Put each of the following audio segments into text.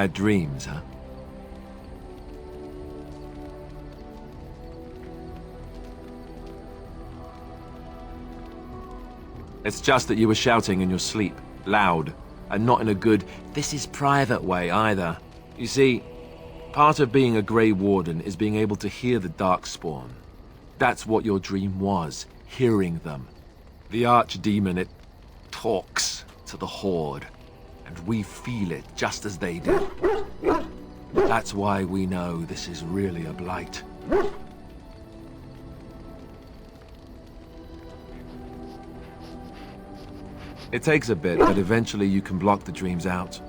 Bad dreams, huh? It's just that you were shouting in your sleep, loud, and not in a good, this is private way either. You see, part of being a Grey Warden is being able to hear the Darkspawn. That's what your dream was, hearing them. The Archdemon, it talks to the Horde, and we feel it just as they do. That's why we know this is really a blight. It takes a bit, but eventually you can block the dreams out.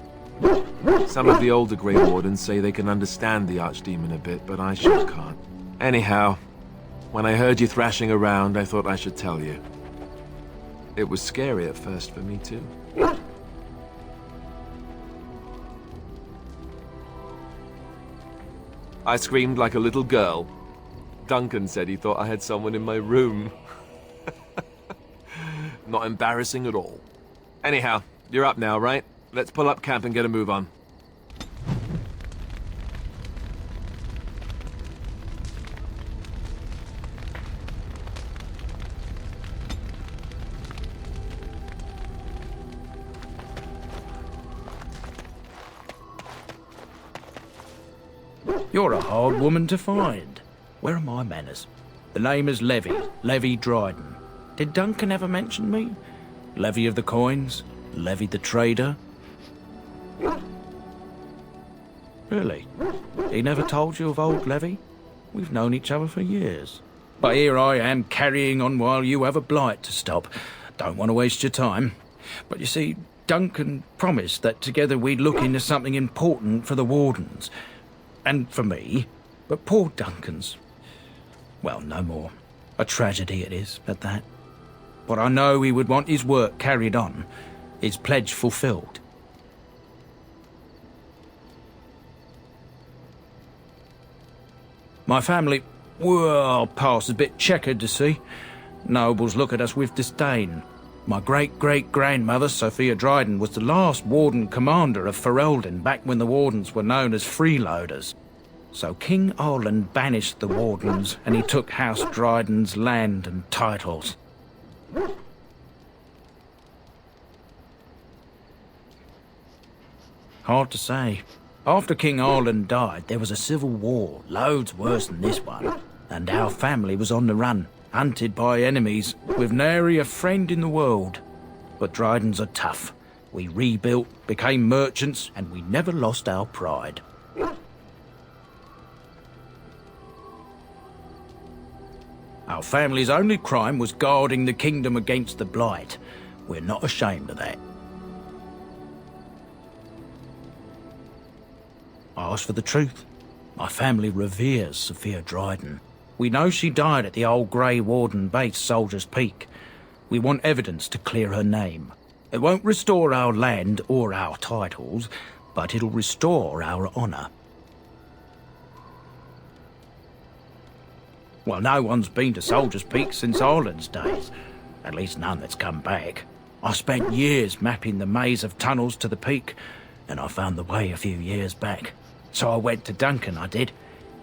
Some of the older Grey Wardens say they can understand the Archdemon a bit, but I sure can't. Anyhow, when I heard you thrashing around, I thought I should tell you. It was scary at first for me too. I screamed like a little girl. Duncan said he thought I had someone in my room. Not embarrassing at all. Anyhow, you're up now, right? Let's pull up camp and get a move on. You're a hard woman to find. Where are my manners? The name is Levy Dryden. Did Duncan ever mention me? Levy of the coins? Levy the trader? Really? He never told you of old Levy? We've known each other for years. But here I am carrying on while you have a blight to stop. Don't want to waste your time. But you see, Duncan promised that together we'd look into something important for the Wardens. And for me. But poor Duncan's... well, no more. A tragedy it is, at that. But I know he would want his work carried on, his pledge fulfilled. My family, well, past a bit checkered to see. Nobles look at us with disdain. My great-great-grandmother, Sophia Dryden, was the last Warden Commander of Ferelden back when the Wardens were known as freeloaders. So King Arland banished the Wardens, and he took House Dryden's land and titles. Hard to say. After King Arland died, there was a civil war, loads worse than this one, and our family was on the run, hunted by enemies, with nary a friend in the world. But Drydens are tough. We rebuilt, became merchants, and we never lost our pride. Our family's only crime was guarding the kingdom against the blight. We're not ashamed of that. I ask for the truth. My family reveres Sophia Dryden. We know she died at the old Grey Warden base, Soldier's Peak. We want evidence to clear her name. It won't restore our land or our titles, but it'll restore our honour. Well, no one's been to Soldier's Peak since Arland's days. At least none that's come back. I spent years mapping the maze of tunnels to the peak, and I found the way a few years back. So I went to Duncan, I did,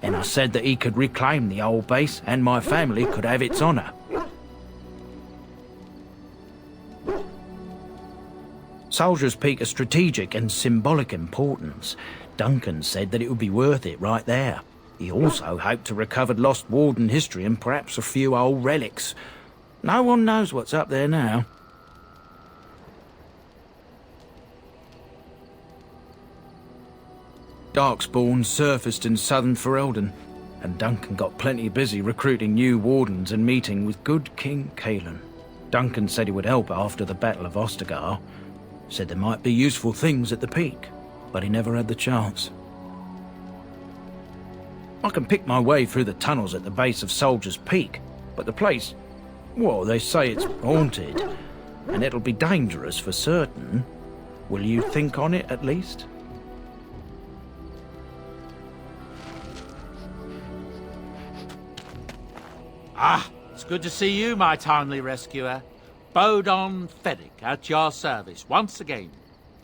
and I said that he could reclaim the old base and my family could have its honour. Soldier's Peak is strategic and symbolic importance. Duncan said that it would be worth it right there. He also hoped to recover lost Warden history and perhaps a few old relics. No one knows what's up there now. Darkspawn surfaced in southern Ferelden, and Duncan got plenty busy recruiting new Wardens and meeting with good King Calenhad. Duncan said he would help after the Battle of Ostagar. Said there might be useful things at the peak, but he never had the chance. I can pick my way through the tunnels at the base of Soldier's Peak, but the place, well, they say it's haunted, and it'll be dangerous for certain. Will you think on it at least? Ah, it's good to see you, my timely rescuer. Bodon Feddick, at your service once again.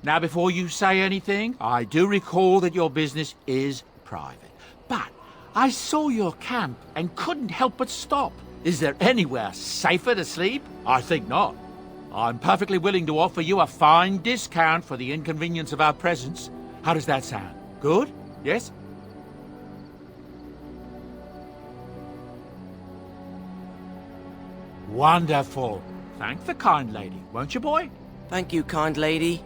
Now, before you say anything, I do recall that your business is private. But I saw your camp and couldn't help but stop. Is there anywhere safer to sleep? I think not. I'm perfectly willing to offer you a fine discount for the inconvenience of our presence. How does that sound? Good? Yes? Wonderful. Thank the kind lady, won't you, boy? Thank you, kind lady.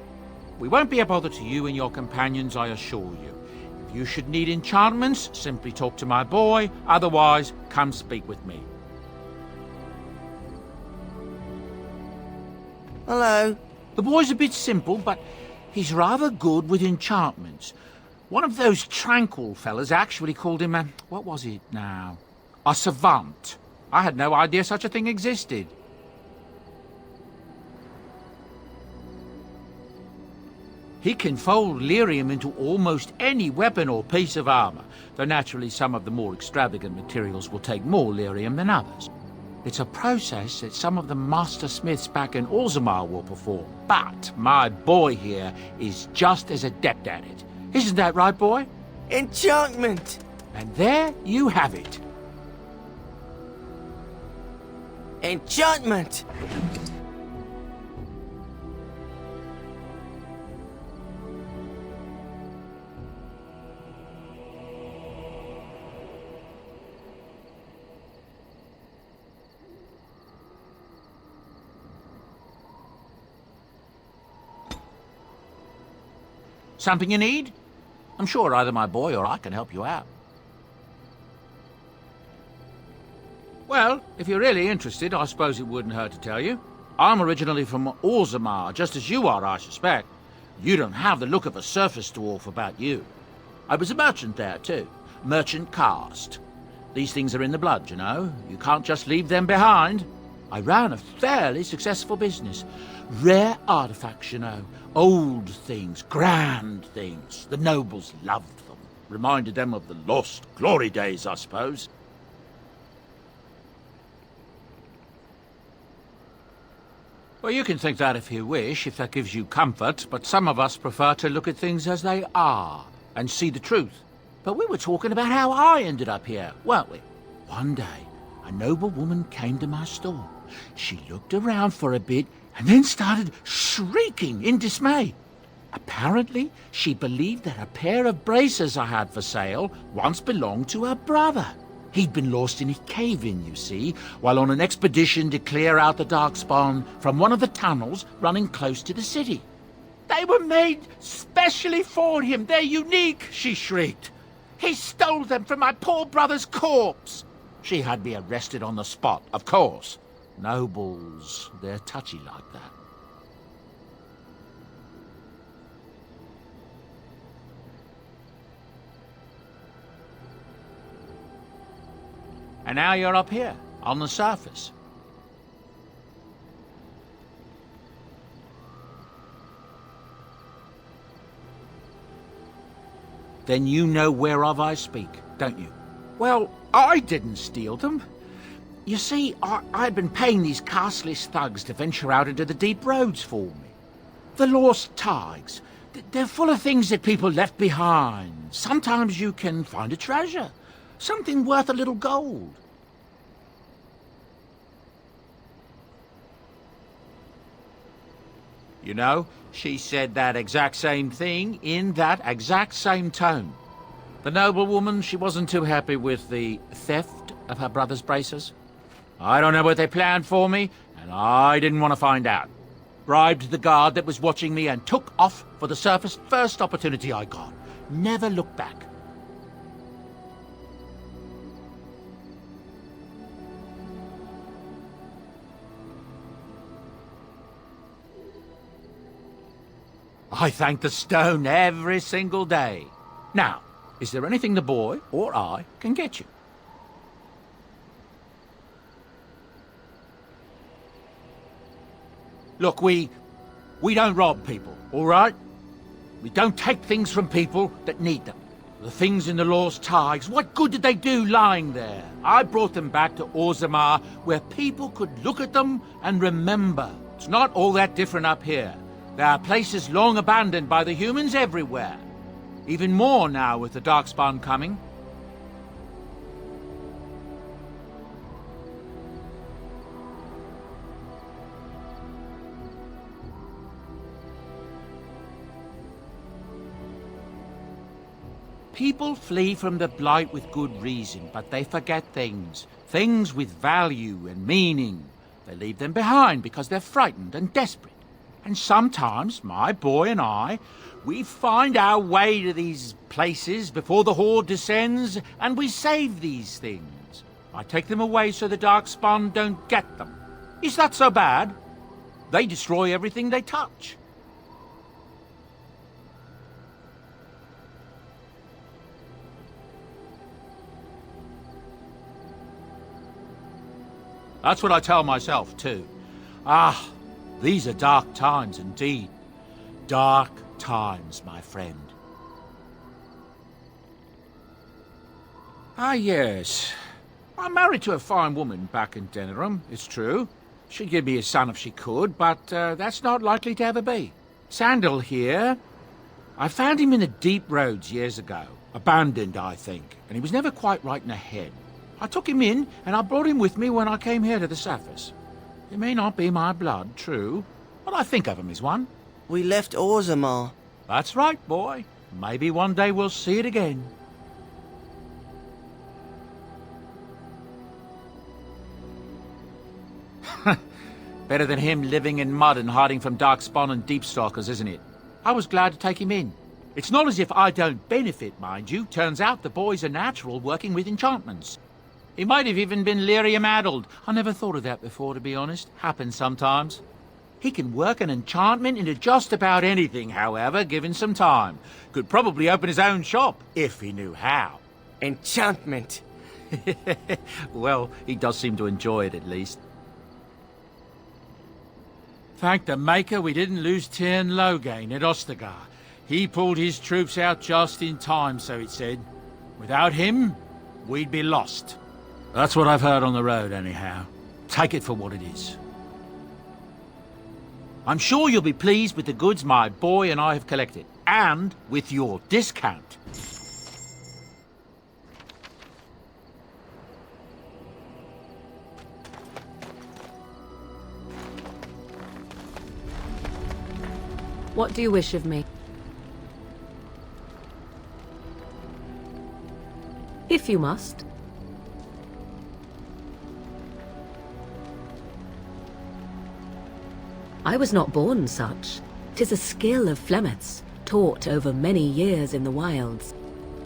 We won't be a bother to you and your companions, I assure you. If you should need enchantments, simply talk to my boy. Otherwise, come speak with me. Hello. The boy's a bit simple, but he's rather good with enchantments. One of those tranquil fellas actually called him what was it now? A savant. I had no idea such a thing existed. He can fold lyrium into almost any weapon or piece of armor, though naturally some of the more extravagant materials will take more lyrium than others. It's a process that some of the master smiths back in Orzammar will perform, but my boy here is just as adept at it. Isn't that right, boy? Enchantment! And there you have it. Enchantment! Something you need? I'm sure either my boy or I can help you out. Well, if you're really interested, I suppose it wouldn't hurt to tell you. I'm originally from Orzammar, just as you are, I suspect. You don't have the look of a surface dwarf about you. I was a merchant there, too. Merchant caste. These things are in the blood, you know. You can't just leave them behind. I ran a fairly successful business. Rare artifacts, you know. Old things, grand things. The nobles loved them. Reminded them of the lost glory days, I suppose. Well, you can think that if you wish, if that gives you comfort, but some of us prefer to look at things as they are and see the truth. But we were talking about how I ended up here, weren't we? One day, a noble woman came to my store. She looked around for a bit and then started shrieking in dismay. Apparently, she believed that a pair of braces I had for sale once belonged to her brother. He'd been lost in a cave-in, you see, while on an expedition to clear out the Darkspawn from one of the tunnels running close to the city. They were made specially for him. They're unique, she shrieked. He stole them from my poor brother's corpse. She had me arrested on the spot, of course. Nobles, they're touchy like that. And now you're up here, on the surface. Then you know whereof I speak, don't you? Well, I didn't steal them. You see, I'd been paying these castless thugs to venture out into the deep roads for me. The lost tigers, they're full of things that people left behind. Sometimes you can find a treasure, something worth a little gold. You know, she said that exact same thing in that exact same tone. The noblewoman, she wasn't too happy with the theft of her brother's braces. I don't know what they planned for me, and I didn't want to find out. Bribed the guard that was watching me and took off for the surface first opportunity I got. Never looked back. I thank the stone every single day. Now, is there anything the boy or I can get you? Look, we don't rob people, all right? We don't take things from people that need them. The things in the Lost Tigers, what good did they do lying there? I brought them back to Orzammar, where people could look at them and remember. It's not all that different up here. There are places long abandoned by the humans everywhere. Even more now with the Darkspawn coming. People flee from the Blight with good reason, but they forget things. Things with value and meaning. They leave them behind because they're frightened and desperate. And sometimes, my boy and I, we find our way to these places before the Horde descends, and we save these things. I take them away so the Darkspawn don't get them. Is that so bad? They destroy everything they touch. That's what I tell myself, too. Ah, these are dark times indeed. Dark times, my friend. Ah, yes. I'm married to a fine woman back in Denerim, it's true. She'd give me a son if she could, but that's not likely to ever be. Sandal here. I found him in the deep roads years ago. Abandoned, I think, and he was never quite right in the head. I took him in, and I brought him with me when I came here to the surface. He may not be my blood, true, but I think of him as one. We left Orzammar. That's right, boy. Maybe one day we'll see it again. Better than him living in mud and hiding from Darkspawn and Deepstalkers, isn't it? I was glad to take him in. It's not as if I don't benefit, mind you. Turns out the boy's a natural working with enchantments. He might have even been lyrium-addled. I never thought of that before, to be honest. Happens sometimes. He can work an enchantment into just about anything, however, given some time. Could probably open his own shop, if he knew how. Enchantment. Well, he does seem to enjoy it, at least. Thank the Maker we didn't lose Tyrn Loghain at Ostagar. He pulled his troops out just in time, so it said. Without him, we'd be lost. That's what I've heard on the road, anyhow. Take it for what it is. I'm sure you'll be pleased with the goods my boy and I have collected, and with your discount. What do you wish of me? If you must. I was not born such. 'Tis a skill of Flemeth's, taught over many years in the wilds.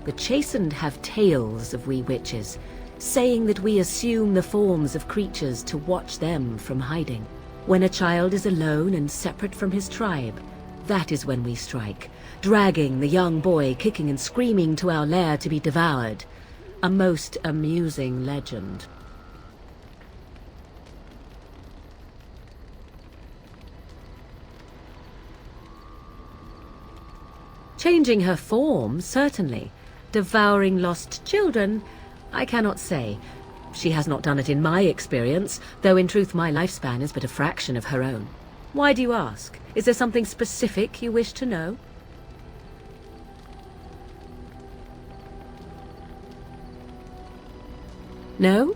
The chastened have tales of we witches, saying that we assume the forms of creatures to watch them from hiding. When a child is alone and separate from his tribe, that is when we strike, dragging the young boy kicking and screaming to our lair to be devoured. A most amusing legend. Changing her form, certainly. Devouring lost children, I cannot say. She has not done it in my experience, though in truth my lifespan is but a fraction of her own. Why do you ask? Is there something specific you wish to know? No?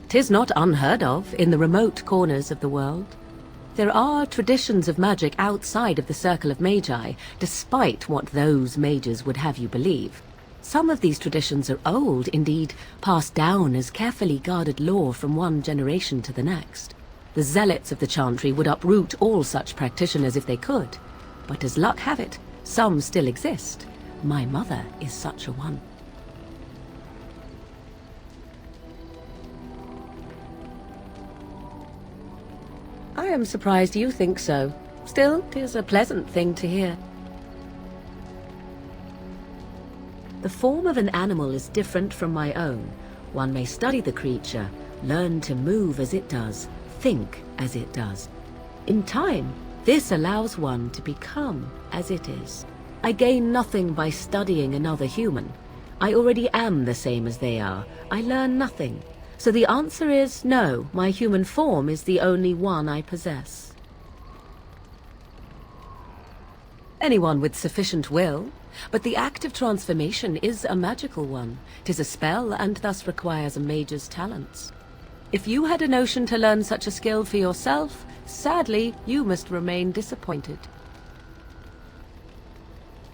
'Tis not unheard of in the remote corners of the world. There are traditions of magic outside of the circle of Magi, despite what those mages would have you believe. Some of these traditions are old, indeed, passed down as carefully guarded lore from one generation to the next. The zealots of the chantry would uproot all such practitioners if they could. But as luck have it, some still exist. My mother is such a one. I am surprised you think so. Still, 'tis a pleasant thing to hear. The form of an animal is different from my own. One may study the creature, learn to move as it does, think as it does. In time, this allows one to become as it is. I gain nothing by studying another human. I already am the same as they are. I learn nothing. So the answer is no, my human form is the only one I possess. Anyone with sufficient will. But the act of transformation is a magical one. 'Tis a spell, and thus requires a mage's talents. If you had a notion to learn such a skill for yourself, sadly, you must remain disappointed.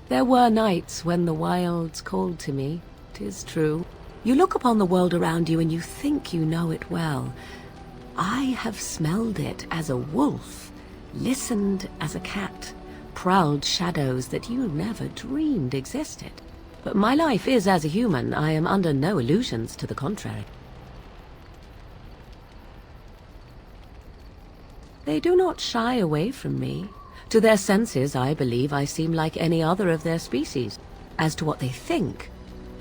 There were nights when the wilds called to me, 'tis true. You look upon the world around you and you think you know it well. I have smelled it as a wolf, listened as a cat, prowled shadows that you never dreamed existed. But my life is as a human. I am under no illusions to the contrary. They do not shy away from me. To their senses, I believe I seem like any other of their species. As to what they think,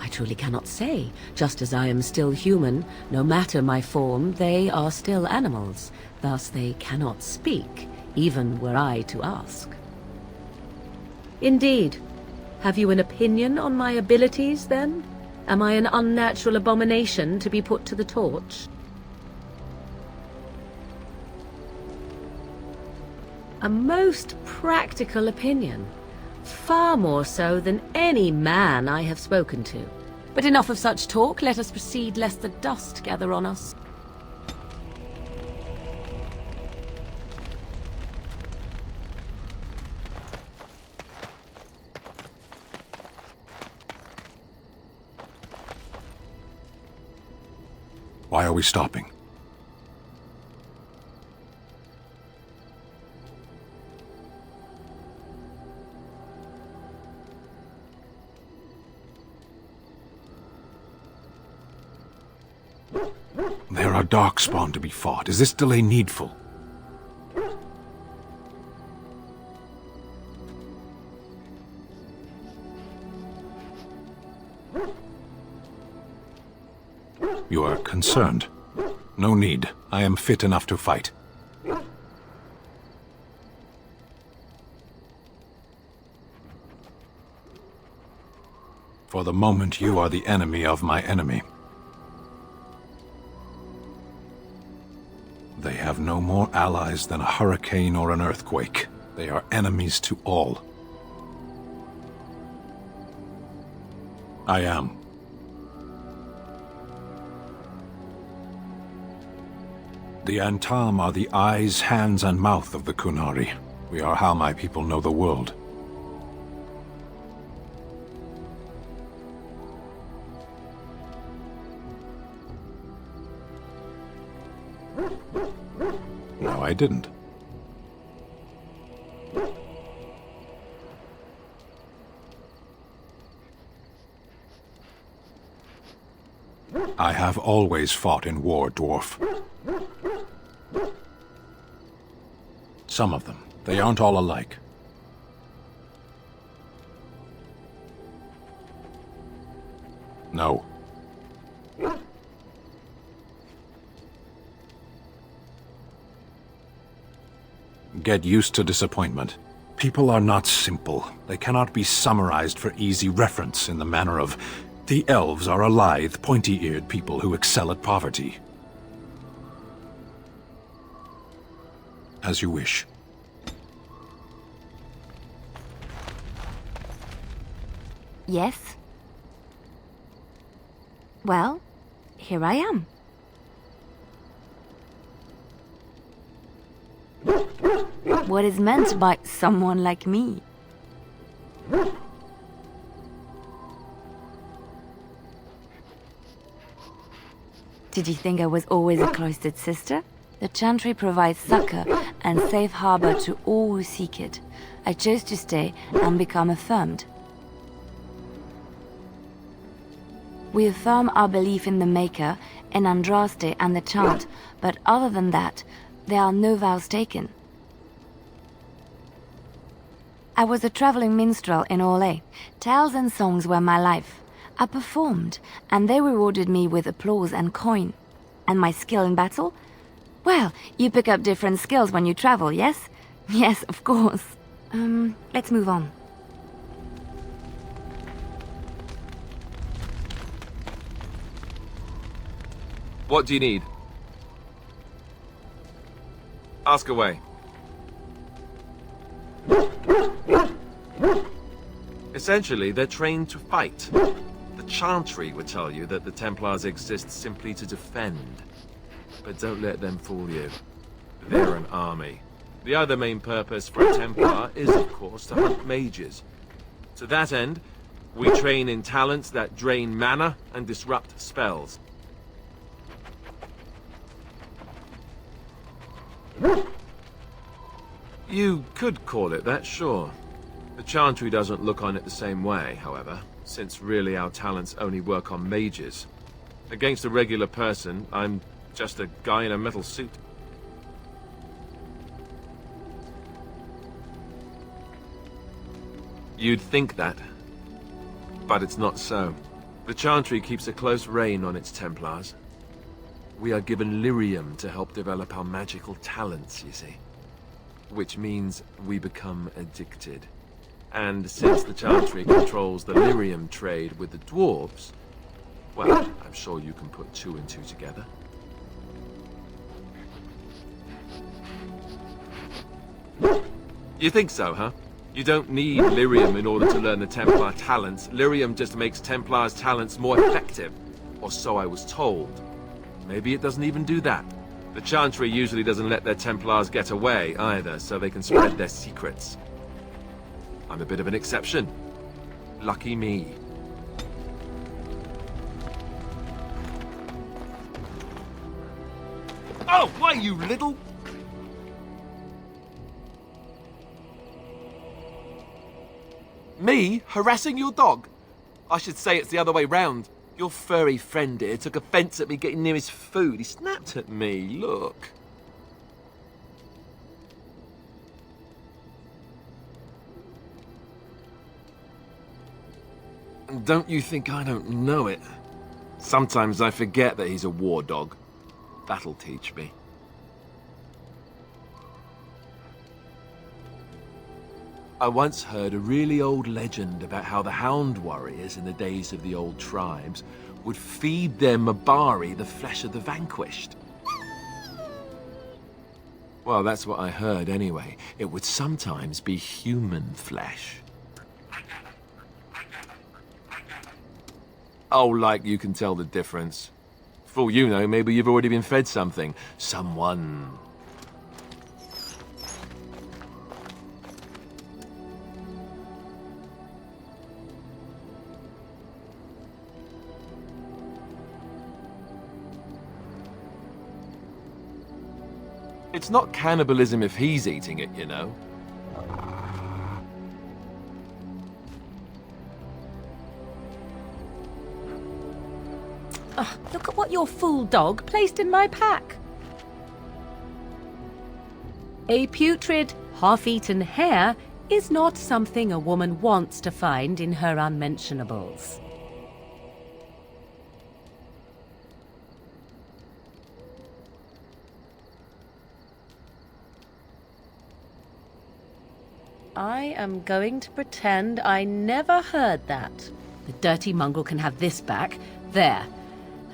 I truly cannot say. Just as I am still human, no matter my form, they are still animals. Thus they cannot speak, even were I to ask. Indeed. Have you an opinion on my abilities, then? Am I an unnatural abomination to be put to the torch? A most practical opinion. Far more so than any man I have spoken to. But enough of such talk. Let us proceed, lest the dust gather on us. Why are we stopping? There are darkspawn to be fought. Is this delay needful? You are concerned. No need. I am fit enough to fight. For the moment, you are the enemy of my enemy. They have no more allies than a hurricane or an earthquake. They are enemies to all. I am. The Antam are the eyes, hands, and mouth of the Kunari. We are how my people know the world. No, I didn't. I have always fought in war, Dwarf. Some of them. They aren't all alike. No. Get used to disappointment. People are not simple. They cannot be summarized for easy reference in the manner of, the elves are a lithe, pointy-eared people who excel at poverty. As you wish. Yes? Well, here I am. What is meant by someone like me? Did you think I was always a cloistered sister? The Chantry provides succor and safe harbor to all who seek it. I chose to stay and become affirmed. We affirm our belief in the Maker, in Andraste and the Chant, but other than that, there are no vows taken. I was a traveling minstrel in Orlais. Tales and songs were my life. I performed, and they rewarded me with applause and coin. And my skill in battle? Well, you pick up different skills when you travel, yes? Yes, of course. Let's move on. What do you need? Ask away. Essentially, they're trained to fight. The Chantry would tell you that the Templars exist simply to defend. But don't let them fool you. They're an army. The other main purpose for a Templar is, of course, to hunt mages. To that end, we train in talents that drain mana and disrupt spells. You could call it that, sure. The Chantry doesn't look on it the same way, however, since really our talents only work on mages. Against a regular person, I'm just a guy in a metal suit. You'd think that, but it's not so. The Chantry keeps a close rein on its Templars. We are given lyrium to help develop our magical talents, you see. Which means we become addicted. And since the Chantry controls the lyrium trade with the dwarves, well, I'm sure you can put two and two together. You think so, huh? You don't need lyrium in order to learn the Templar talents. Lyrium just makes Templars' talents more effective. Or so I was told. Maybe it doesn't even do that. The Chantry usually doesn't let their Templars get away either, so they can spread their secrets. I'm a bit of an exception. Lucky me. Oh, why, you little... Me harassing your dog? I should say it's the other way round. Your furry friend here took offense at me getting near his food. He snapped at me, look. Don't you think I don't know it? Sometimes I forget that he's a war dog. That'll teach me. I once heard a really old legend about how the Hound warriors in the days of the old tribes would feed their Mabari the flesh of the vanquished. Well, that's what I heard anyway. It would sometimes be human flesh. Oh, like you can tell the difference. For all you know, maybe you've already been fed something. Someone. It's not cannibalism if he's eating it, you know. Look at what your fool dog placed in my pack. A putrid, half-eaten hare is not something a woman wants to find in her unmentionables. I am going to pretend I never heard that. The dirty mongrel can have this back. There.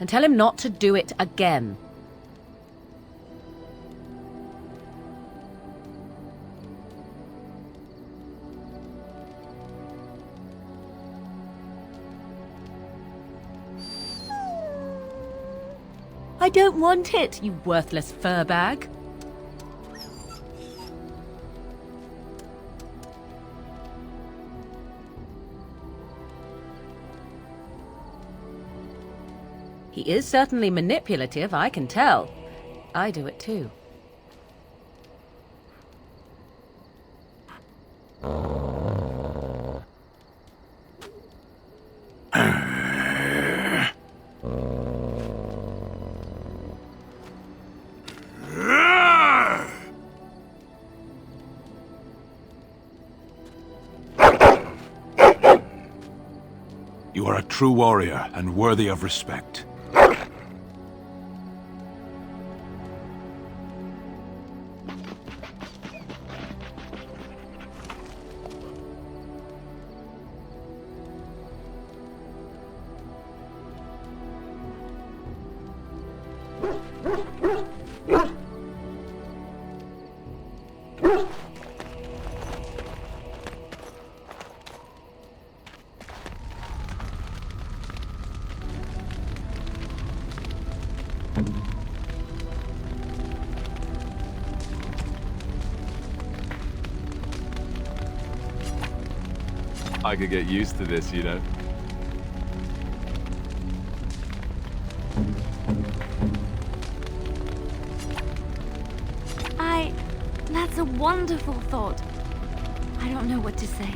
And tell him not to do it again. I don't want it, you worthless fur bag. He is certainly manipulative, I can tell. I do it too. You are a true warrior and worthy of respect. I could get used to this, you know. That's a wonderful thought. I don't know what to say.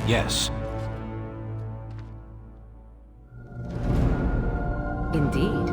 Yes. Indeed.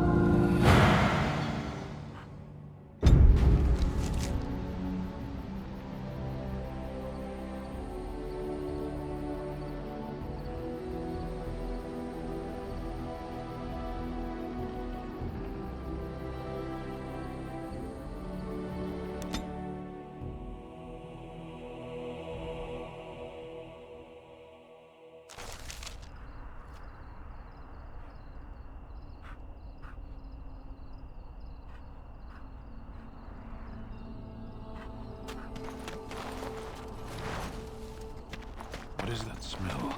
What is that smell?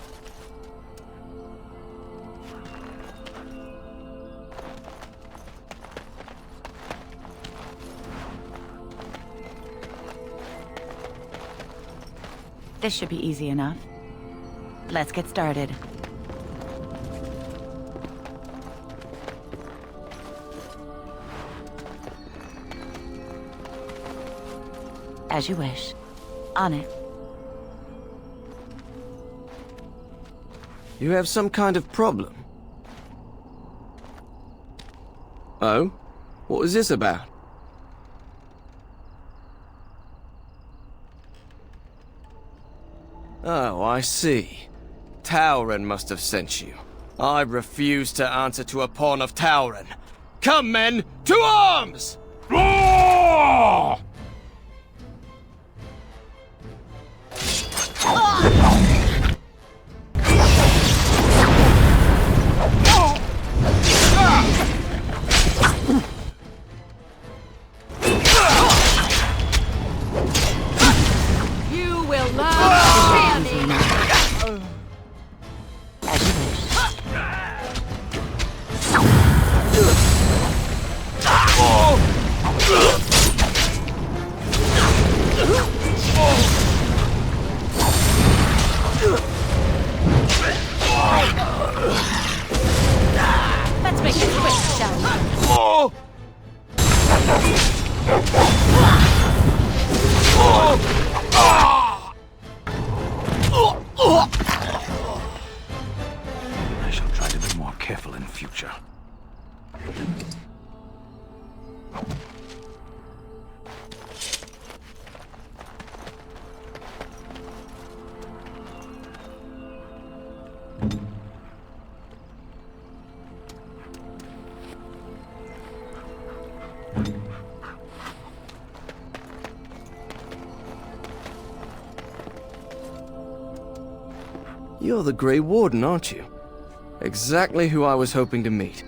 This should be easy enough. Let's get started. As you wish. On it. You have some kind of problem. Oh? What was this about? Oh, I see. Tauren must have sent you. I refuse to answer to a pawn of Tauren. Come, men, to arms! You will learn standing. As you wish. Let's make it quick, shall we? I shall try to be more careful in future. You're the Grey Warden, aren't you? Exactly who I was hoping to meet.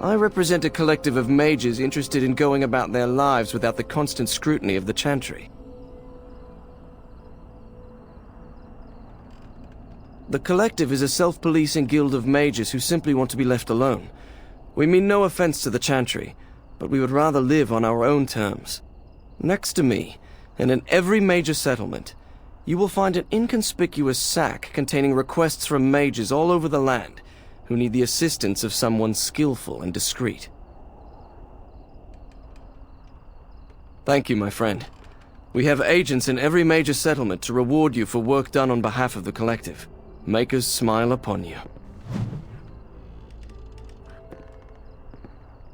I represent a collective of mages interested in going about their lives without the constant scrutiny of the Chantry. The collective is a self-policing guild of mages who simply want to be left alone. We mean no offense to the Chantry, but we would rather live on our own terms. Next to me, and in every major settlement, you will find an inconspicuous sack containing requests from mages all over the land who need the assistance of someone skillful and discreet. Thank you, my friend. We have agents in every major settlement to reward you for work done on behalf of the collective. Make us smile upon you.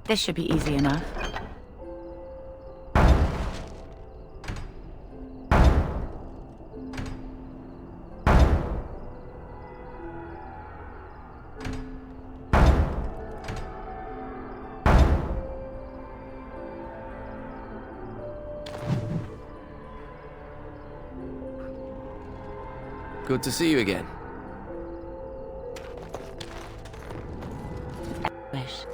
This should be easy enough. Good to see you again. Wish.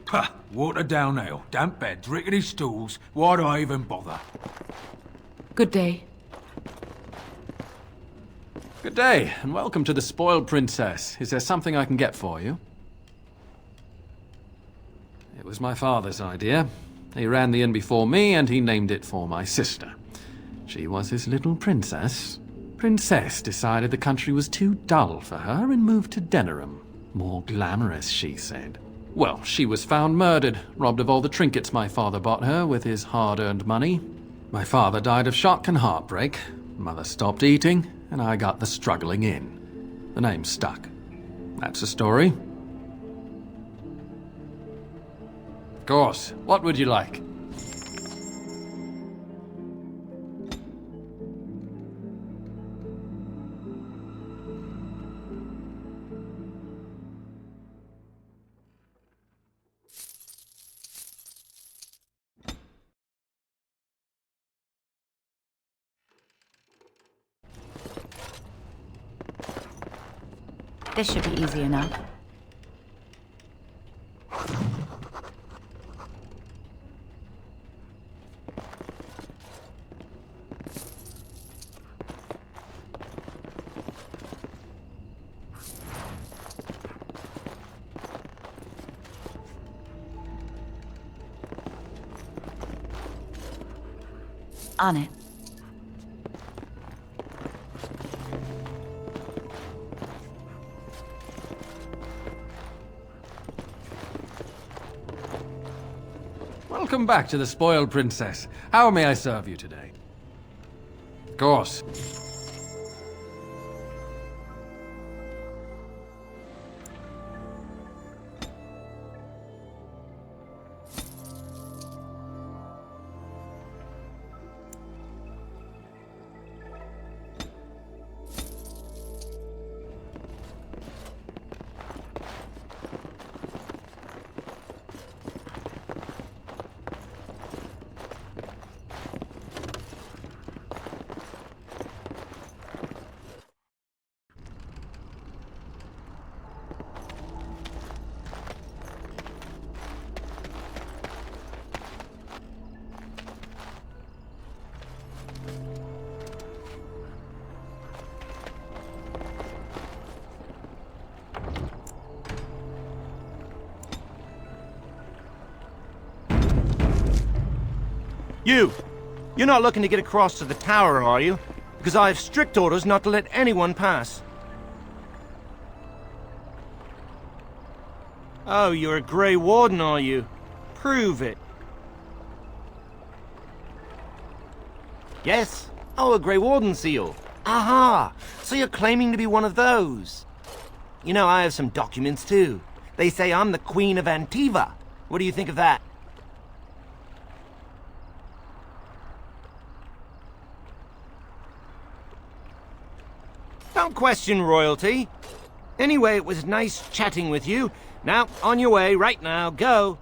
Ha! Watered down ale, damp beds, rickety stools. Why do I even bother? Good day. Good day, and welcome to the Spoiled Princess. Is there something I can get for you? It was my father's idea. He ran the inn before me, and he named it for my sister. She was his little princess. Princess decided the country was too dull for her and moved to Denerim. More glamorous, she said. Well, she was found murdered, robbed of all the trinkets my father bought her with his hard-earned money. My father died of shock and heartbreak. Mother stopped eating, and I got the struggling inn. The name stuck. That's the story. Of course. What would you like? This should be easy enough. On it. Welcome back to the Spoiled Princess. How may I serve you today? Of course. You're not looking to get across to the tower, are you? Because I have strict orders not to let anyone pass. Oh, you're a Grey Warden, are you? Prove it. Yes? Oh, a Grey Warden seal. Aha! So you're claiming to be one of those. You know, I have some documents too. They say I'm the Queen of Antiva. What do you think of that? Don't question royalty. Anyway, it was nice chatting with you. Now, on your way, right now, go.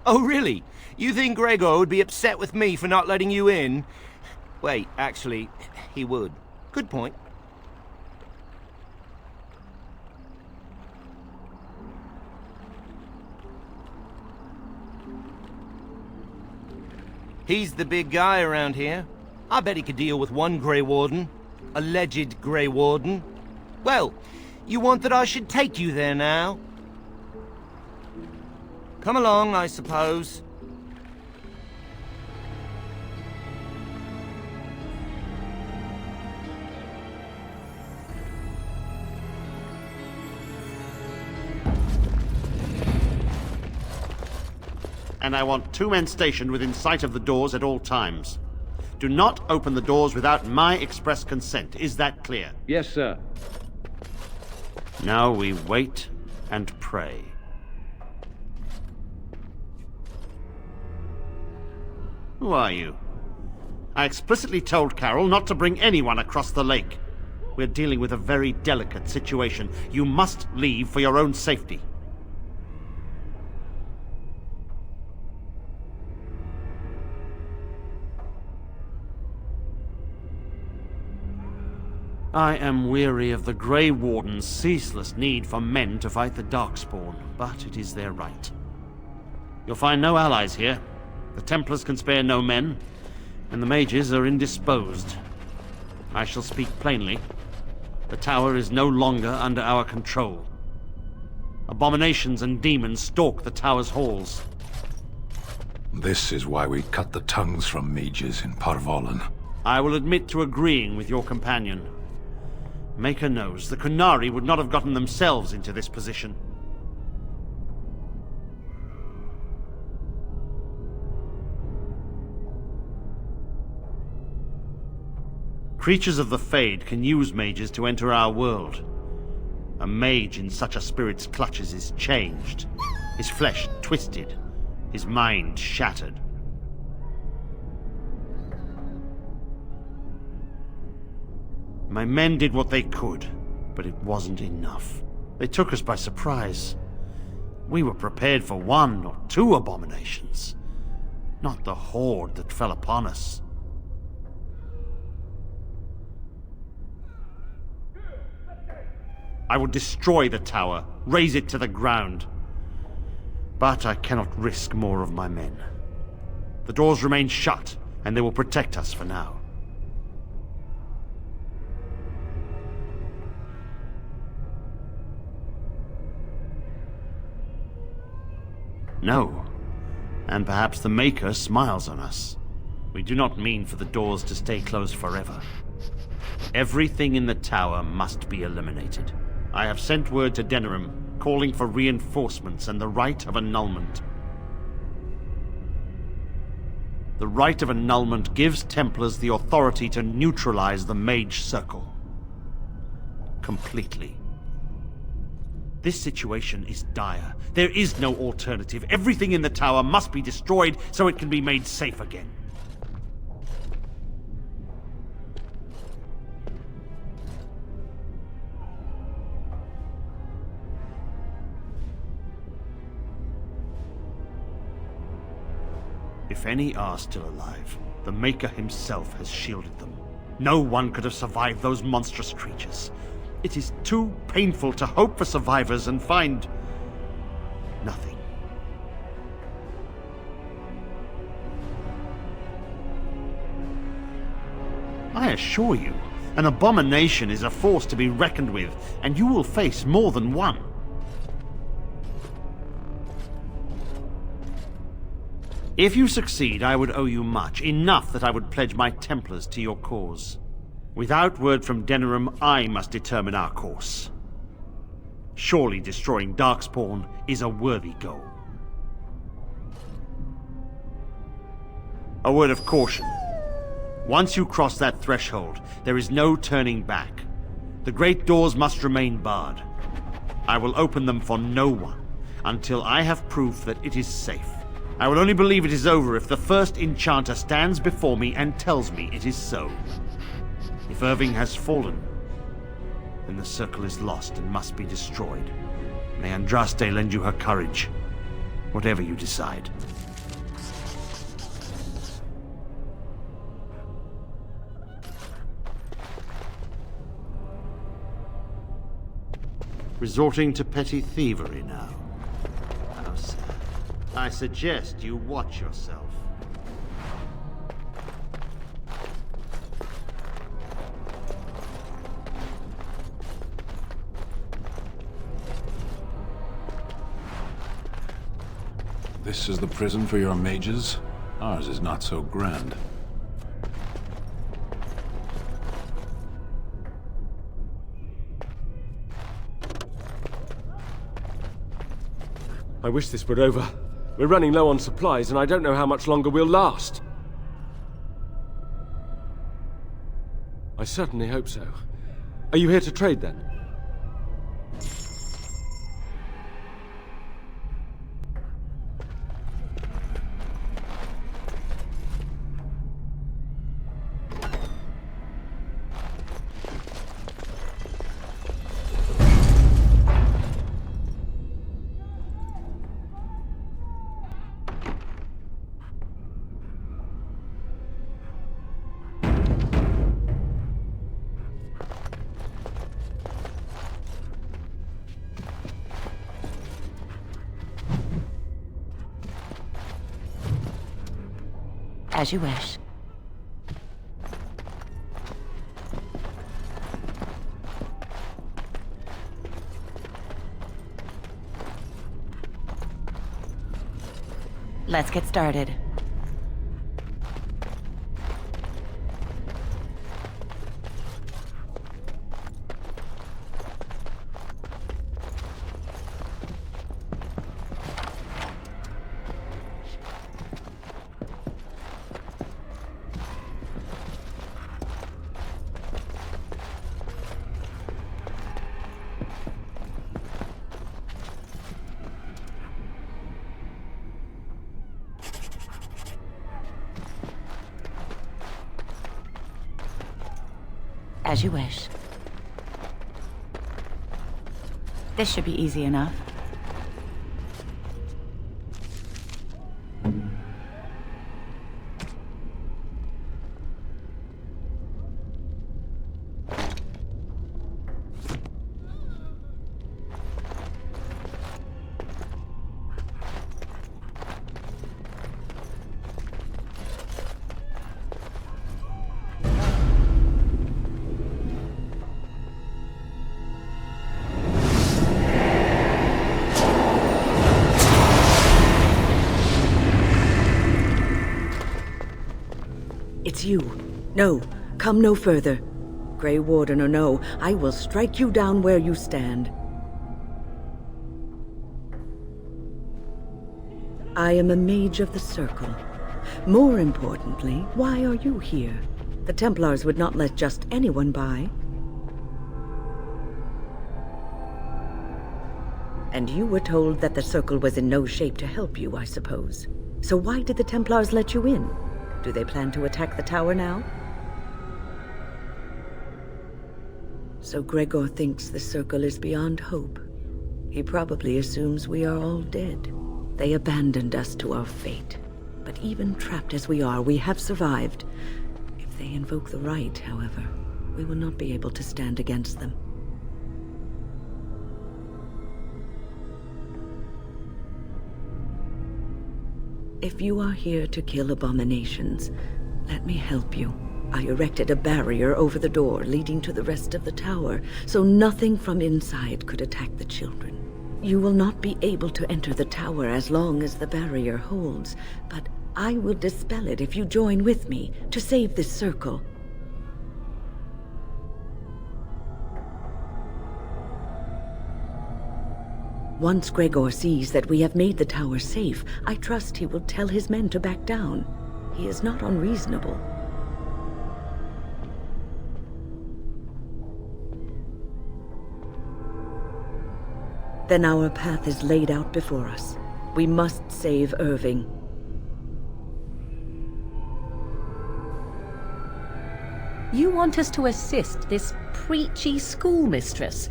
Oh, really? You think Gregor would be upset with me for not letting you in? Wait, actually, he would. Good point. He's the big guy around here. I bet he could deal with one Grey Warden. Alleged Grey Warden. Well, you want that I should take you there now? Come along, I suppose. And I want 2 men stationed within sight of the doors at all times. Do not open the doors without my express consent. Is that clear? Yes, sir. Now we wait and pray. Who are you? I explicitly told Carol not to bring anyone across the lake. We're dealing with a very delicate situation. You must leave for your own safety. I am weary of the Grey Warden's ceaseless need for men to fight the Darkspawn, but it is their right. You'll find no allies here. The Templars can spare no men, and the mages are indisposed. I shall speak plainly. The tower is no longer under our control. Abominations and demons stalk the tower's halls. This is why we cut the tongues from mages in Parvolan. I will admit to agreeing with your companion. Maker knows the Kunari would not have gotten themselves into this position. Creatures of the Fade can use mages to enter our world. A mage in such a spirit's clutches is changed, his flesh twisted, his mind shattered. My men did what they could, but it wasn't enough. They took us by surprise. We were prepared for 1 or 2 abominations, not the horde that fell upon us. I would destroy the tower, raze it to the ground. But I cannot risk more of my men. The doors remain shut, and they will protect us for now. No. And perhaps the Maker smiles on us. We do not mean for the doors to stay closed forever. Everything in the tower must be eliminated. I have sent word to Denerim, calling for reinforcements and the right of annulment. The right of annulment gives Templars the authority to neutralize the Mage Circle. Completely. This situation is dire. There is no alternative. Everything in the tower must be destroyed so it can be made safe again. If any are still alive, the Maker himself has shielded them. No one could have survived those monstrous creatures. It is too painful to hope for survivors and find nothing. I assure you, an abomination is a force to be reckoned with, and you will face more than one. If you succeed, I would owe you much, enough that I would pledge my Templars to your cause. Without word from Denerim, I must determine our course. Surely destroying Darkspawn is a worthy goal. A word of caution. Once you cross that threshold, there is no turning back. The great doors must remain barred. I will open them for no one, until I have proof that it is safe. I will only believe it is over if the first enchanter stands before me and tells me it is so. If Irving has fallen, then the circle is lost and must be destroyed. May Andraste lend you her courage, whatever you decide. Resorting to petty thievery now. How sad. I suggest you watch yourself. This is the prison for your mages? Ours is not so grand. I wish this were over. We're running low on supplies, and I don't know how much longer we'll last. I certainly hope so. Are you here to trade, then? As you wish. Let's get started. As you wish. This should be easy enough. It's you. No, come no further. Grey Warden or no, I will strike you down where you stand. I am a mage of the Circle. More importantly, why are you here? The Templars would not let just anyone by. And you were told that the Circle was in no shape to help you, I suppose. So why did the Templars let you in? Do they plan to attack the tower now? So Gregor thinks the Circle is beyond hope. He probably assumes we are all dead. They abandoned us to our fate. But even trapped as we are, we have survived. If they invoke the right, however, we will not be able to stand against them. If you are here to kill abominations, let me help you. I erected a barrier over the door leading to the rest of the tower, so nothing from inside could attack the children. You will not be able to enter the tower as long as the barrier holds, but I will dispel it if you join with me to save this circle. Once Gregor sees that we have made the tower safe, I trust he will tell his men to back down. He is not unreasonable. Then our path is laid out before us. We must save Irving. You want us to assist this preachy schoolmistress?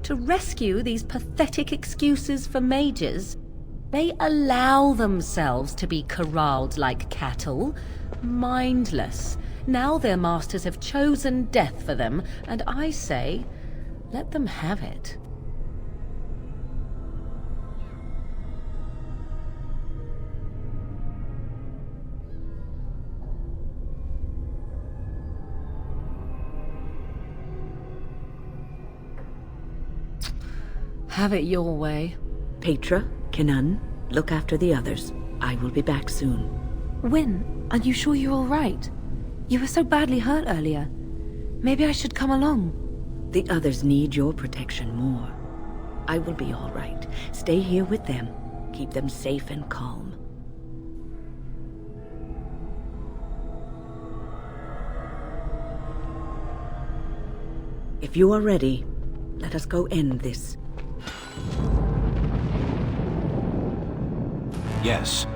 To rescue these pathetic excuses for mages? They allow themselves to be corralled like cattle. Mindless. Now their masters have chosen death for them, and I say, let them have it. Have it your way. Petra, Kinan, look after the others. I will be back soon. Wynn, are you sure you're all right? You were so badly hurt earlier. Maybe I should come along. The others need your protection more. I will be all right. Stay here with them. Keep them safe and calm. If you are ready, let us go end this. Yes.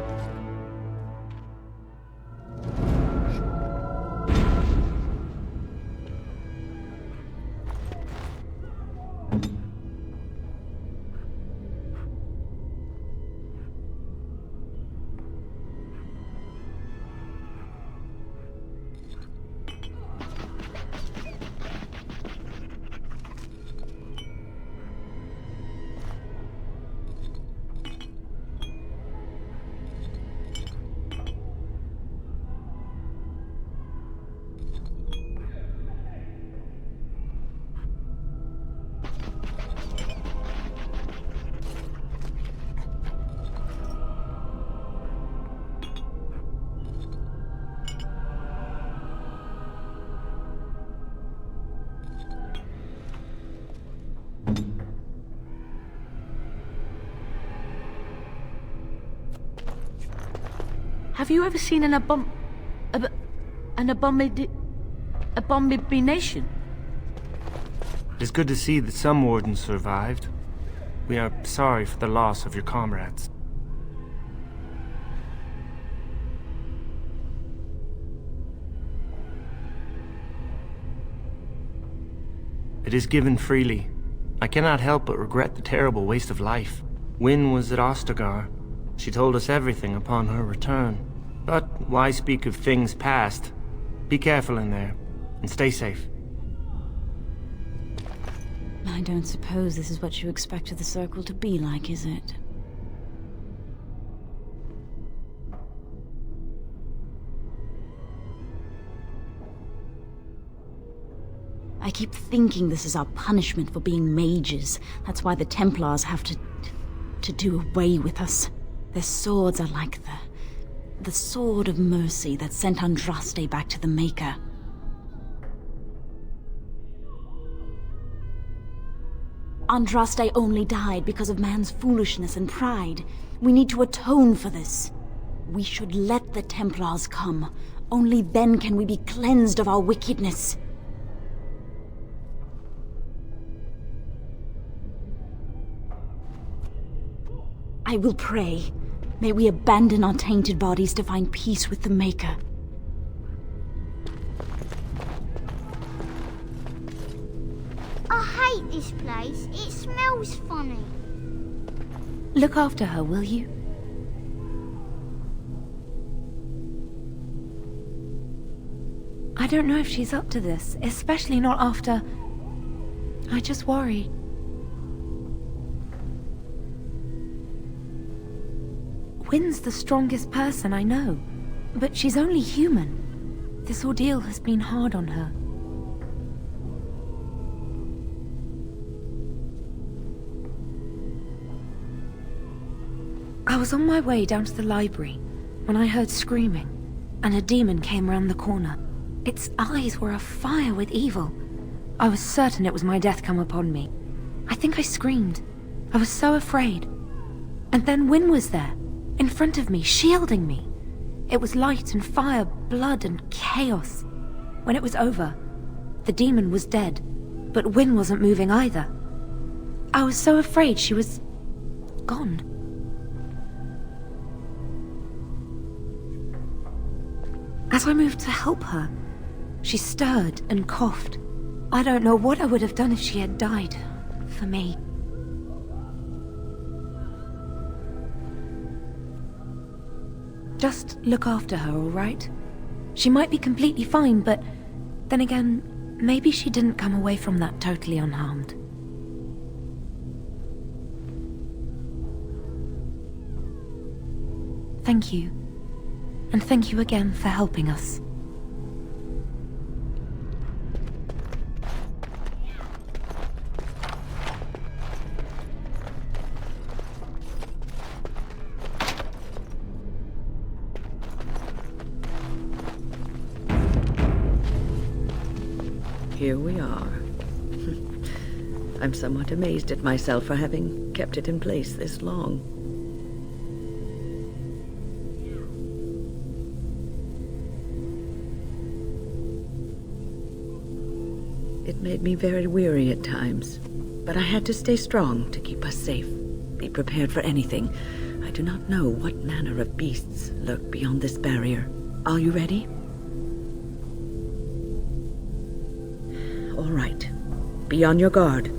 Have you ever seen an abomination? It is good to see that some wardens survived. We are sorry for the loss of your comrades. It is given freely. I cannot help but regret the terrible waste of life. Wynn was at Ostagar. She told us everything upon her return. But why speak of things past? Be careful in there, and stay safe. I don't suppose this is what you expected the circle to be like, is it? I keep thinking this is our punishment for being mages. That's why the Templars have to do away with us. Their swords are like the sword of mercy that sent Andraste back to the Maker. Andraste only died because of man's foolishness and pride. We need to atone for this. We should let the Templars come. Only then can we be cleansed of our wickedness. I will pray. May we abandon our tainted bodies to find peace with the Maker. I hate this place. It smells funny. Look after her, will you? I don't know if she's up to this, especially not after... I just worry. Wynn's the strongest person I know, but she's only human. This ordeal has been hard on her. I was on my way down to the library when I heard screaming, and a demon came round the corner. Its eyes were afire with evil. I was certain it was my death come upon me. I think I screamed. I was so afraid. And then Wynn was there, in front of me, shielding me. It was light and fire, blood and chaos. When it was over, the demon was dead, but Wynn wasn't moving either. I was so afraid she was... gone. As I moved to help her, she stirred and coughed. I don't know what I would have done if she had died. For me. Just look after her, all right? She might be completely fine, but then again, maybe she didn't come away from that totally unharmed. Thank you. And thank you again for helping us. Here we are. I'm somewhat amazed at myself for having kept it in place this long. It made me very weary at times, but I had to stay strong to keep us safe. Be prepared for anything. I do not know what manner of beasts lurk beyond this barrier. Are you ready? All right. Be on your guard.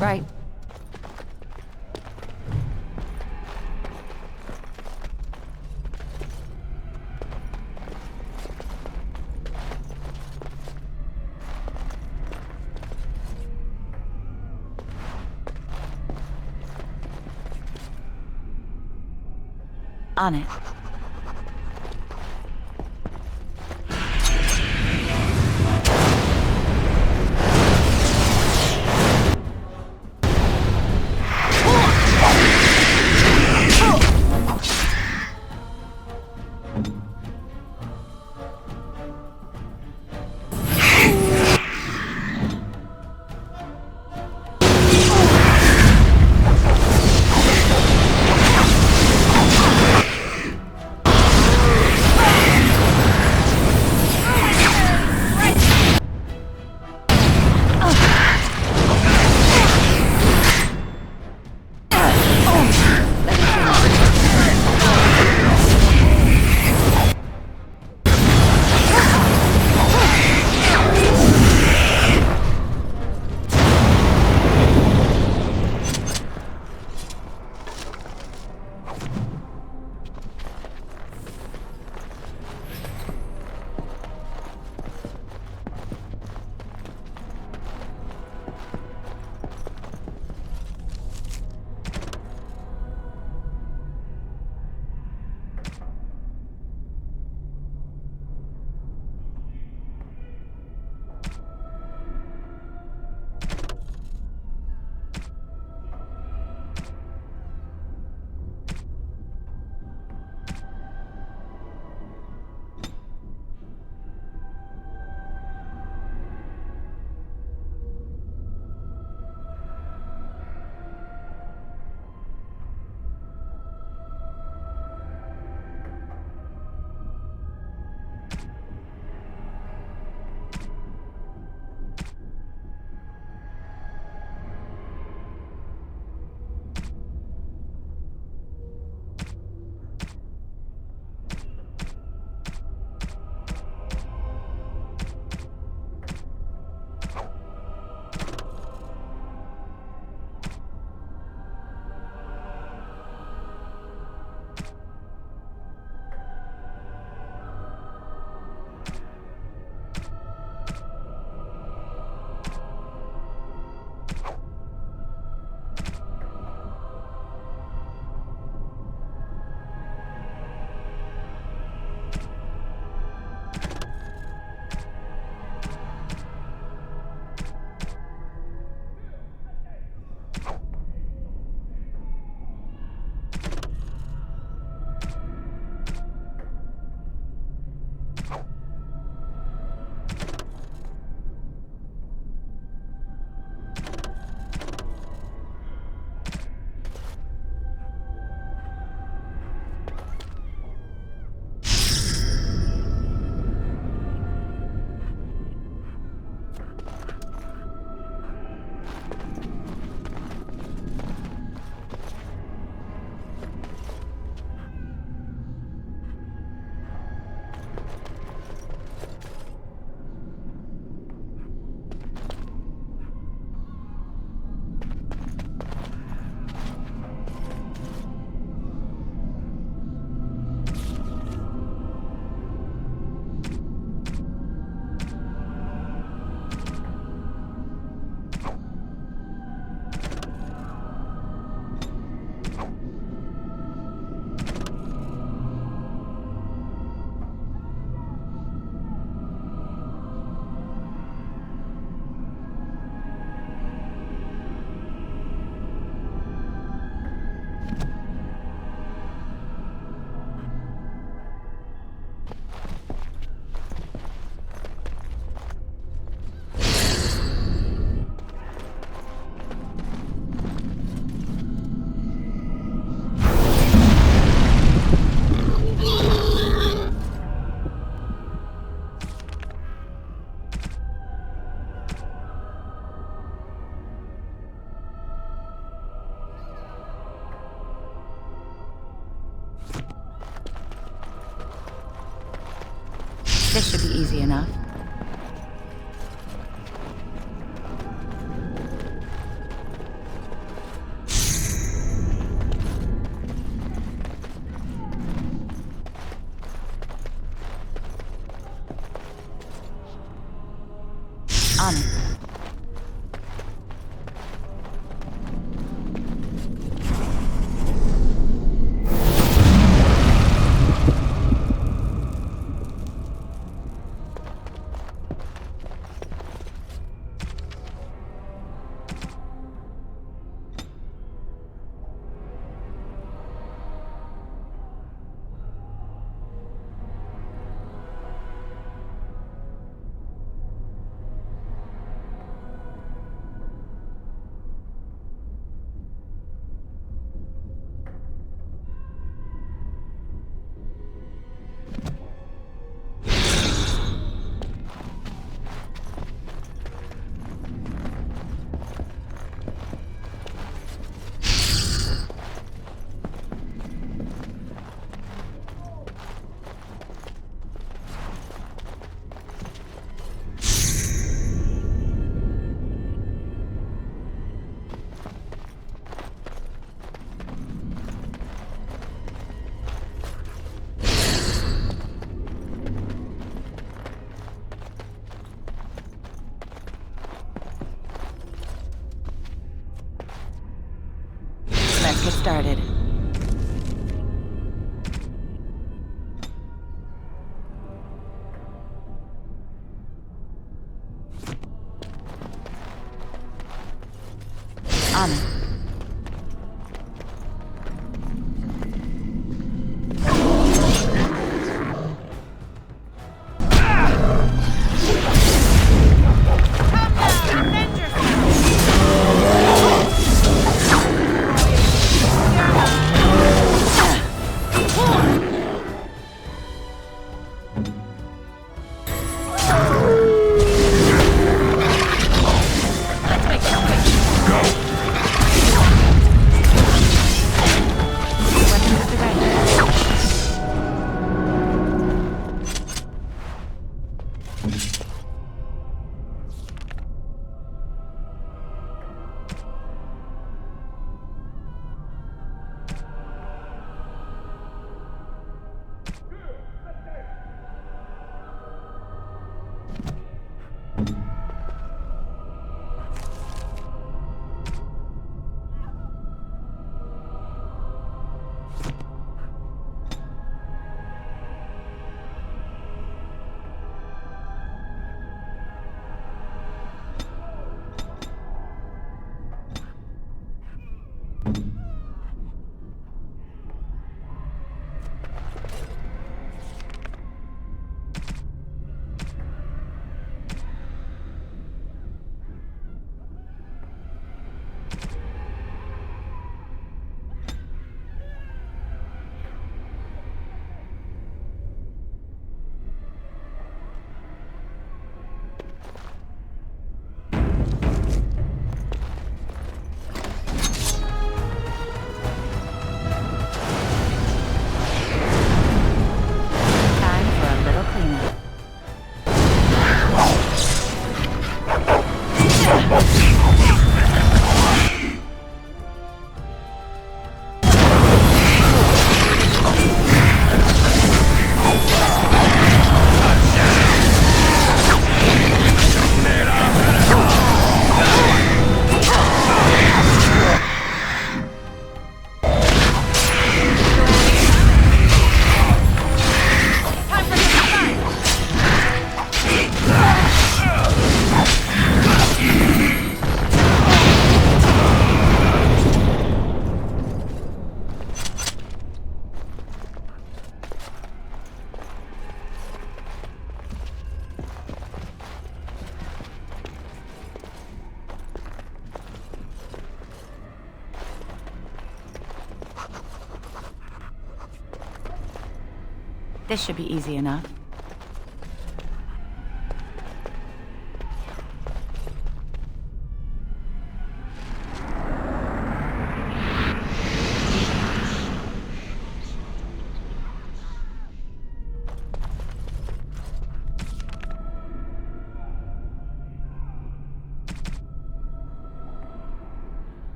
Right. On it. This should be easy enough. On it. Let's get started. On it. This should be easy enough.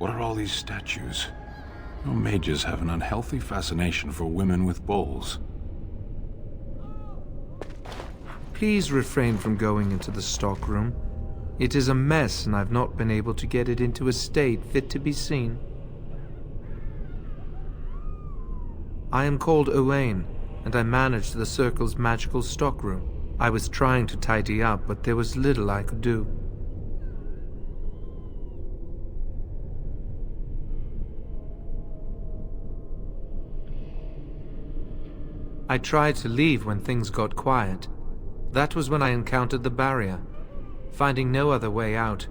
What are all these statues? No, mages have an unhealthy fascination for women with bowls. Please refrain from going into the stockroom. It is a mess, and I've not been able to get it into a state fit to be seen. I am called Owain, and I manage the Circle's magical stockroom. I was trying to tidy up, but there was little I could do. I tried to leave when things got quiet. That was when I encountered the barrier. Finding no other way out,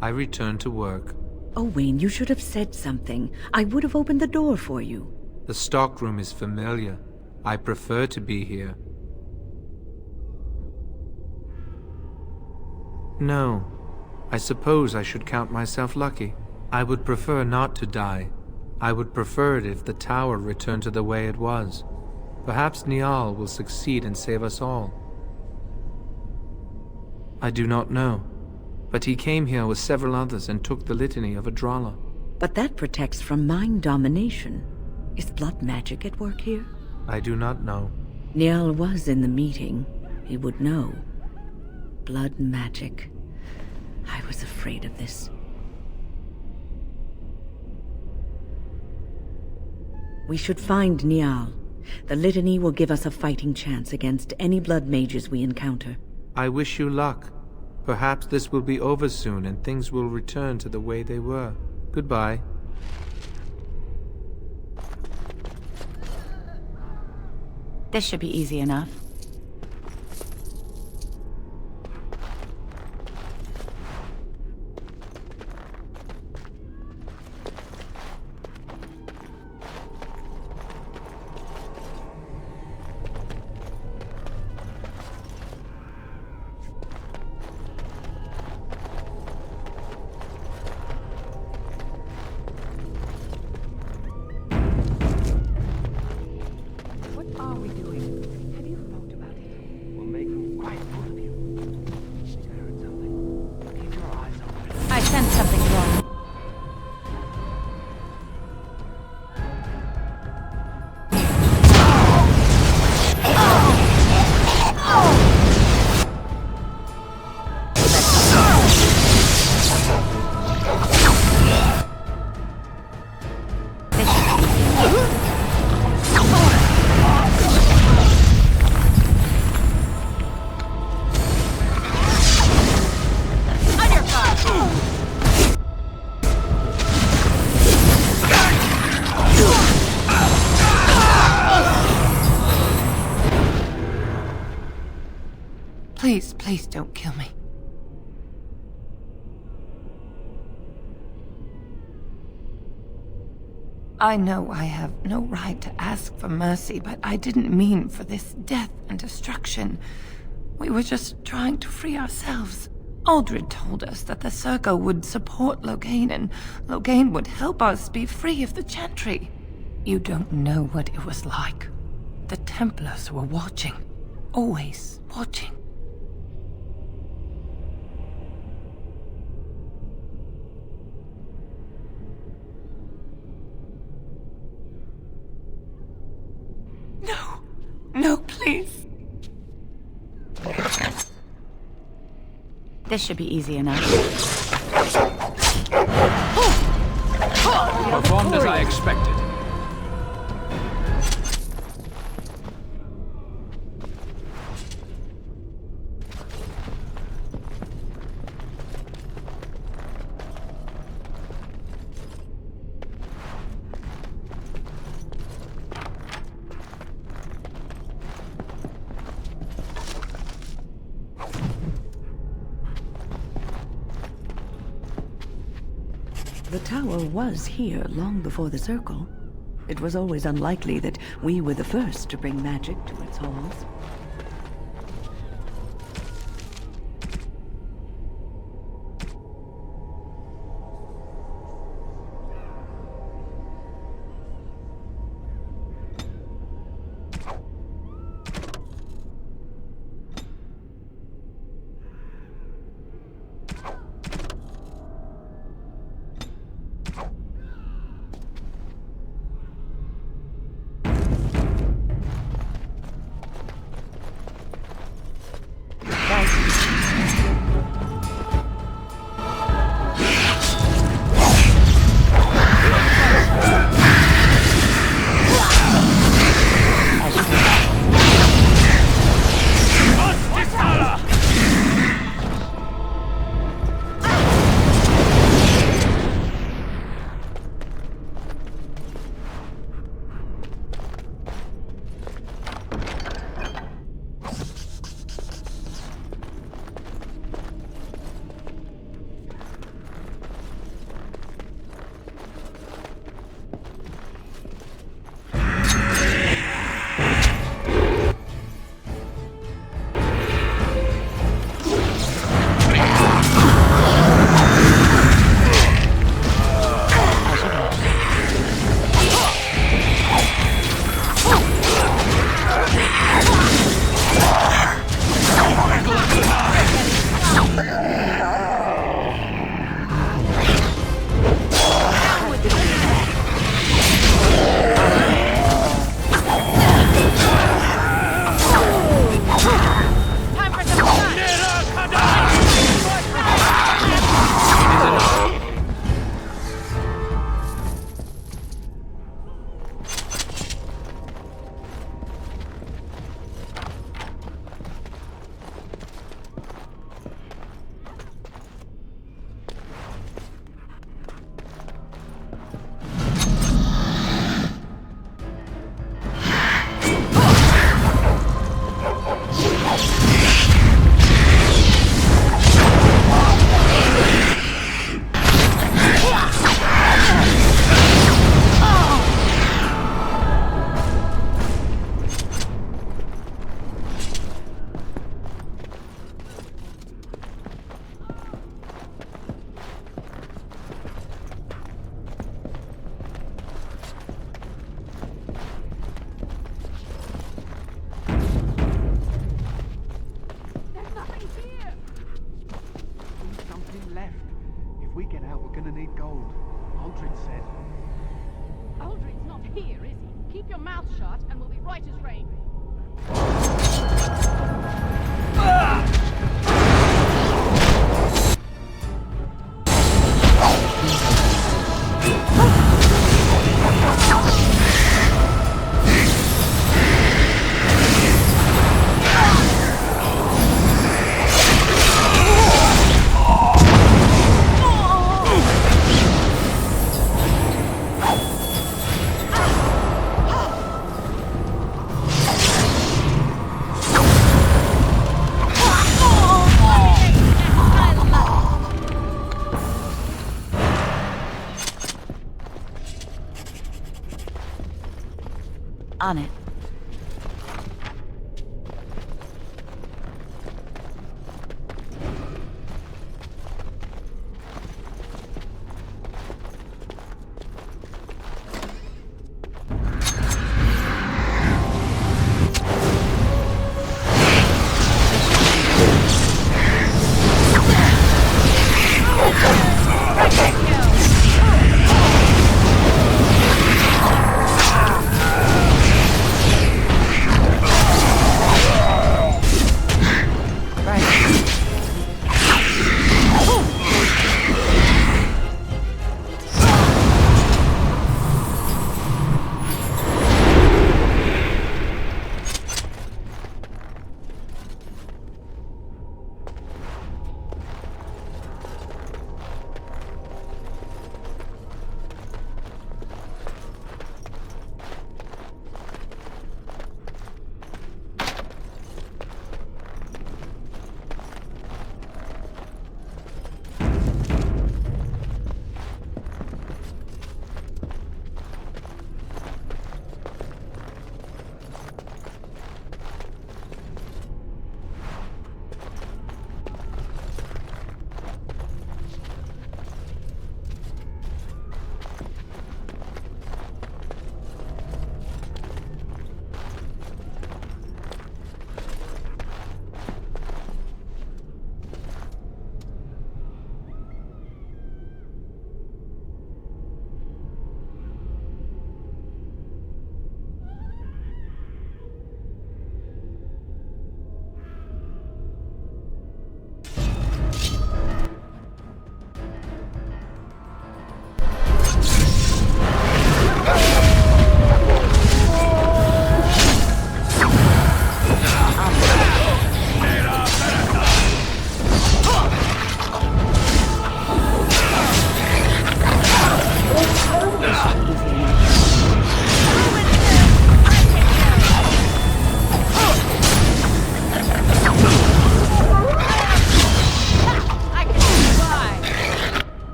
I returned to work. Owain, you should have said something. I would have opened the door for you. The stockroom is familiar. I prefer to be here. No. I suppose I should count myself lucky. I would prefer not to die. I would prefer it if the tower returned to the way it was. Perhaps Niall will succeed and save us all. I do not know, but he came here with several others and took the litany of Adralla. But that protects from mind domination. Is blood magic at work here? I do not know. Niall was in the meeting. He would know. Blood magic. I was afraid of this. We should find Niall. The litany will give us a fighting chance against any blood mages we encounter. I wish you luck. Perhaps this will be over soon and things will return to the way they were. Goodbye. This should be easy enough. I sense something wrong. Please don't kill me. I know I have no right to ask for mercy, but I didn't mean for this death and destruction. We were just trying to free ourselves. Uldred told us that the Circle would support Loghain, and Loghain would help us be free of the Chantry. You don't know what it was like. The Templars were watching. Always watching. No, please. This should be easy enough. Performed as I expected. The tower was here long before the Circle. It was always unlikely that we were the first to bring magic to its halls. we get out, we're gonna need gold. Uldred said. Uldred's not here, is he? Keep your mouth shut and we'll be right as rain. On it.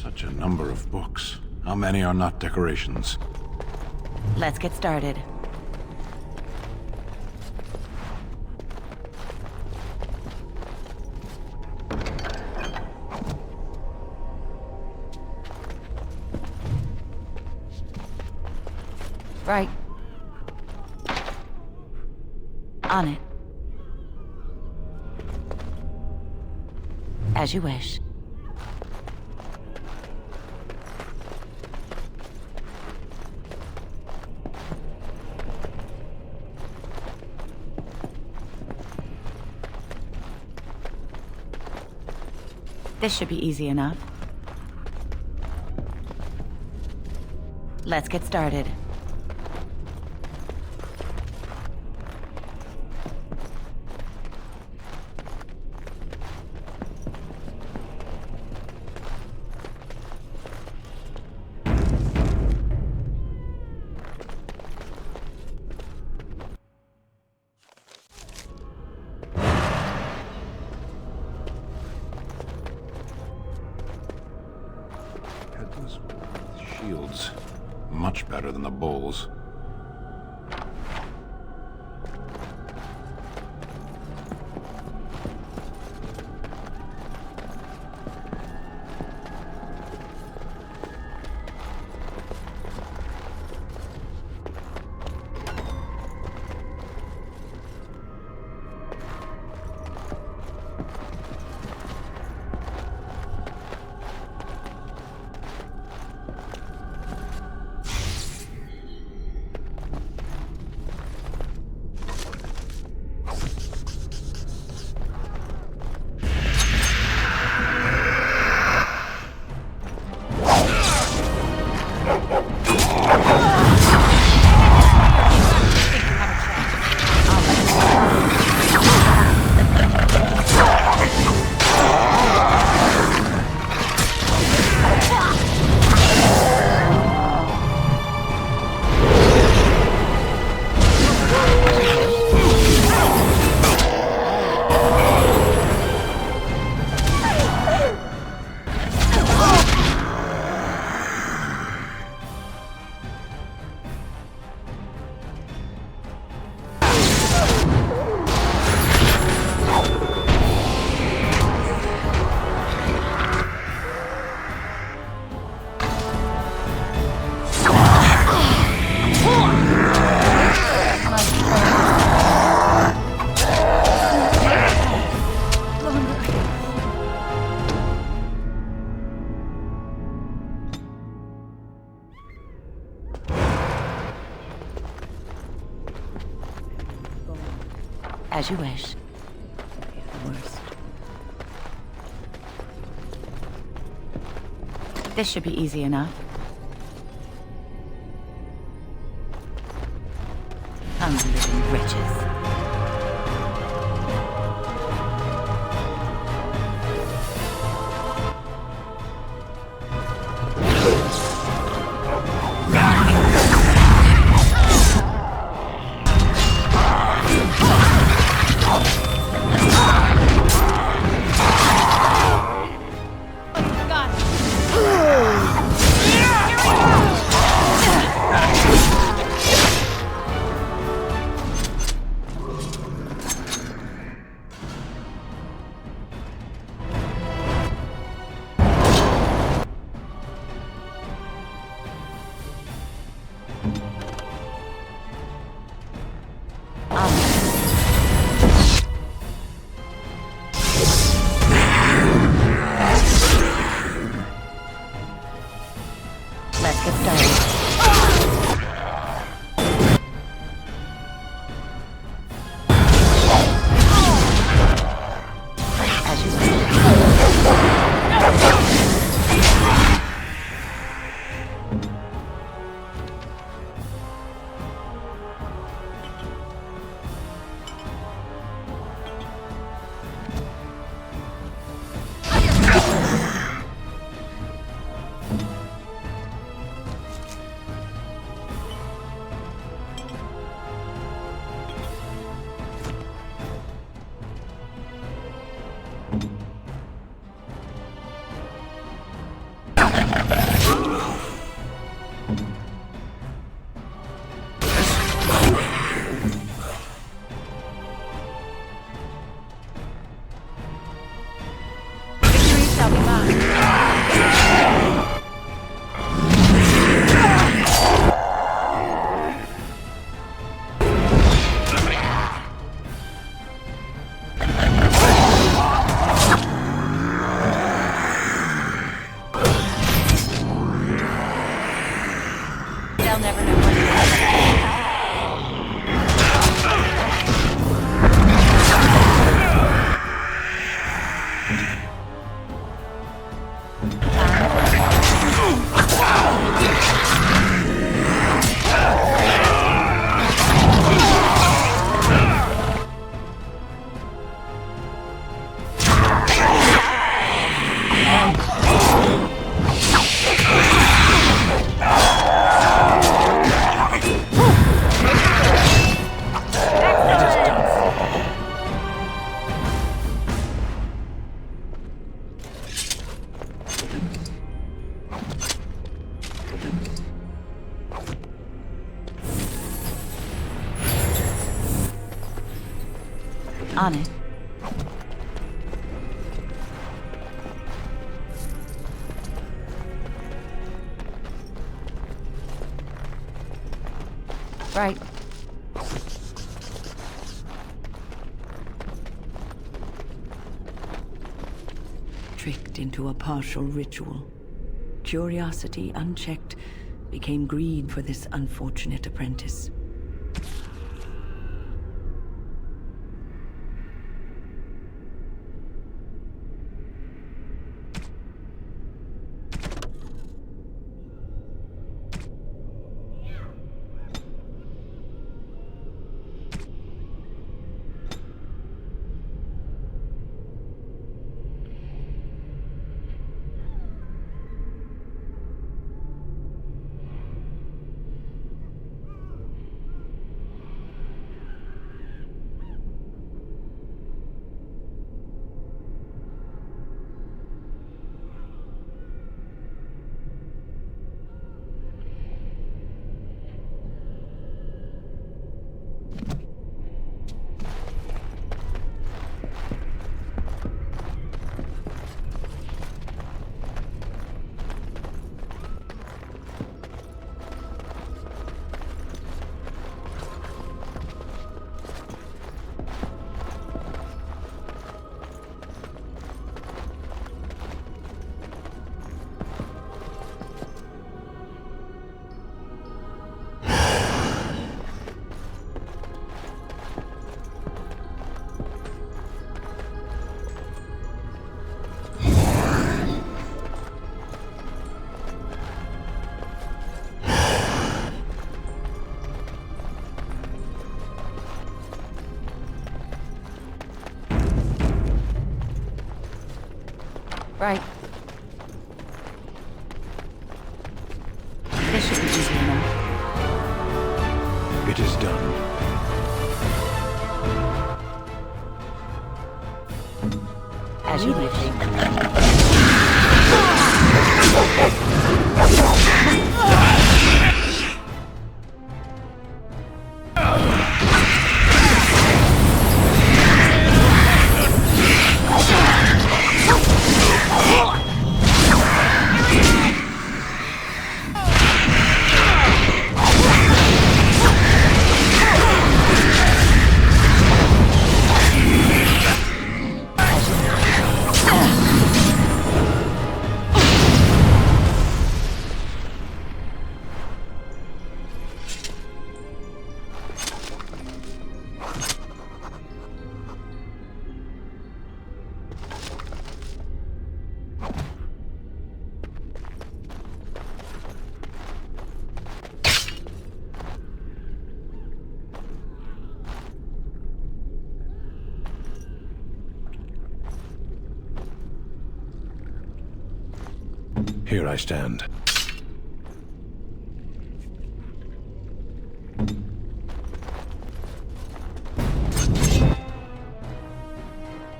Such a number of books. How many are not decorations? Let's get started. Right. On it. As you wish. This should be easy enough. Let's get started. Headless shields. Much better than the bowls. As you wish. Worst. This should be easy enough. Unliving riches. On it. Right. Tricked into a partial ritual. Curiosity, unchecked, became greed for this unfortunate apprentice. Right. This should be easy enough. It is done. As you wish. Here I stand.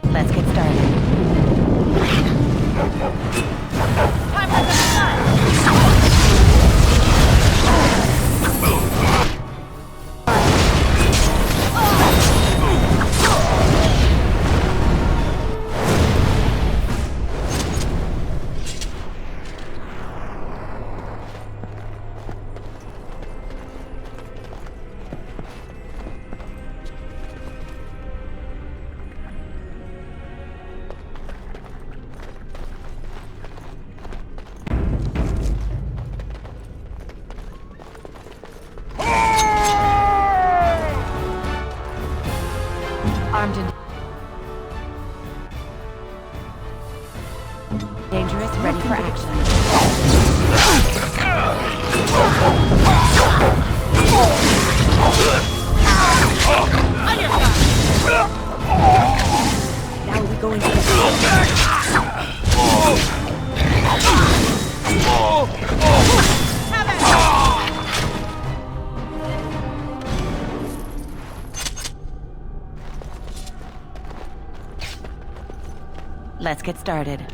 Let's get started. Armed and dangerous, ready for action. Now we go into the Let's get started.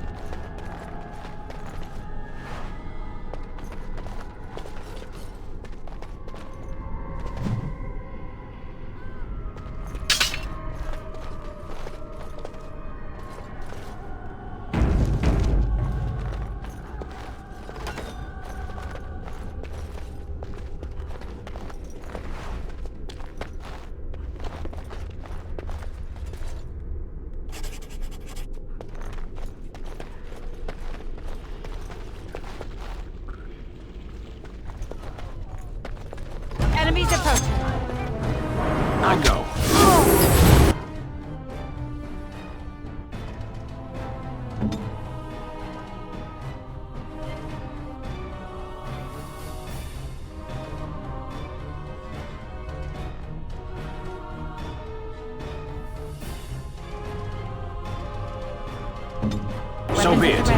Enemy's approaching. Now go. So be it.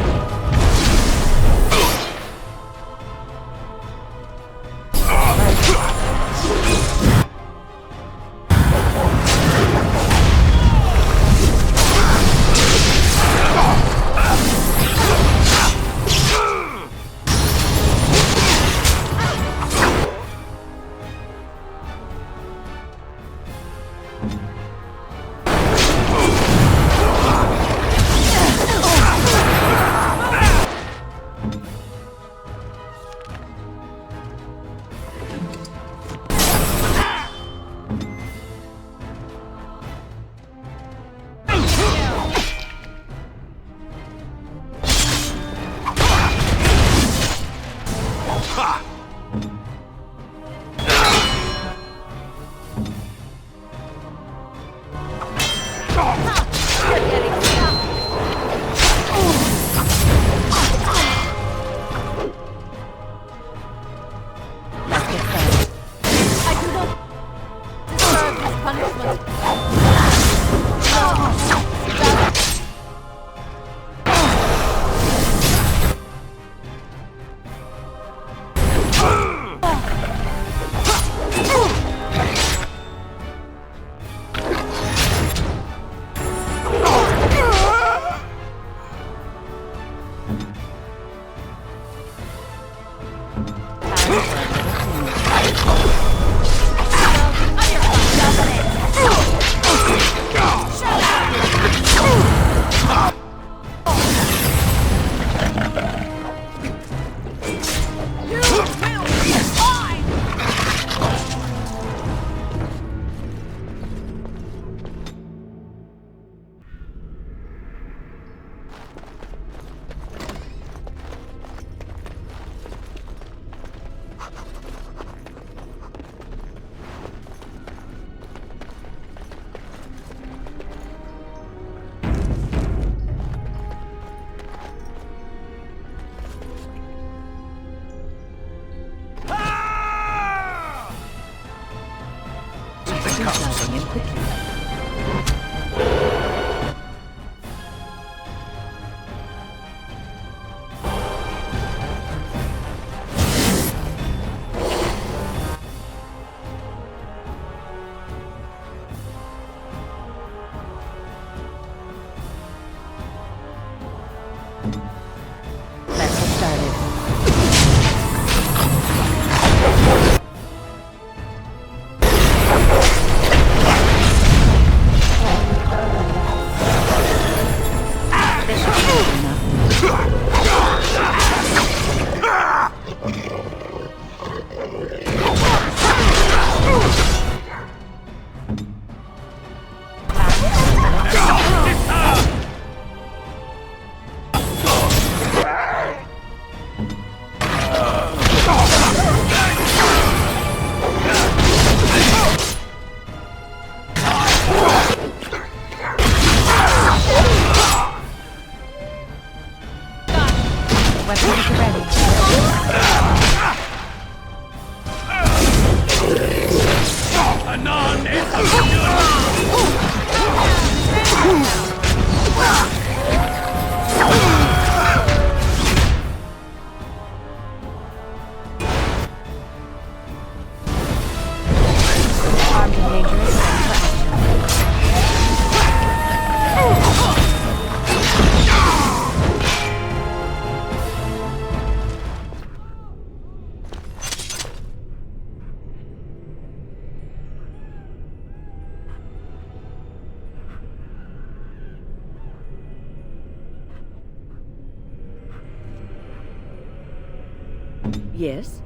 Yes?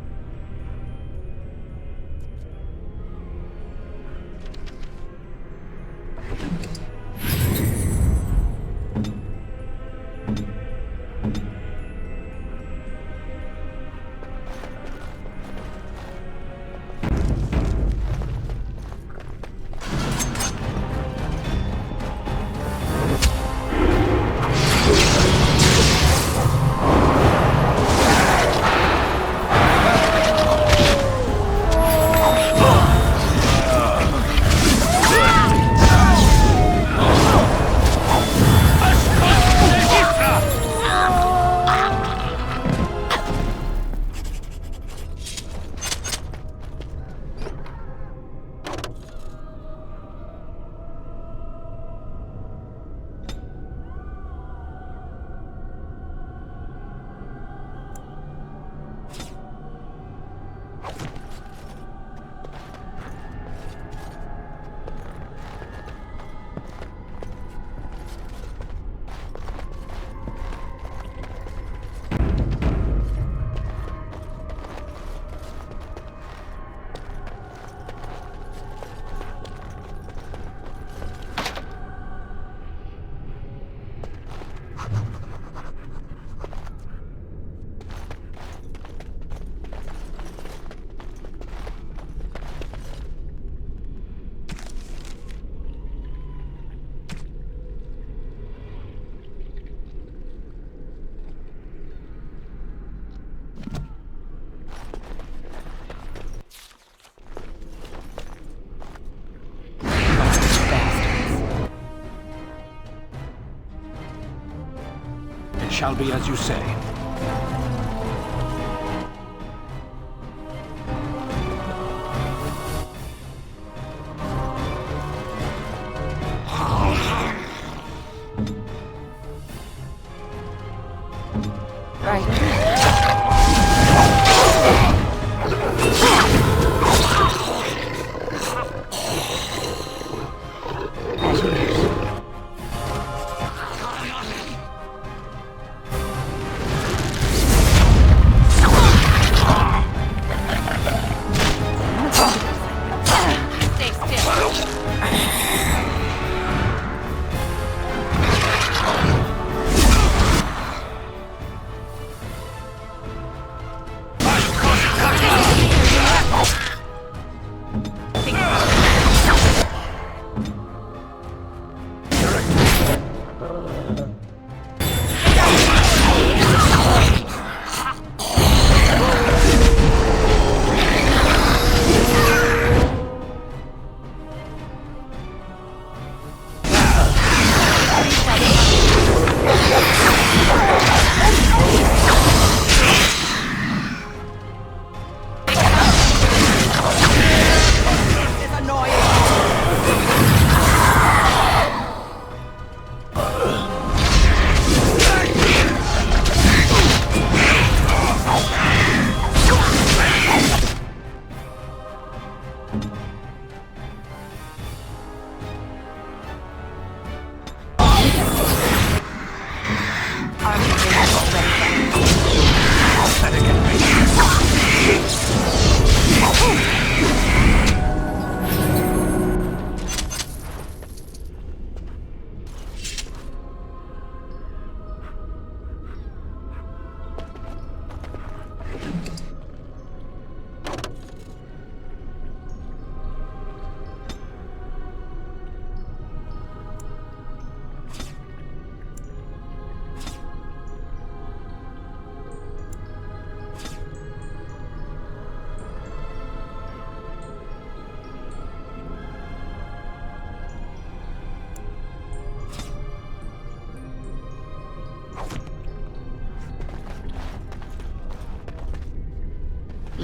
shall be as you say.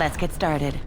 Let's get started.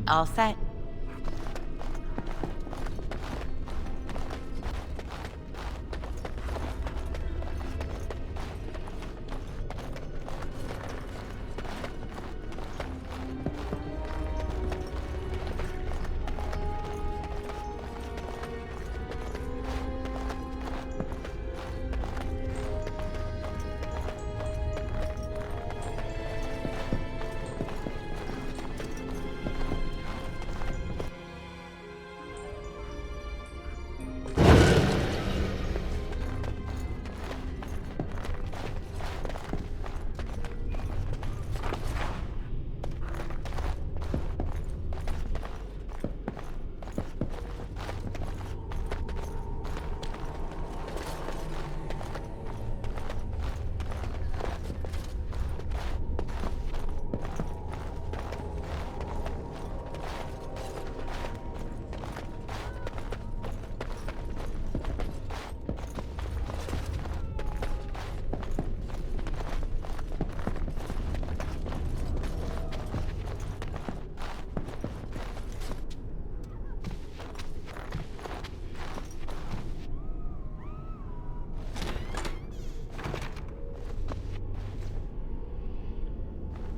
All set.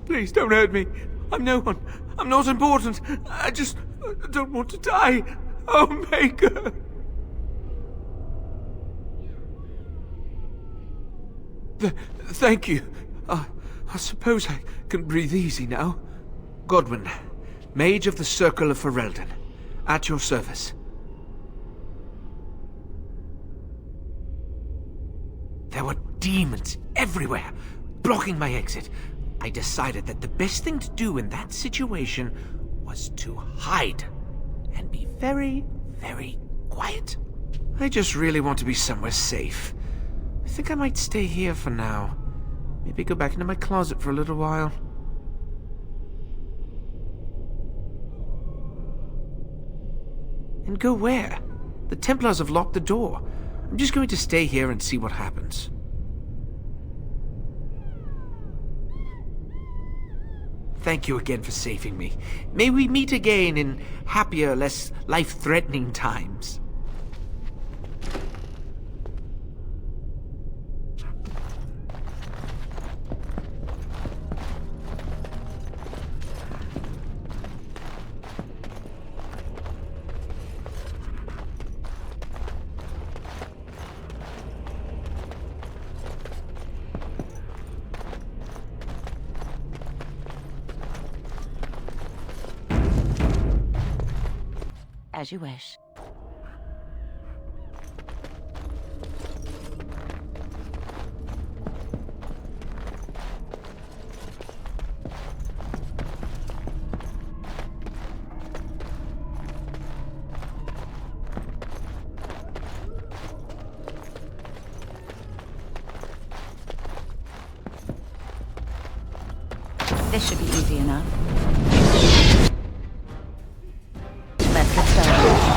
Please don't hurt me. I'm no one. I'm not important. I just don't want to die. Oh, Maker. Thank you. I suppose I can breathe easy now. Godwin, Mage of the Circle of Ferelden, at your service. There were demons everywhere, blocking my exit. I decided that the best thing to do in that situation was to hide and be very, very quiet. I just really want to be somewhere safe. I think I might stay here for now. Maybe go back into my closet for a little while. And go where? The Templars have locked the door. I'm just going to stay here and see what happens. Thank you again for saving me. May we meet again in happier, less life-threatening times. As you wish. This should be easy enough. Let's get started.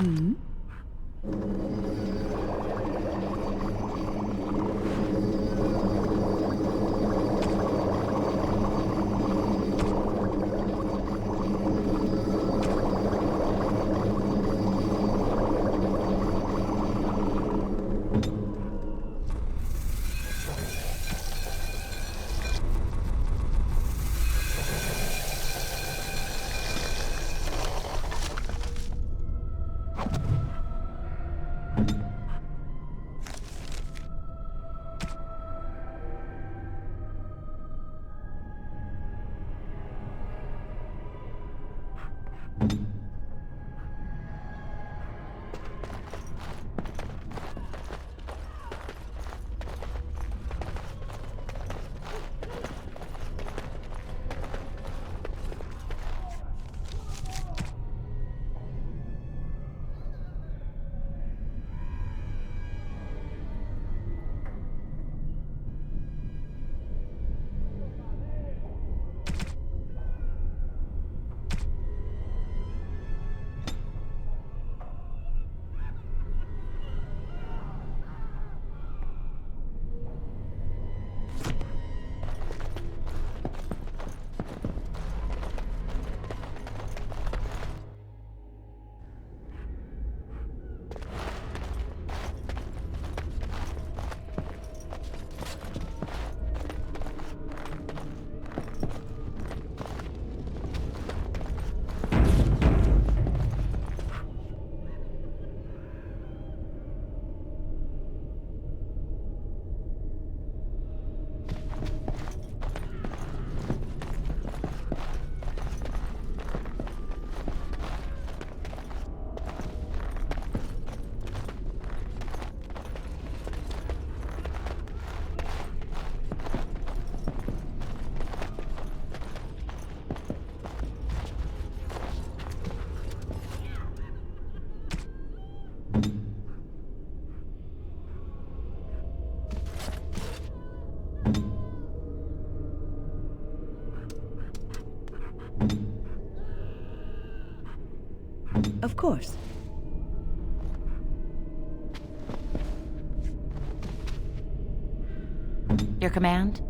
Hmm? Of course. Your command?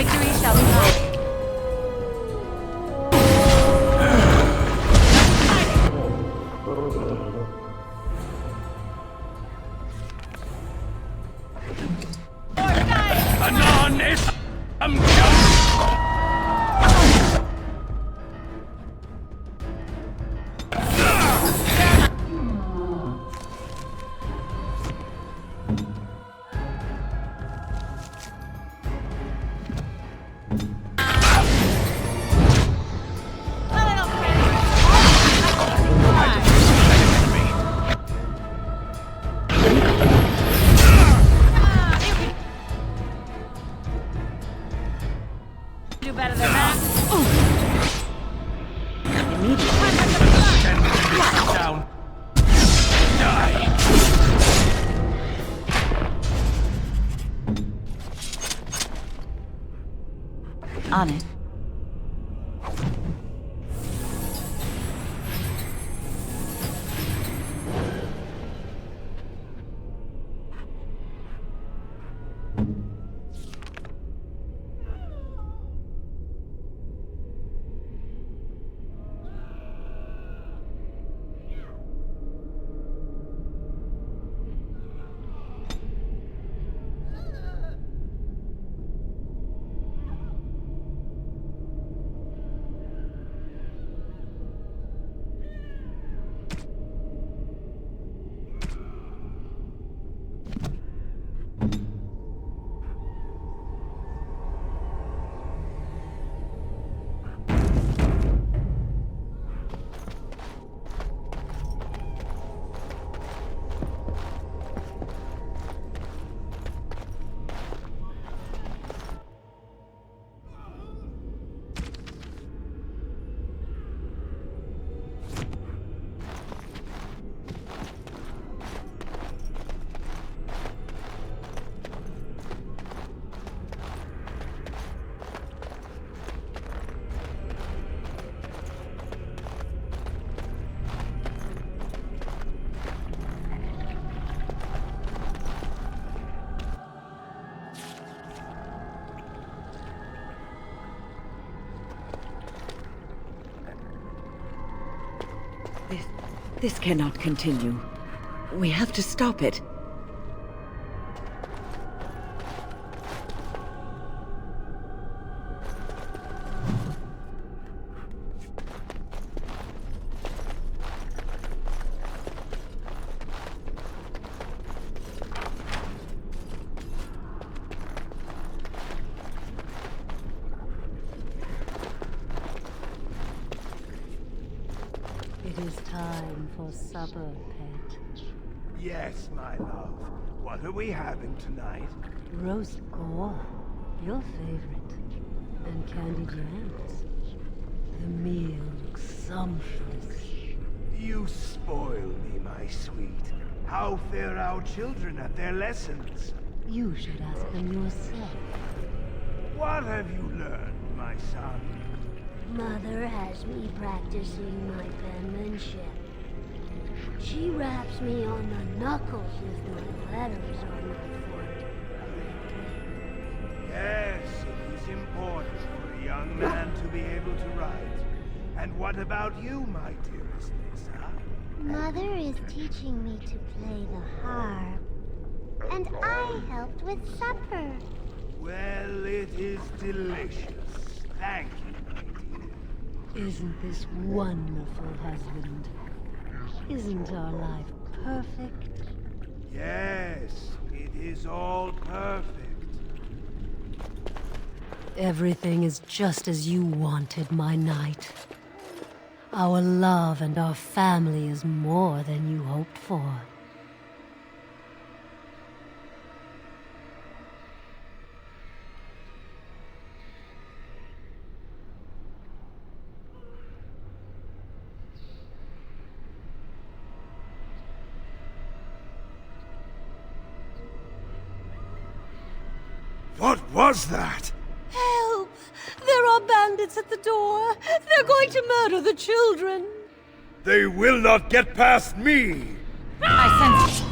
Victory shall be mine. Anon is Do better than that. down. Die. On it. This cannot continue. We have to stop it. It is time for supper, pet. Yes, my love. What are we having tonight? Roast gore, your favorite, and candied yams. The meal looks sumptuous. You spoil me, my sweet. How fare our children at their lessons? You should ask them yourself. What have you learned, my son? Mother has me practicing my penmanship. She raps me on the knuckles if my letters are not formed correctly. Yes, it is important for a young man to be able to write. And what about you, my dearest Lisa? Mother is teaching me to play the harp. And I helped with supper. Well, it is delicious. Thank you. Isn't this wonderful, husband? Isn't our life perfect? Yes, it is all perfect. Everything is just as you wanted, my knight. Our love and our family is more than you hoped for. What was that? Help! There are bandits at the door! They're going to murder the children! They will not get past me! I sense...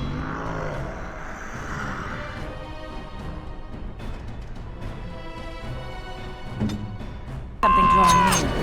something drawing near.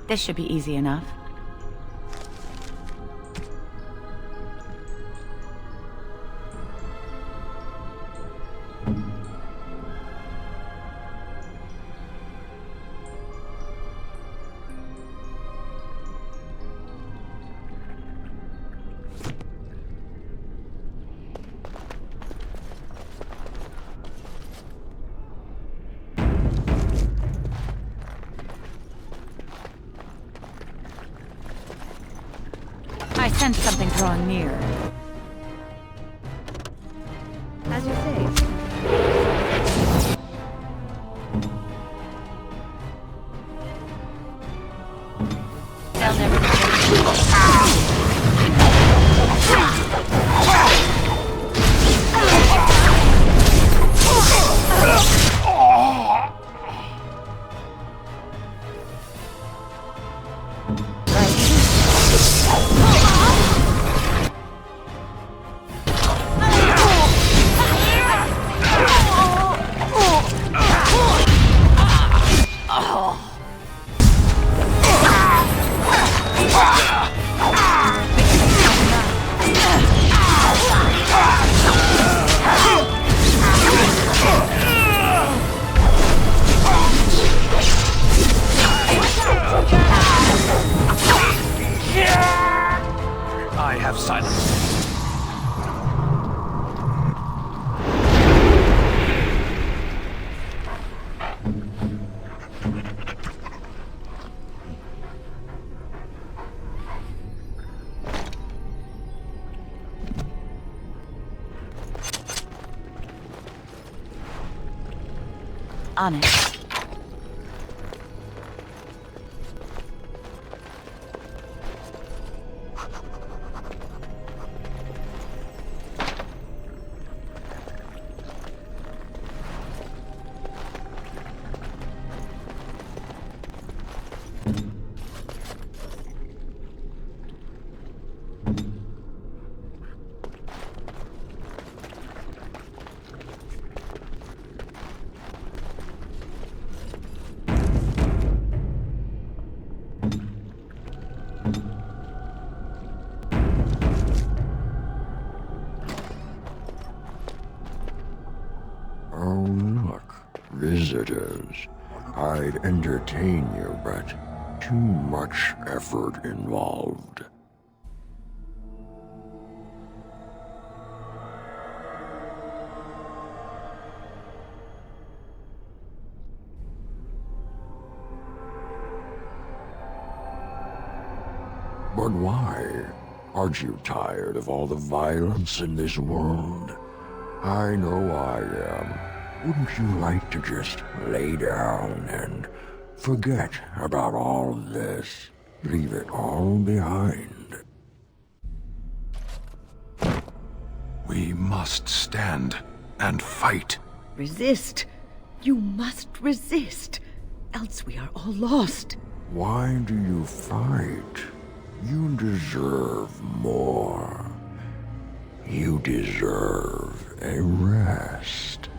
This should be easy enough. I sense something drawing near. As you say. They'll never be I have silence. on it. Oh, look, visitors. I'd entertain you, but too much effort involved. But why? Aren't you tired of all the violence in this world? I know I am. Wouldn't you like to just lay down and forget about all of this? Leave it all behind. We must stand and fight. Resist. You must resist. Else we are all lost. Why do you fight? You deserve more. You deserve a rest.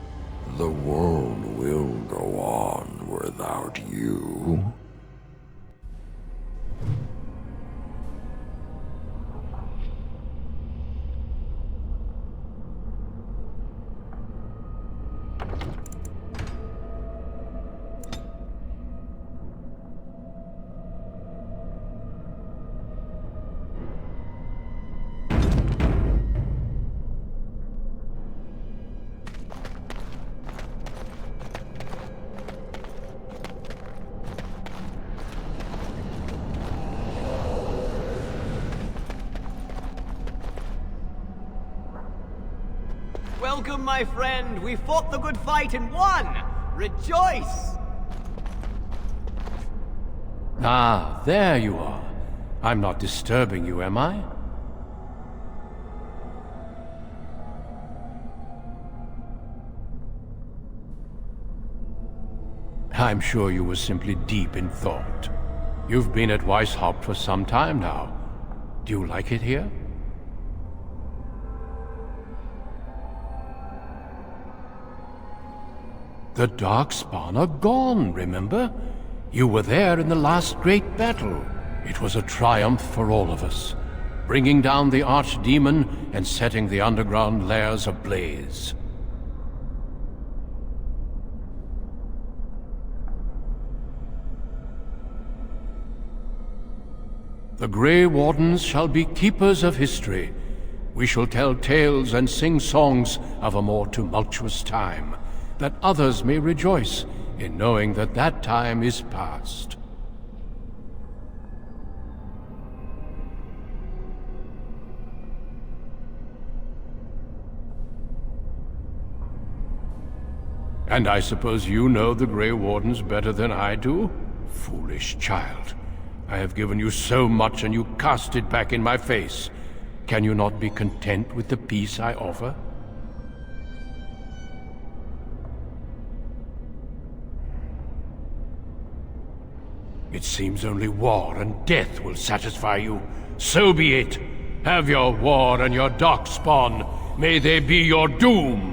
The world will go on without you. Welcome, my friend. We fought the good fight and won. Rejoice! Ah, there you are. I'm not disturbing you, am I? I'm sure you were simply deep in thought. You've been at Weishaupt for some time now. Do you like it here? The Darkspawn are gone, remember? You were there in the last great battle. It was a triumph for all of us, bringing down the Archdemon and setting the underground lairs ablaze. The Grey Wardens shall be keepers of history. We shall tell tales and sing songs of a more tumultuous time, that others may rejoice in knowing that that time is past. And I suppose you know the Grey Wardens better than I do? Foolish child. I have given you so much and you cast it back in my face. Can you not be content with the peace I offer? It seems only war and death will satisfy you. So be it. Have your war and your dark spawn. May they be your doom.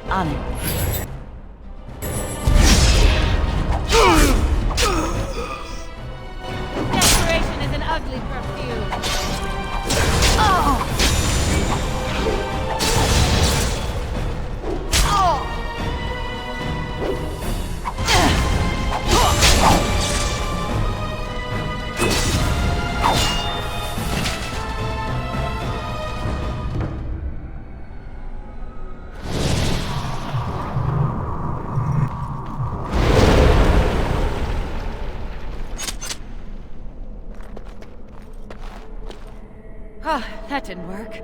On it. Desperation is an ugly perfume. That didn't work.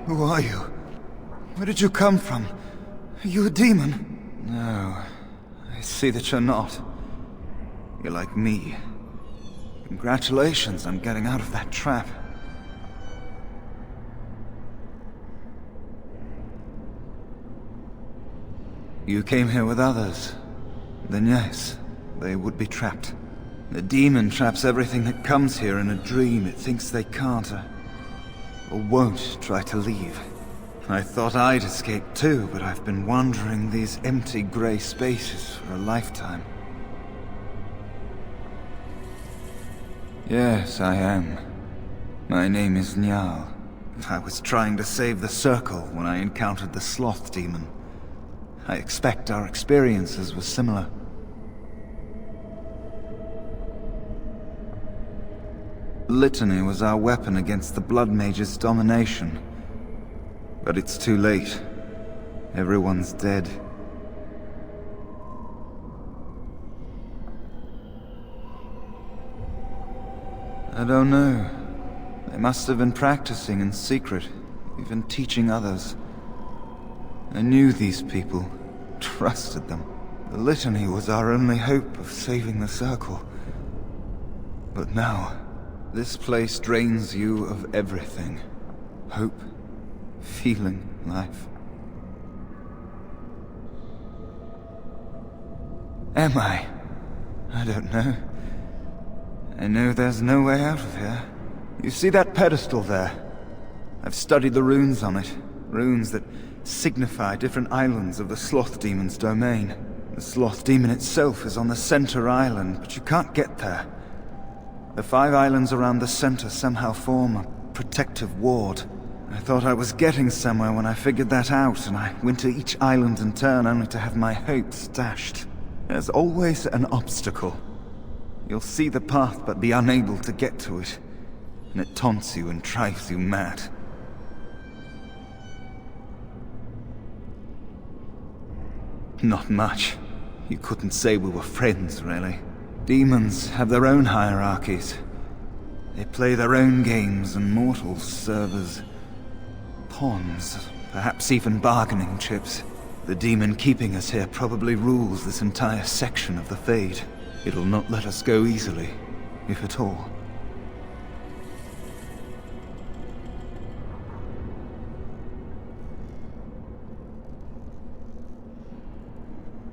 Who are you? Where did you come from? Are you a demon? No, I see that you're not. You're like me. Congratulations on getting out of that trap. You came here with others. Then yes, they would be trapped. The demon traps everything that comes here in a dream it thinks they can't or won't try to leave. I thought I'd escape too, but I've been wandering these empty grey spaces for a lifetime. Yes, I am. My name is Njal. I was trying to save the Circle when I encountered the Sloth demon. I expect our experiences were similar. Litany was our weapon against the Blood Mage's domination. But it's too late. Everyone's dead. I don't know. They must have been practicing in secret, even teaching others. I knew these people, trusted them. The Litany was our only hope of saving the Circle. But now, this place drains you of everything. Hope. Feeling life. Am I? I don't know. I know there's no way out of here. You see that pedestal there? I've studied the runes on it. Runes that signify different islands of the Sloth Demon's domain. The Sloth Demon itself is on the center island, but you can't get there. The 5 islands around the center somehow form a protective ward. I thought I was getting somewhere when I figured that out, and I went to each island in turn only to have my hopes dashed. There's always an obstacle. You'll see the path but be unable to get to it, and it taunts you and drives you mad. Not much. You couldn't say we were friends, really. Demons have their own hierarchies. They play their own games, and mortals serve as pawns, perhaps even bargaining chips. The demon keeping us here probably rules this entire section of the Fade. It'll not let us go easily. if at all.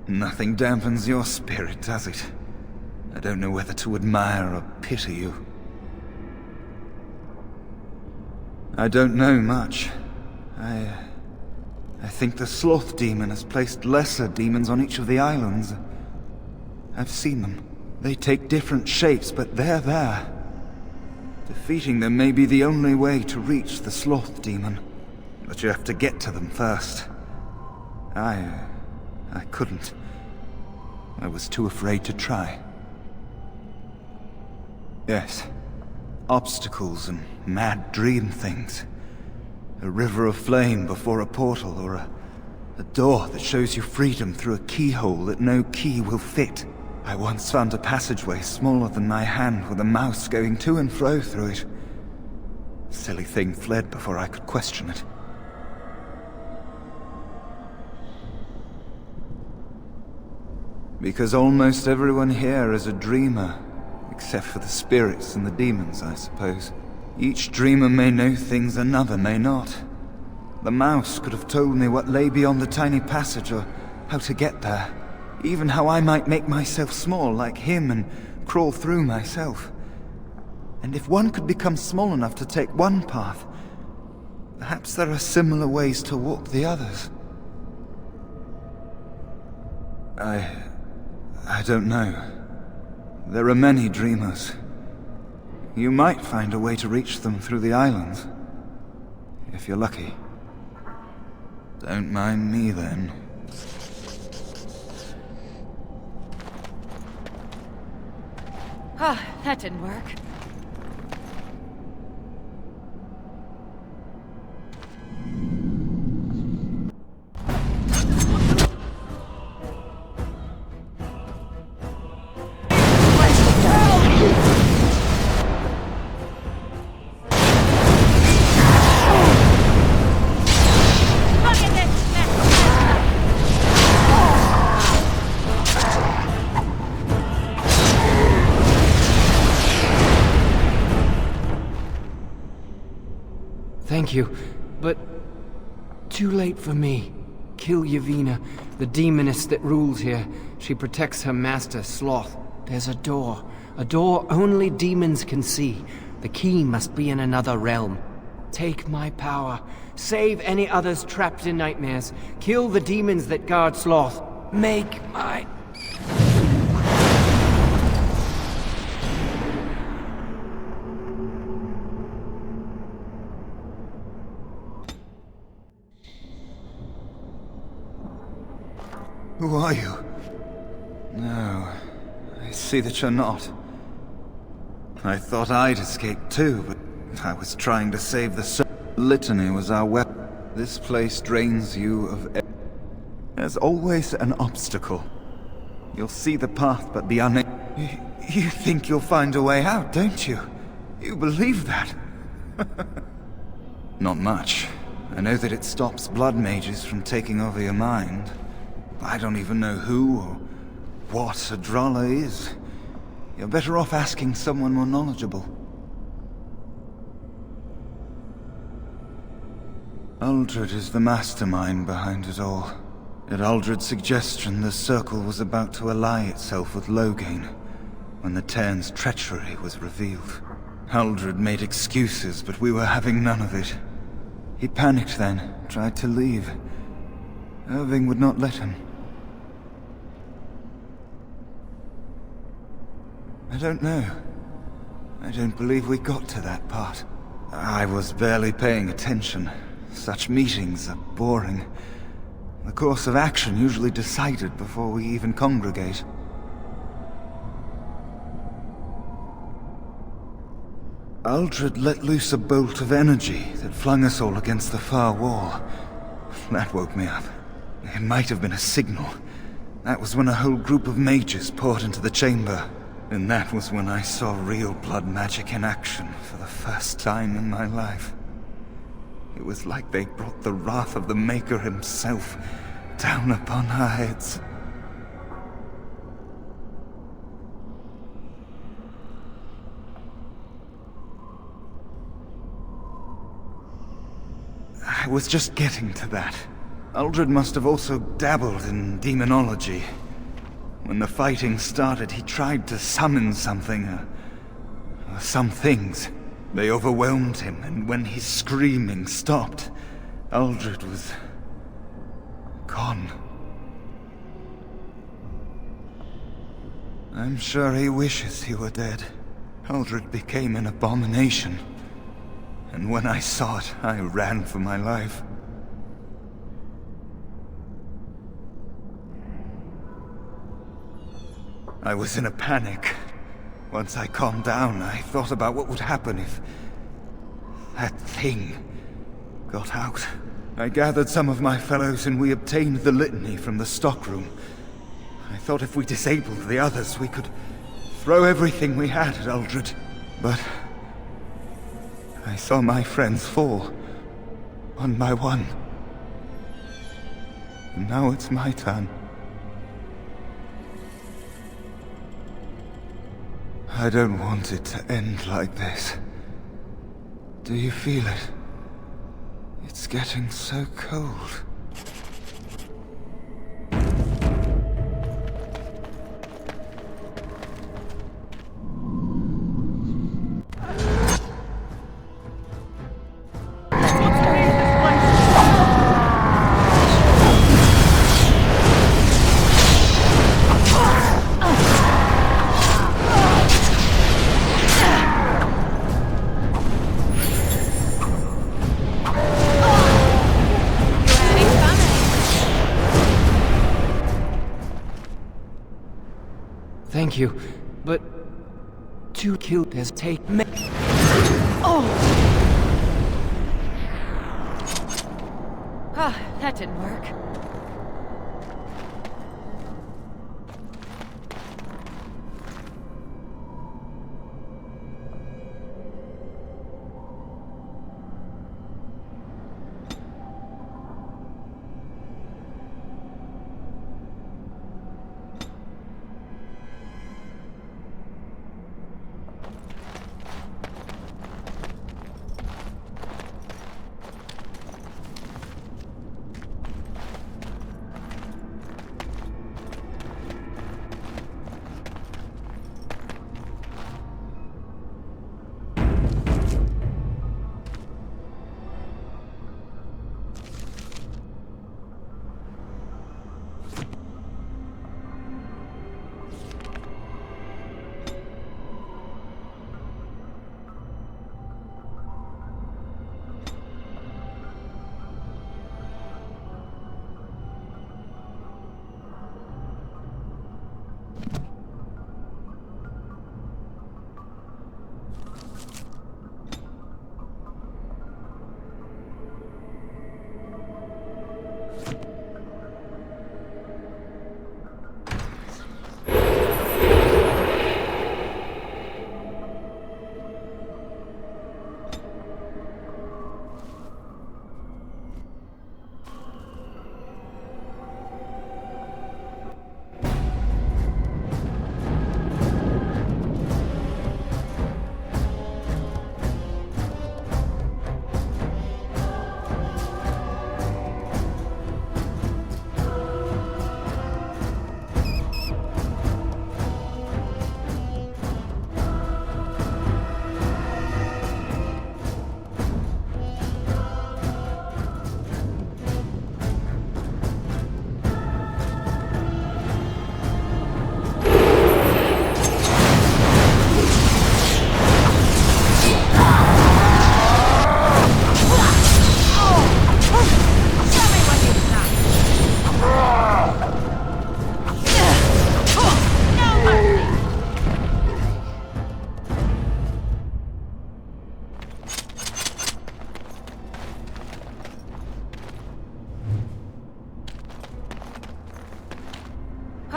Nothing dampens your spirit, does it? I don't know whether to admire or pity you. I don't know much. I think the Sloth demon has placed lesser demons on each of the islands. I've seen them. They take different shapes, but they're there. Defeating them may be the only way to reach the Sloth demon. But you have to get to them first. I couldn't. I was too afraid to try. Yes. Obstacles and mad dream things. A river of flame before a portal, or a door that shows you freedom through a keyhole that no key will fit. I once found a passageway smaller than my hand with a mouse going to and fro through it. Silly thing fled before I could question it. Because almost everyone here is a dreamer, except for the spirits and the demons, I suppose. Each dreamer may know things another may not. The mouse could have told me what lay beyond the tiny passage, or how to get there. Even how I might make myself small like him and crawl through myself. And if one could become small enough to take one path, perhaps there are similar ways to walk the others. I don't know. There are many dreamers. You might find a way to reach them through the islands. If you're lucky. Don't mind me then. Ah, that didn't work. Thank you, but too late for me. Kill Yevina, the demoness that rules here. She protects her master, Sloth. There's a door only demons can see. The key must be in another realm. Take my power. Save any others trapped in nightmares. Kill the demons that guard Sloth. Make my... Who are you? No, I see that you're not. I thought I'd escaped too, but I was trying to save the Litany was our weapon. This place drains you of There's always an obstacle. You'll see the path, but be unable. You think you'll find a way out, don't you? You believe that? Not much. I know that it stops blood mages from taking over your mind. I don't even know who or what a Drolla is. You're better off asking someone more knowledgeable. Uldred is the mastermind behind it all. At Uldred's suggestion, the Circle was about to ally itself with Loghain when the Terns' treachery was revealed. Uldred made excuses, but we were having none of it. He panicked then, tried to leave. Irving would not let him. I don't know. I don't believe we got to that part. I was barely paying attention. Such meetings are boring. The course of action usually decided before we even congregate. Uldred let loose a bolt of energy that flung us all against the far wall. That woke me up. It might have been a signal. That was when a whole group of mages poured into the chamber. And that was when I saw real blood magic in action for the first time in my life. It was like they brought the wrath of the Maker himself down upon our heads. I was just getting to that. Uldred must have also dabbled in demonology. When the fighting started, he tried to summon something, some things. They overwhelmed him, and when his screaming stopped, Uldred was gone. I'm sure he wishes he were dead. Uldred became an abomination. And when I saw it, I ran for my life. I was in a panic. Once I calmed down, I thought about what would happen if that thing got out. I gathered some of my fellows and we obtained the litany from the stockroom. I thought if we disabled the others, we could throw everything we had at Uldred. But I saw my friends fall, one by one. And now it's my turn. I don't want it to end like this. Do you feel it? It's getting so cold. Thank you, but to kill this take me. Ah, that didn't work.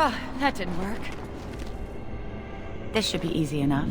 Ah, that didn't work. This should be easy enough.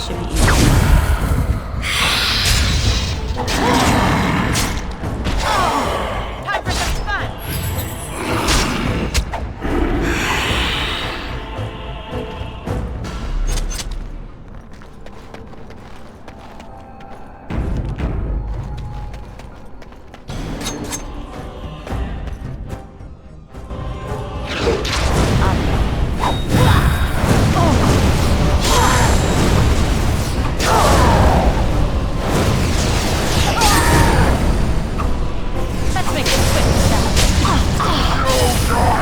should be easy. Time for some fun! Let's make it quick, Sten.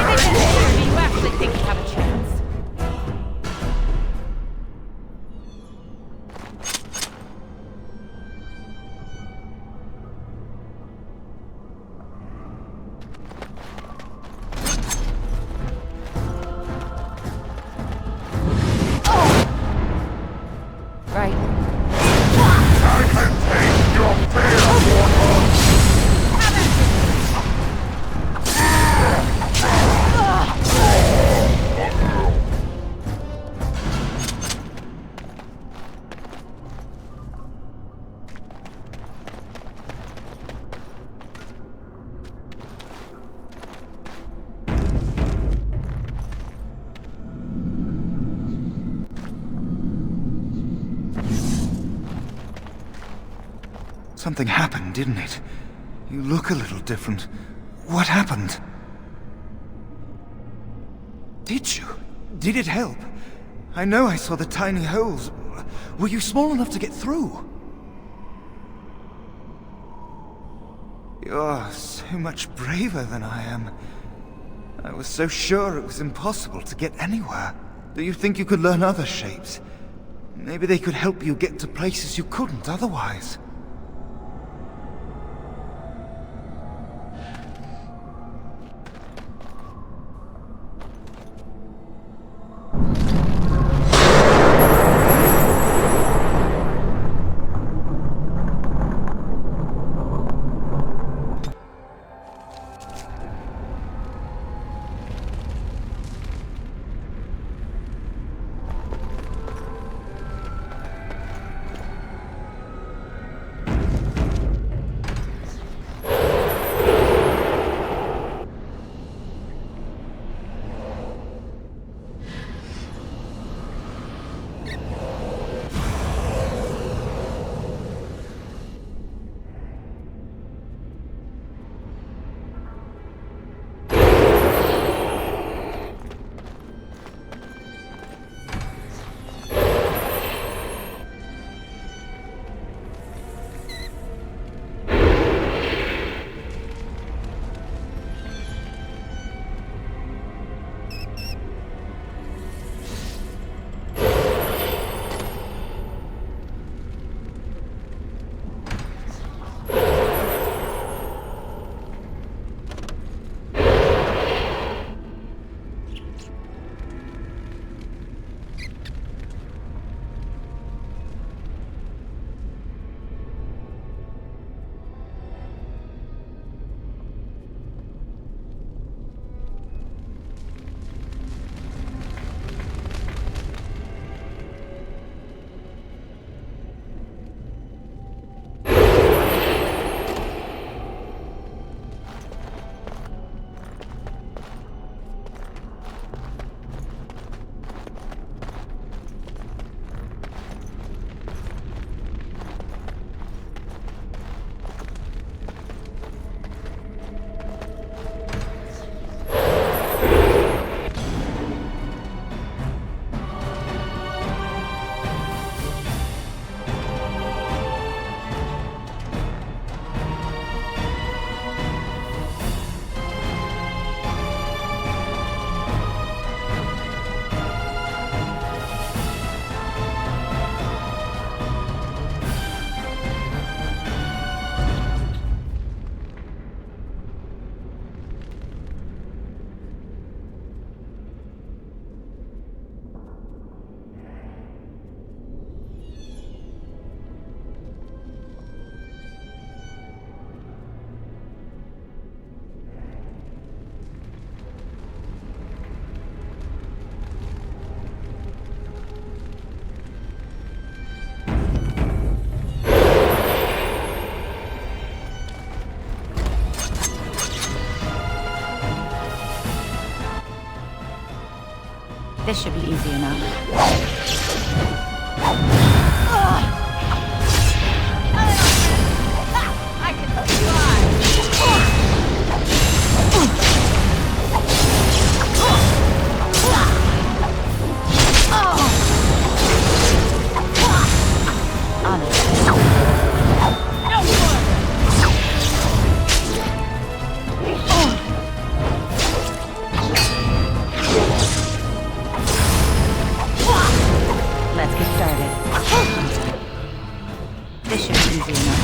If they can hear me, you actually think you have a chance. Right. I can taste your fear, mortal! Something happened, didn't it? You look a little different. What happened? Did you? Did it help? I know I saw the tiny holes. Were you small enough to get through? You're so much braver than I am. I was so sure it was impossible to get anywhere. Do you think you could learn other shapes? Maybe they could help you get to places you couldn't otherwise. This should be easy enough. I can fly! Let's get started. This should be easy enough.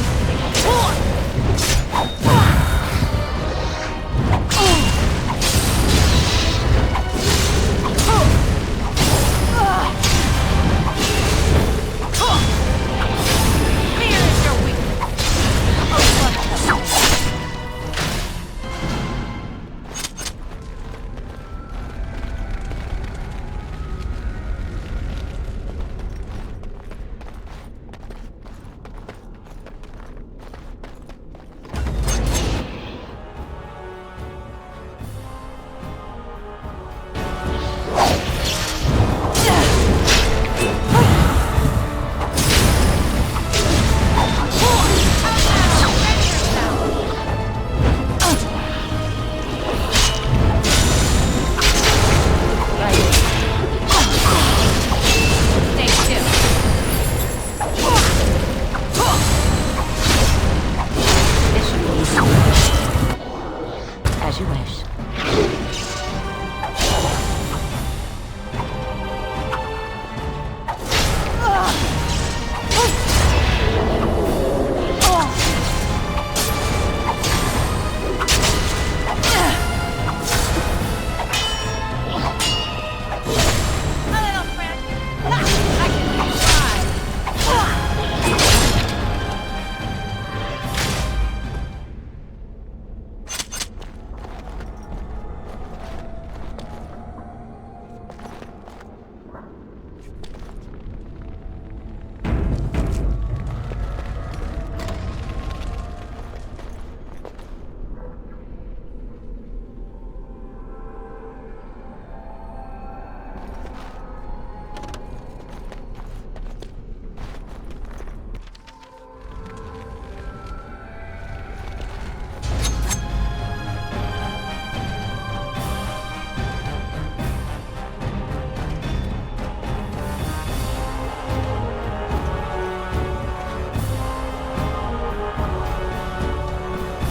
As you wish.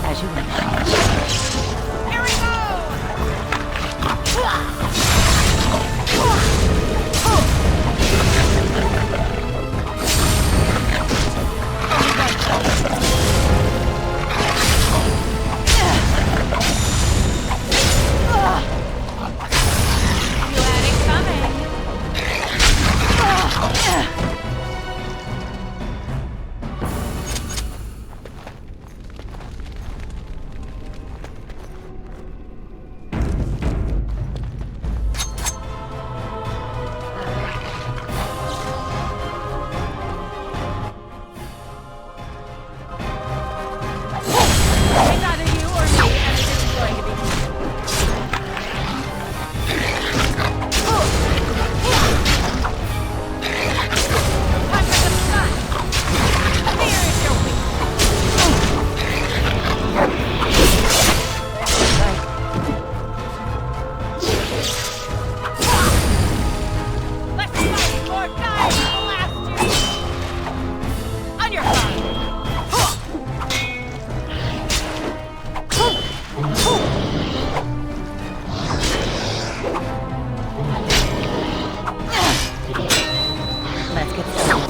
As you wish. Here we You had it coming. It's either you or me, and this is going to be time for some sun. Here is your week. Let's fight or die will last you. On your side. Let's get started.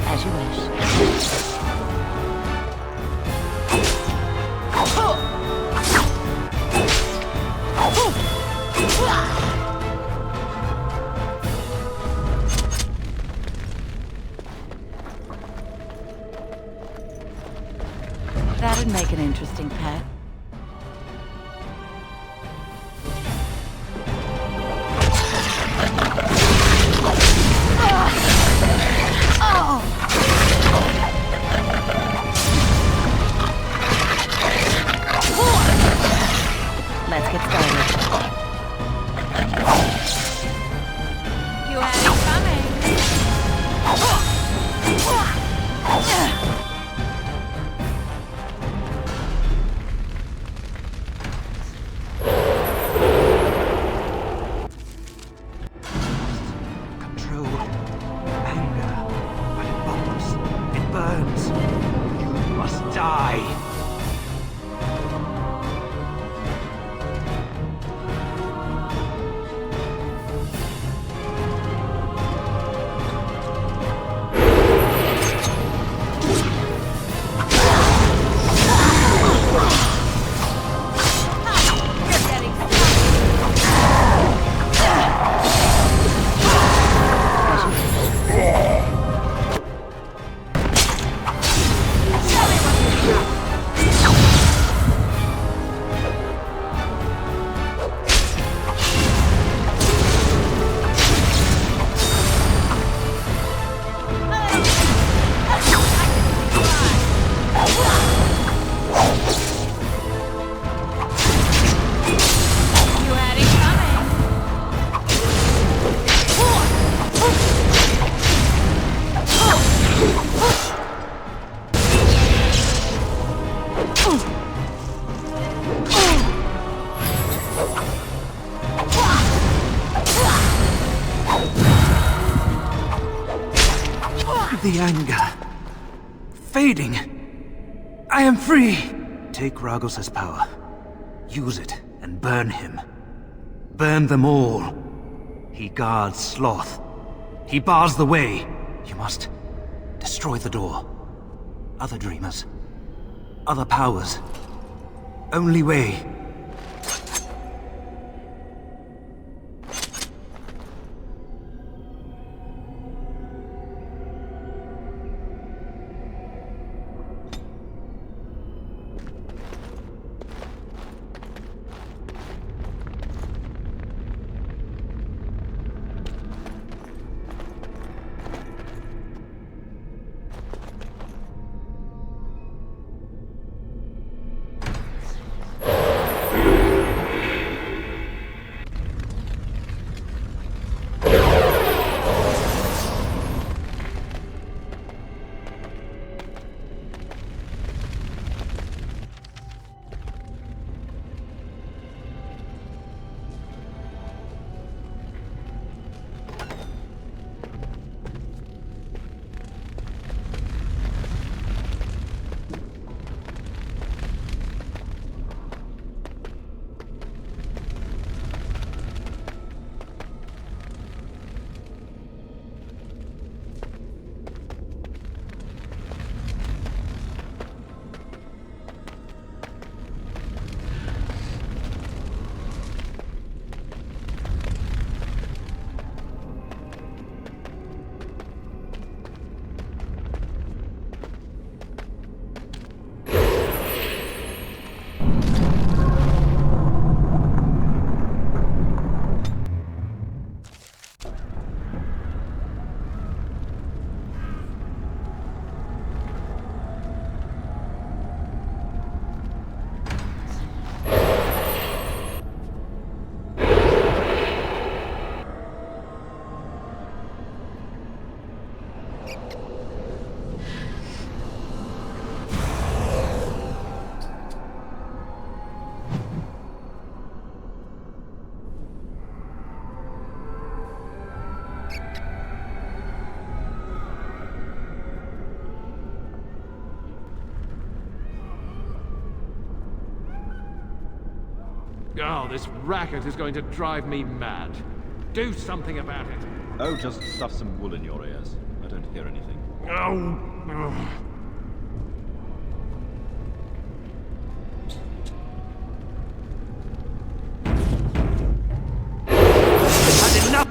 As you wish. That'd make an interesting pet. Let's get started. You had it coming. Control. Anger. But it bubbles. It burns. You must die. The anger. Fading. I am free. Take Ragos' power. Use it and burn him. Burn them all. He guards Sloth. He bars the way. You must destroy the door. Other dreamers. Other powers. Only way. Oh, this racket is going to drive me mad. Do something about it. Oh, just stuff some wool in your ears. I don't hear anything. Oh. Had enough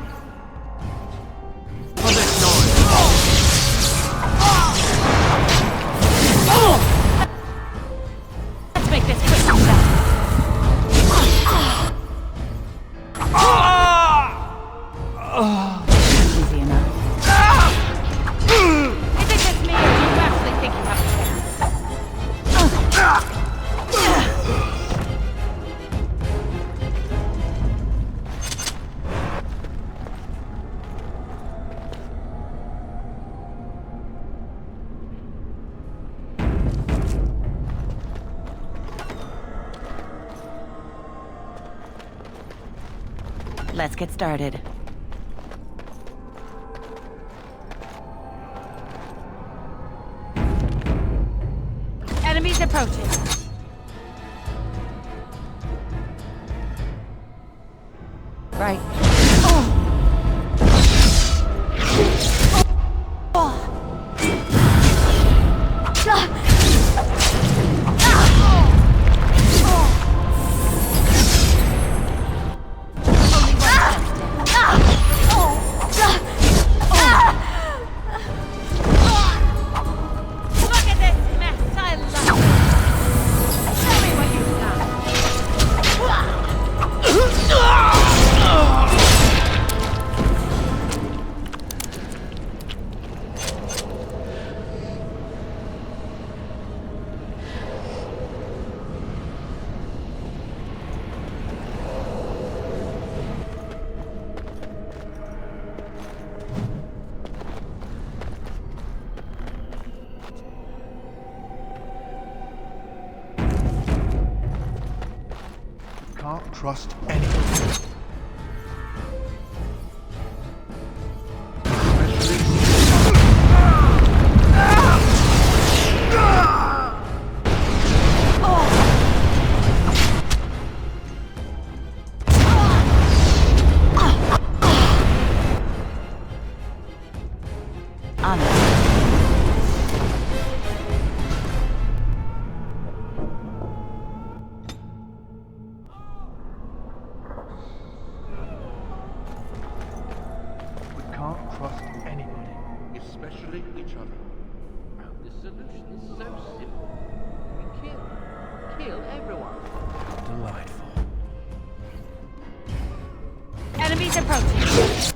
for this noise. Let's get started. Enemies approaching. Right. Look at this mess. I love it. Show me what you've got. Can't trust anyone. Can't trust anybody, especially each other. The solution is so simple. We kill everyone. Delightful. Enemies approaching.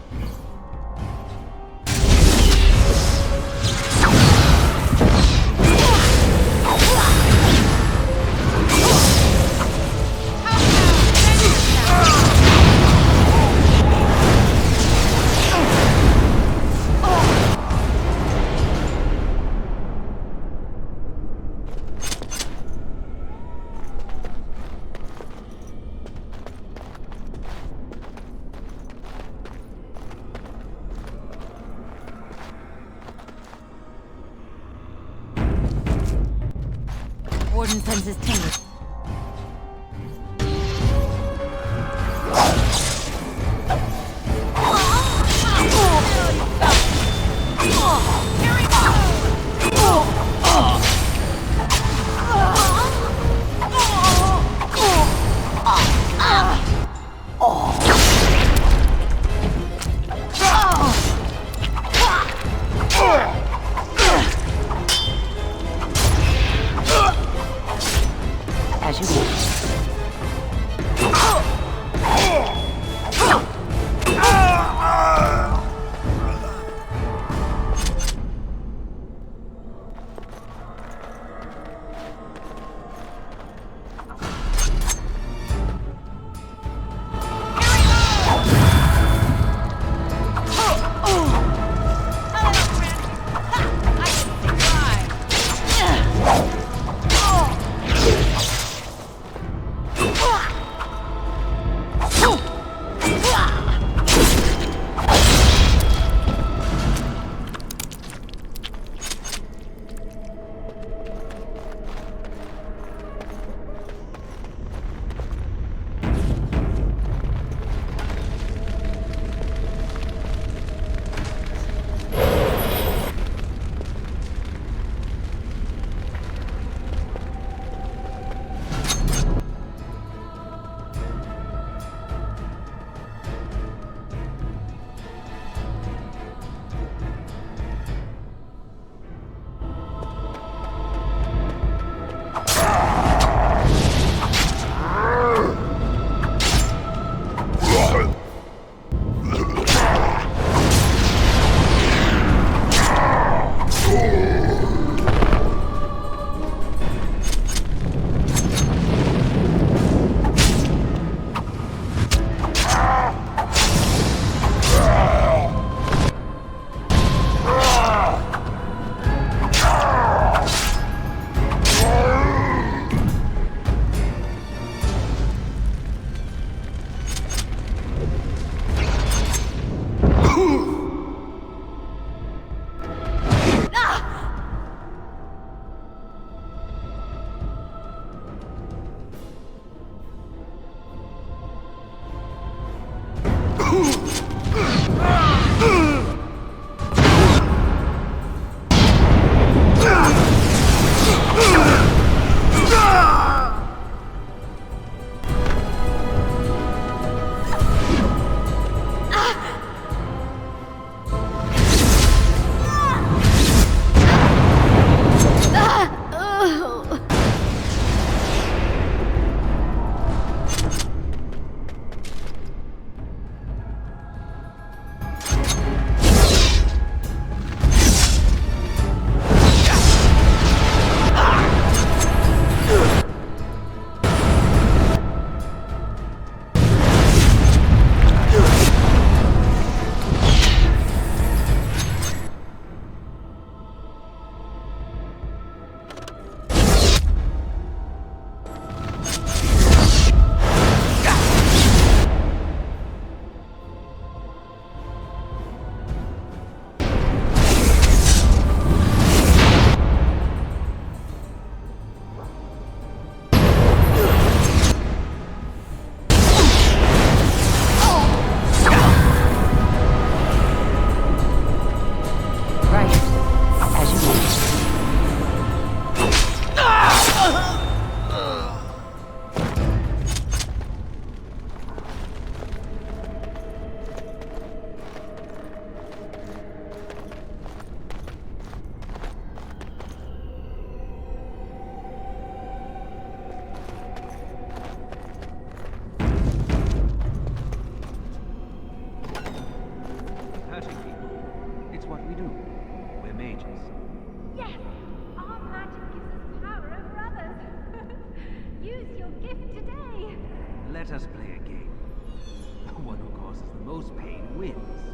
Warden senses tingling. Let us play a game. The one who causes the most pain wins.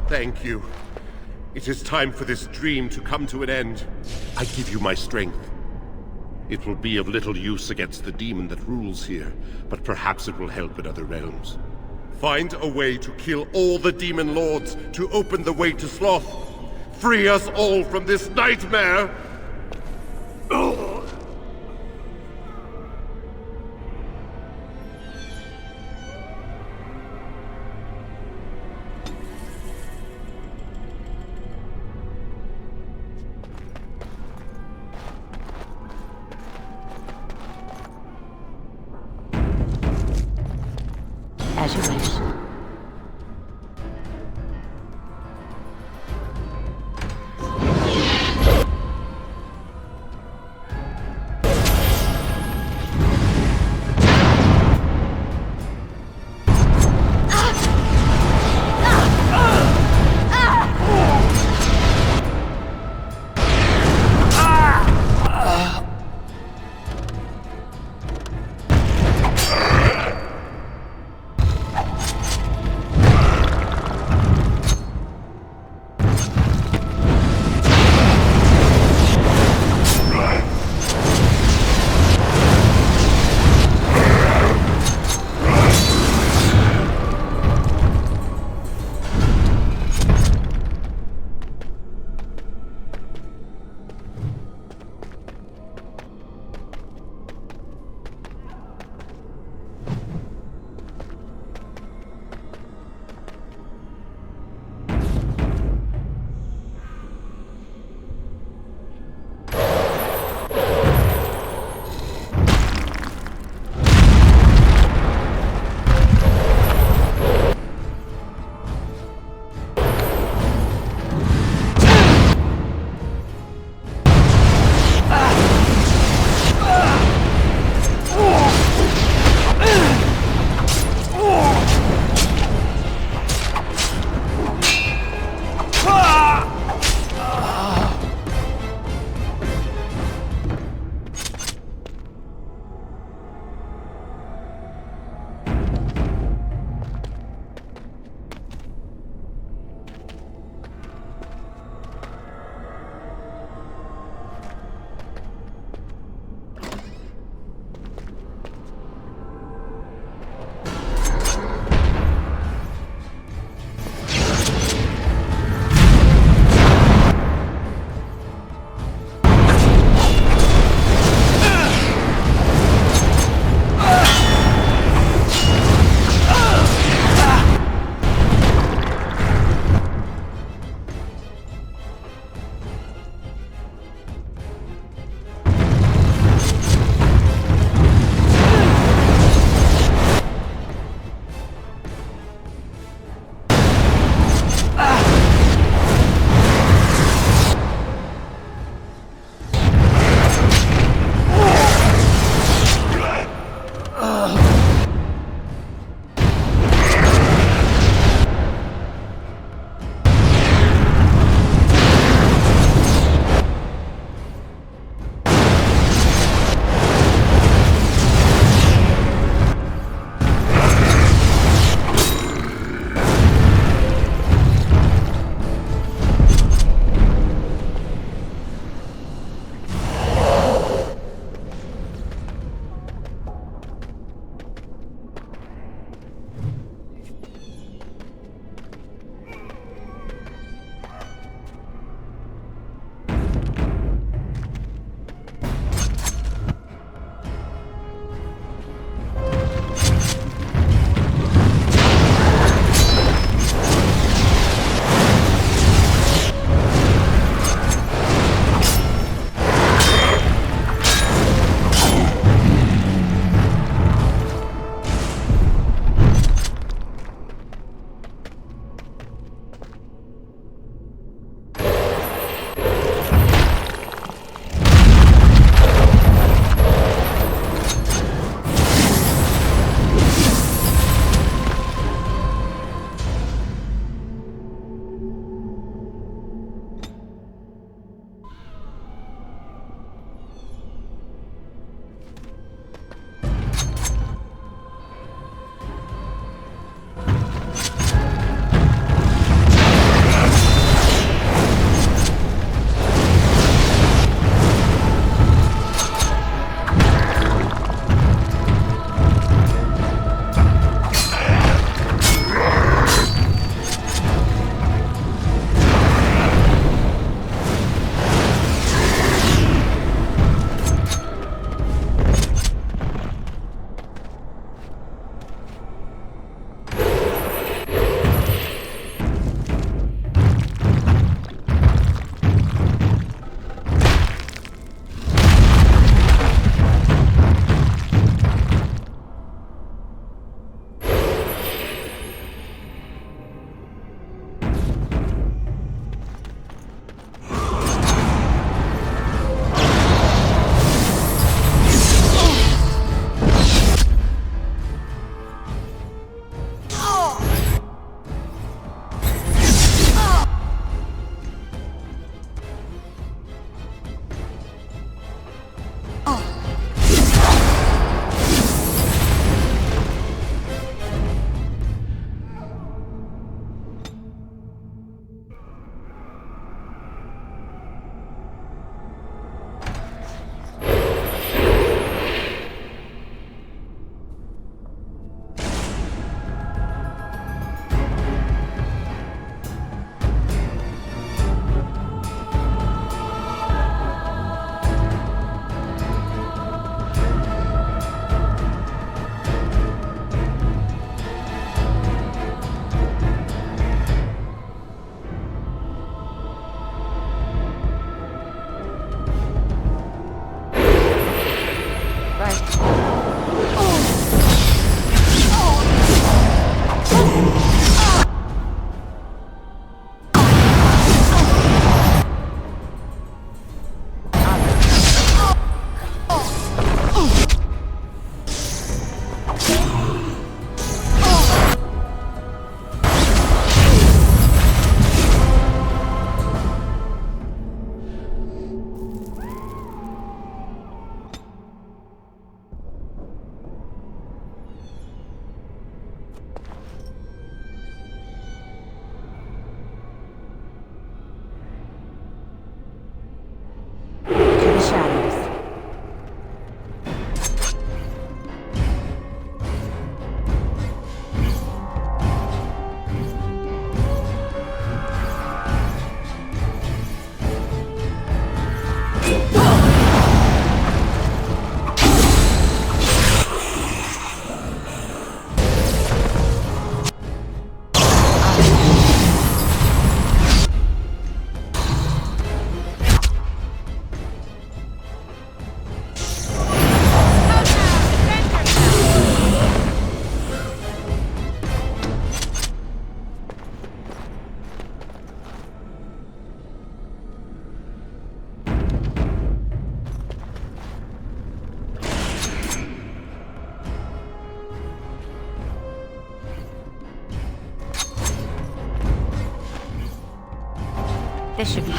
Thank you. It is time for this dream to come to an end. I give you my strength. It will be of little use against the demon that rules here, but perhaps it will help in other realms. Find a way to kill all the demon lords to open the way to Sloth. Free us all from this nightmare! As you wish. This should be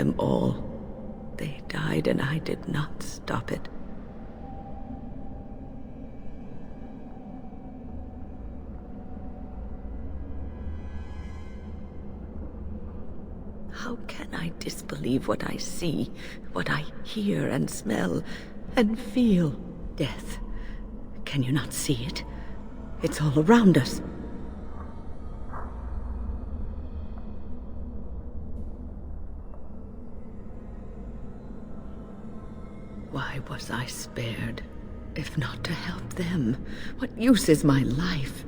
them all. They died and I did not stop it. How can I disbelieve what I see, what I hear and smell and feel? Death. Can you not see it? It's all around us. Why was I spared, if not to help them? What use is my life,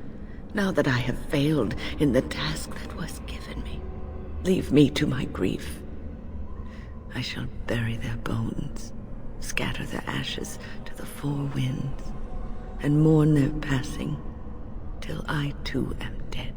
now that I have failed in the task that was given me? Leave me to my grief. I shall bury their bones, scatter their ashes to the four winds, and mourn their passing, till I too am dead.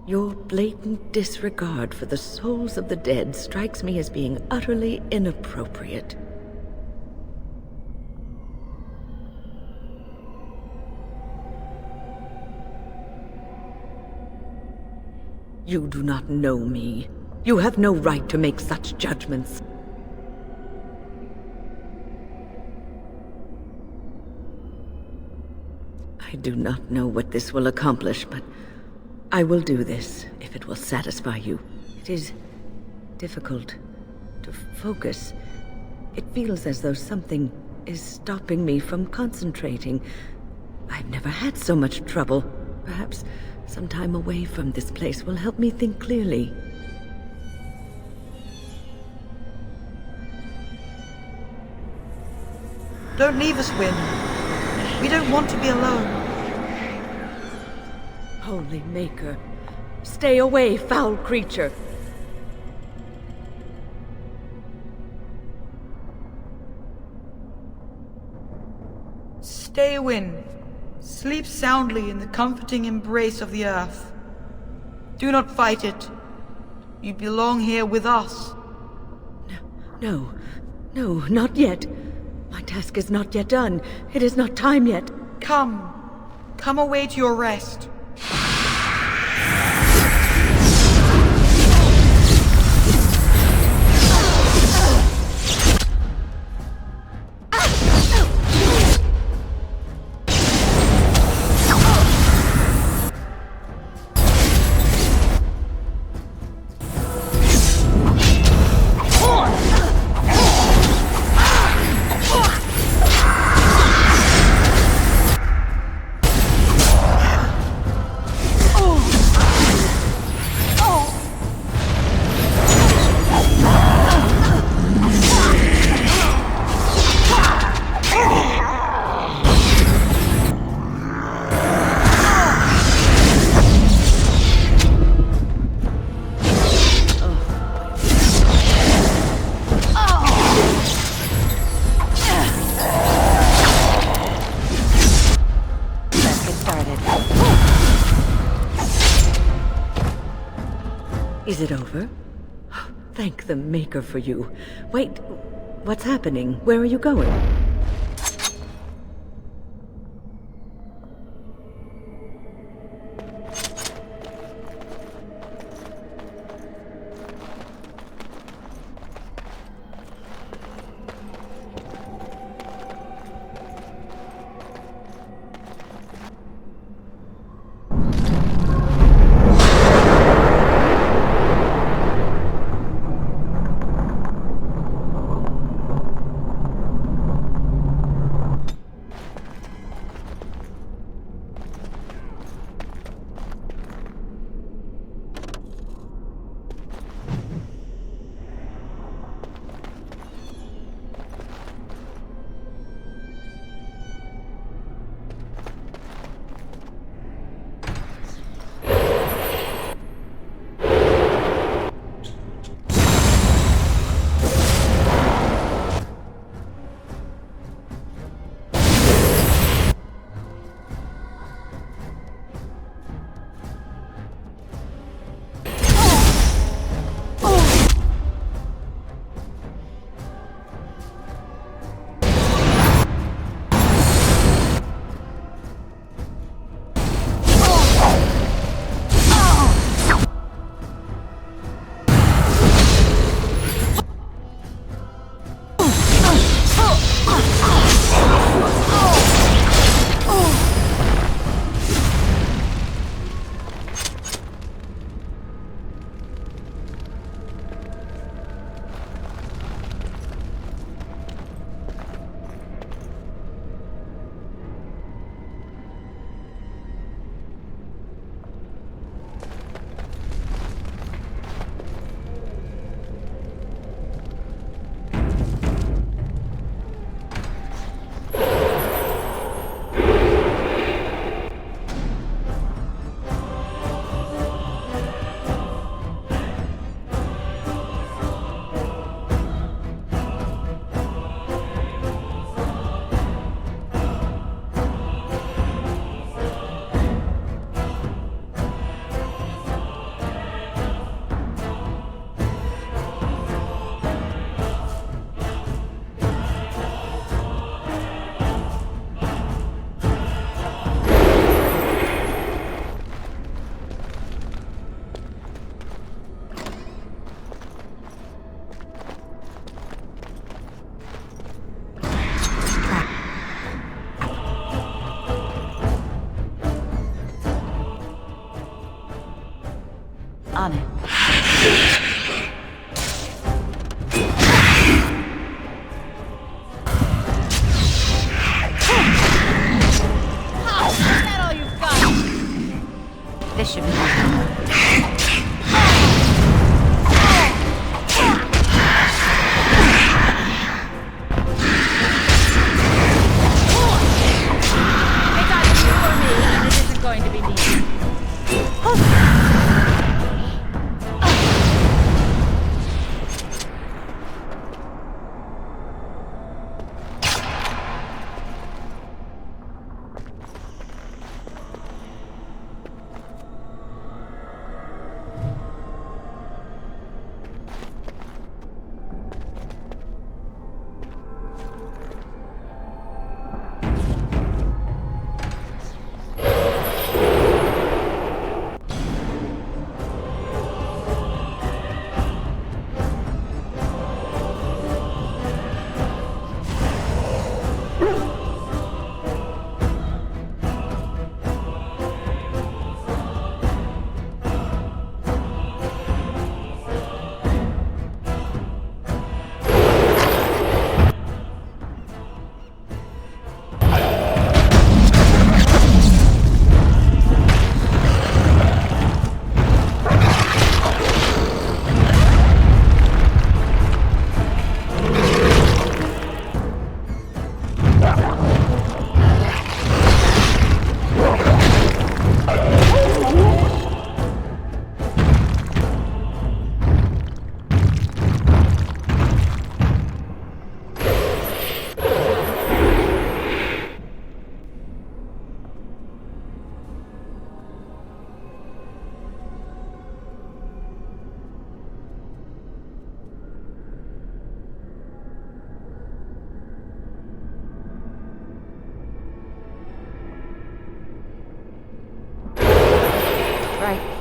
Your blatant disregard for the souls of the dead strikes me as being utterly inappropriate. You do not know me. You have no right to make such judgments. I do not know what this will accomplish, but I will do this, if it will satisfy you. It is difficult to focus. It feels as though something is stopping me from concentrating. I've never had so much trouble. Perhaps some time away from this place will help me think clearly. Don't leave us, Wynn. We don't want to be alone. Holy Maker, stay away, foul creature! Stay, Wynn. Sleep soundly in the comforting embrace of the earth. Do not fight it. You belong here with us. No, not yet. My task is not yet done. It is not time yet. Come away to your rest. Is it over? Thank the Maker for you. Wait, what's happening? Where are you going? On it. Oh, is that all you've got? This should be It's either you or me, and it isn't going to be needed. right.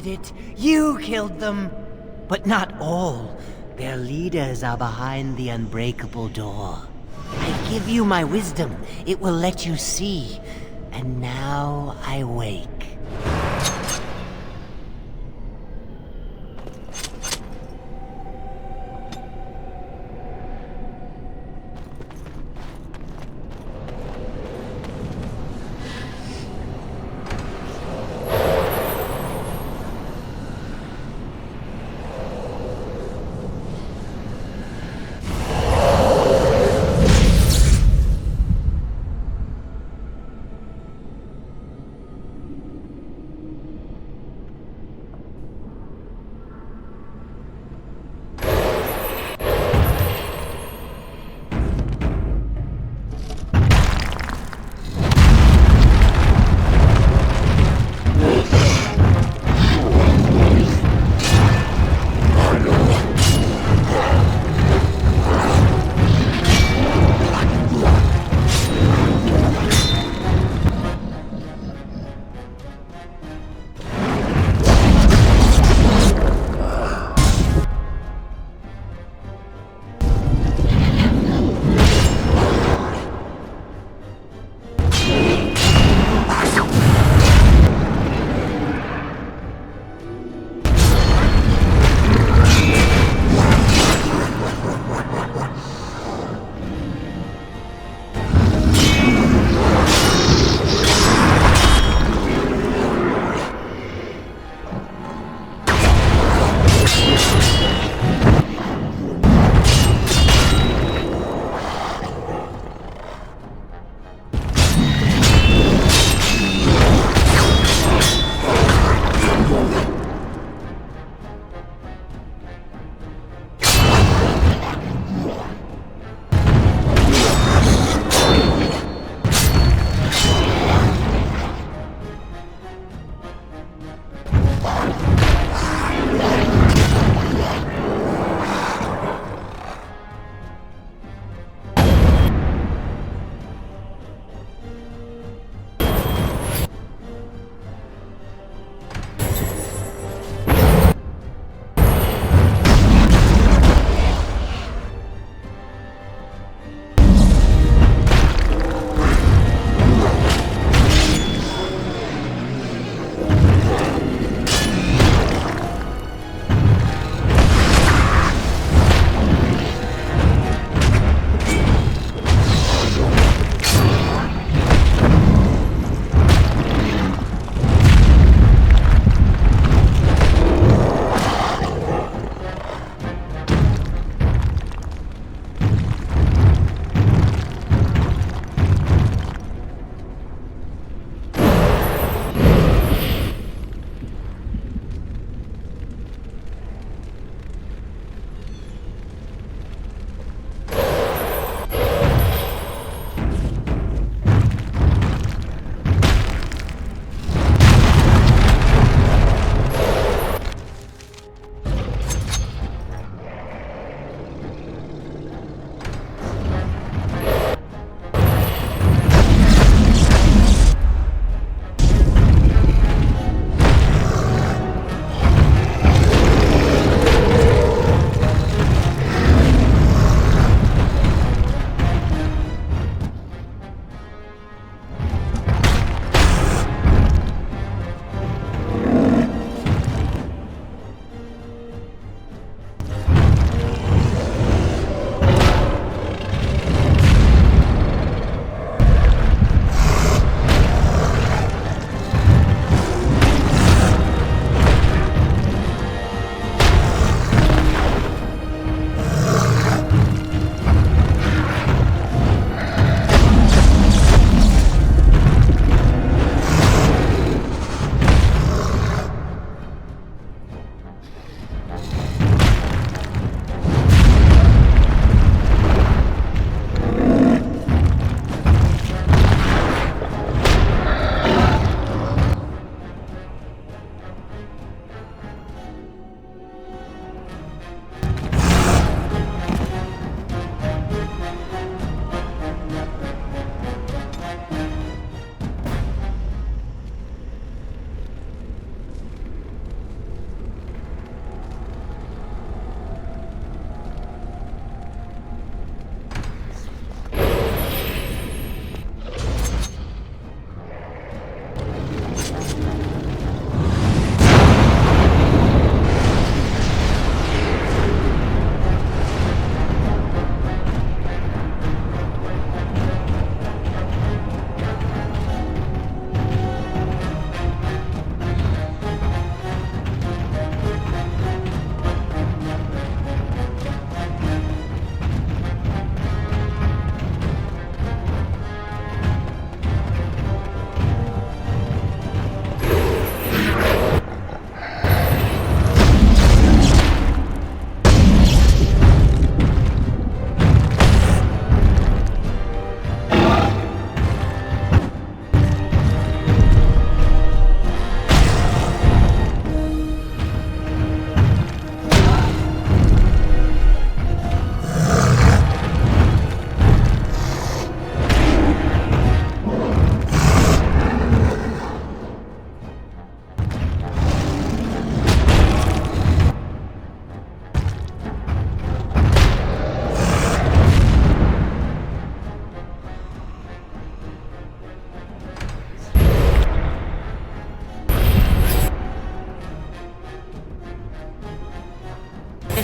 did it. You killed them. But not all. Their leaders are behind the unbreakable door. I give you my wisdom. It will let you see. And now I wake.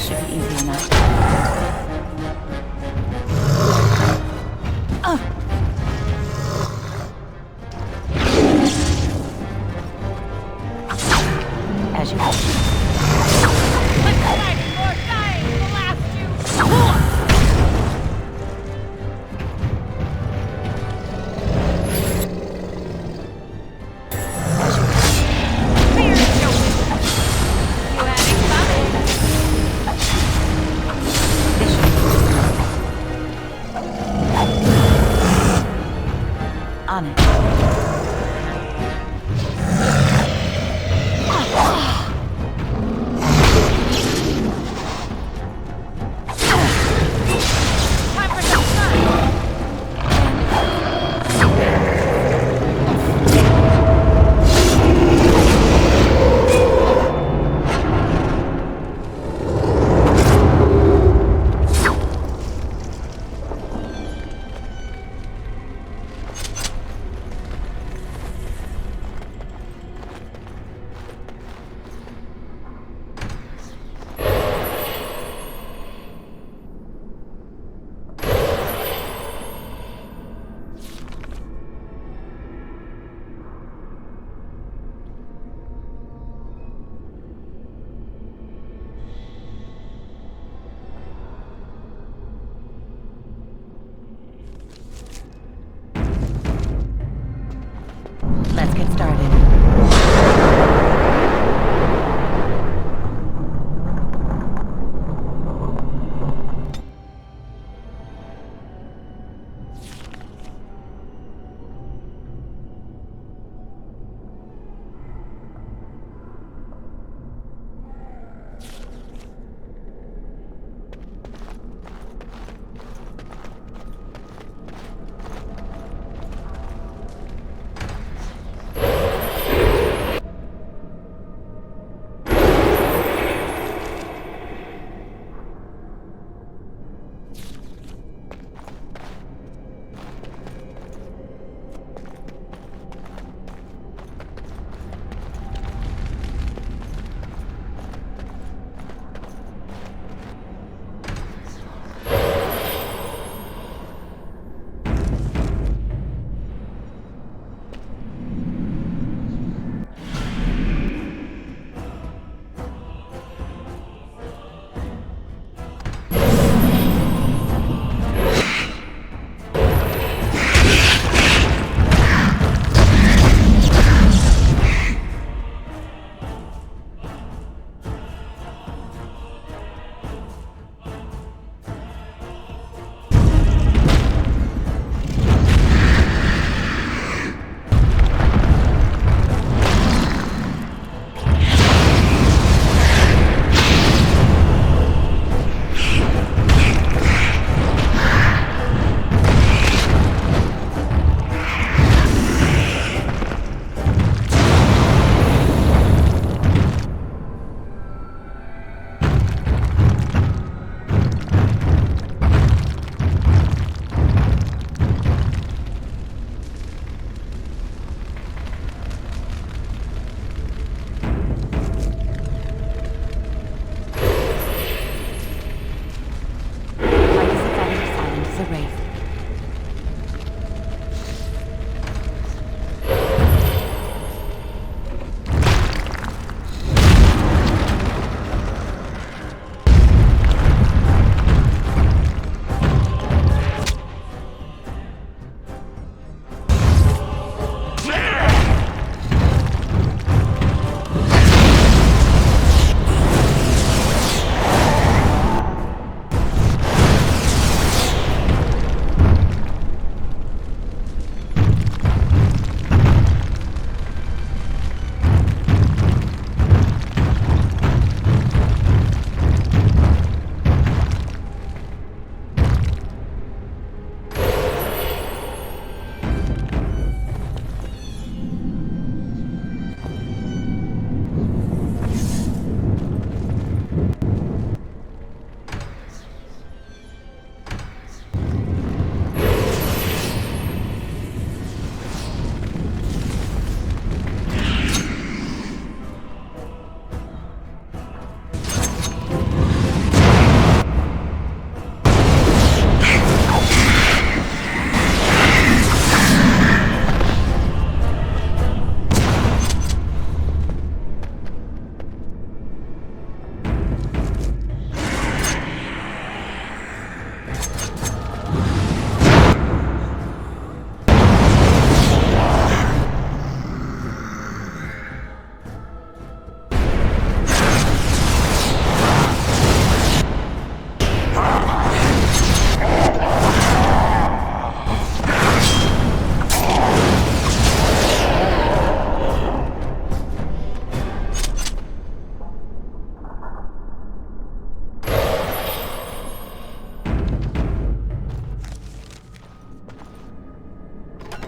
This should be easy enough. As you wish. Let's fight or dying will last you. Fear Joker. You having fun?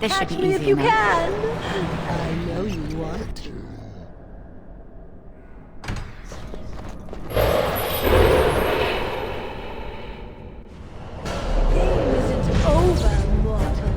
This should be Catch me if easy you enough. can. I know you want to. It's over, mortal.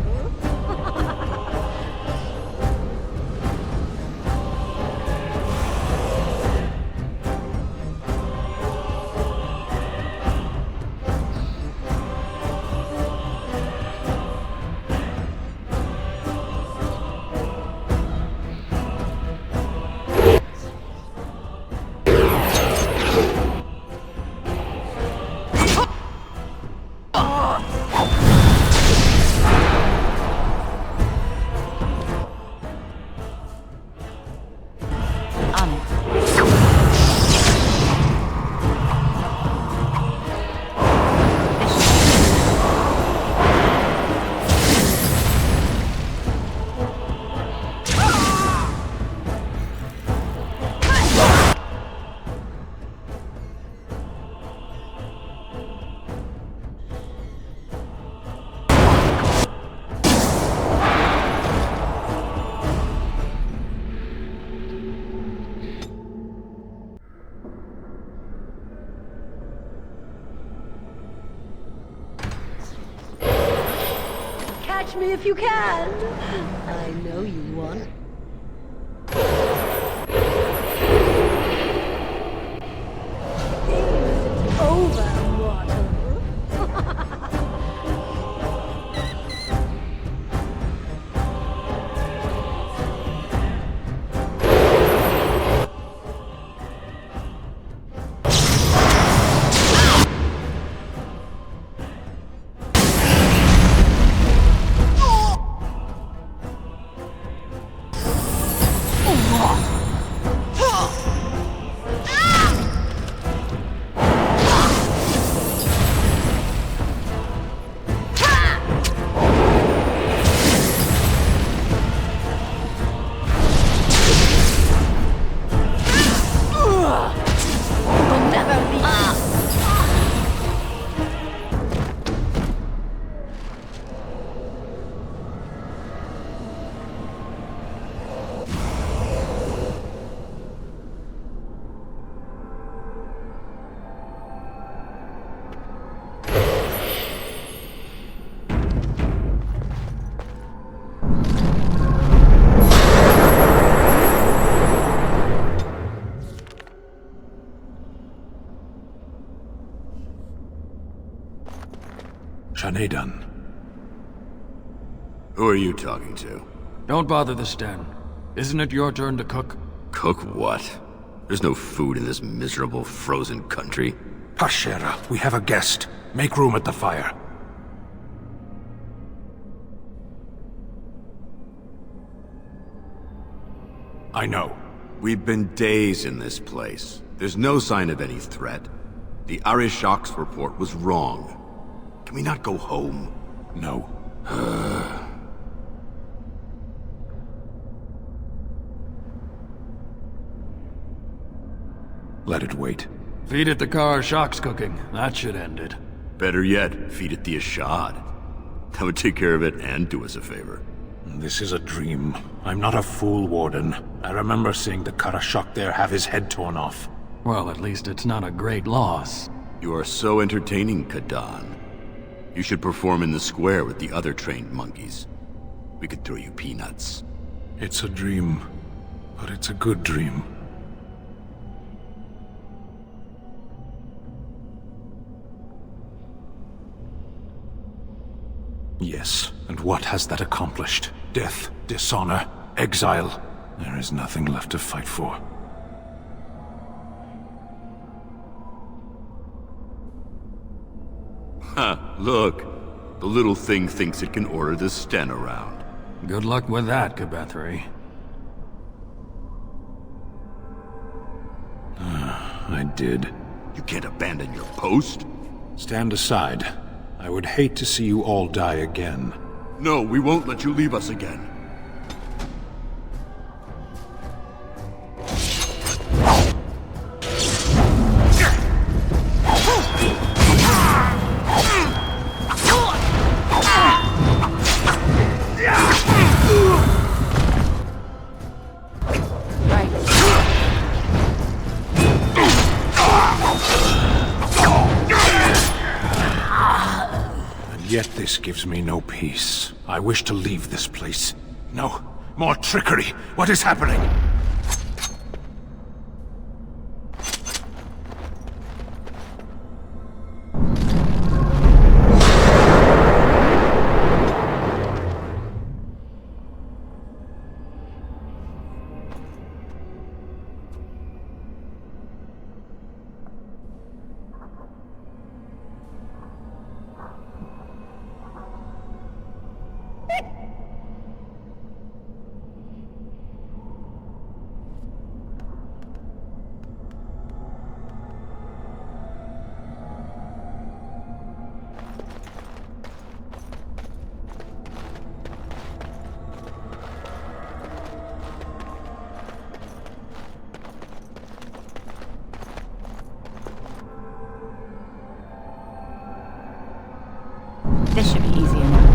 Catch me if you can. I know you want. It's over, mortal. Shanedan. Who are you talking to? Don't bother the Sten. Isn't it your turn to cook? Cook what? There's no food in this miserable, frozen country. Pashera, we have a guest. Make room at the fire. I know. We've been days in this place. There's no sign of any threat. The Arishok's report was wrong. Can we not go home? No. Let it wait. Feed it the Karashok's cooking. That should end it. Better yet, feed it the Ashad. That would take care of it and do us a favor. This is a dream. I'm not a fool, Warden. I remember seeing the Karashok there have his head torn off. Well, at least it's not a great loss. You are so entertaining, Kadan. You should perform in the square with the other trained monkeys. We could throw you peanuts. It's a dream, but it's a good dream. Yes, and what has that accomplished? Death, dishonor, exile. There is nothing left to fight for. Ha, look. The little thing thinks it can order the Sten around. Good luck with that, Kabathri. I did. You can't abandon your post? Stand aside. I would hate to see you all die again. No, we won't let you leave us again. yet this gives me no peace. I wish to leave this place. No, more trickery! What is happening? This should be easy enough.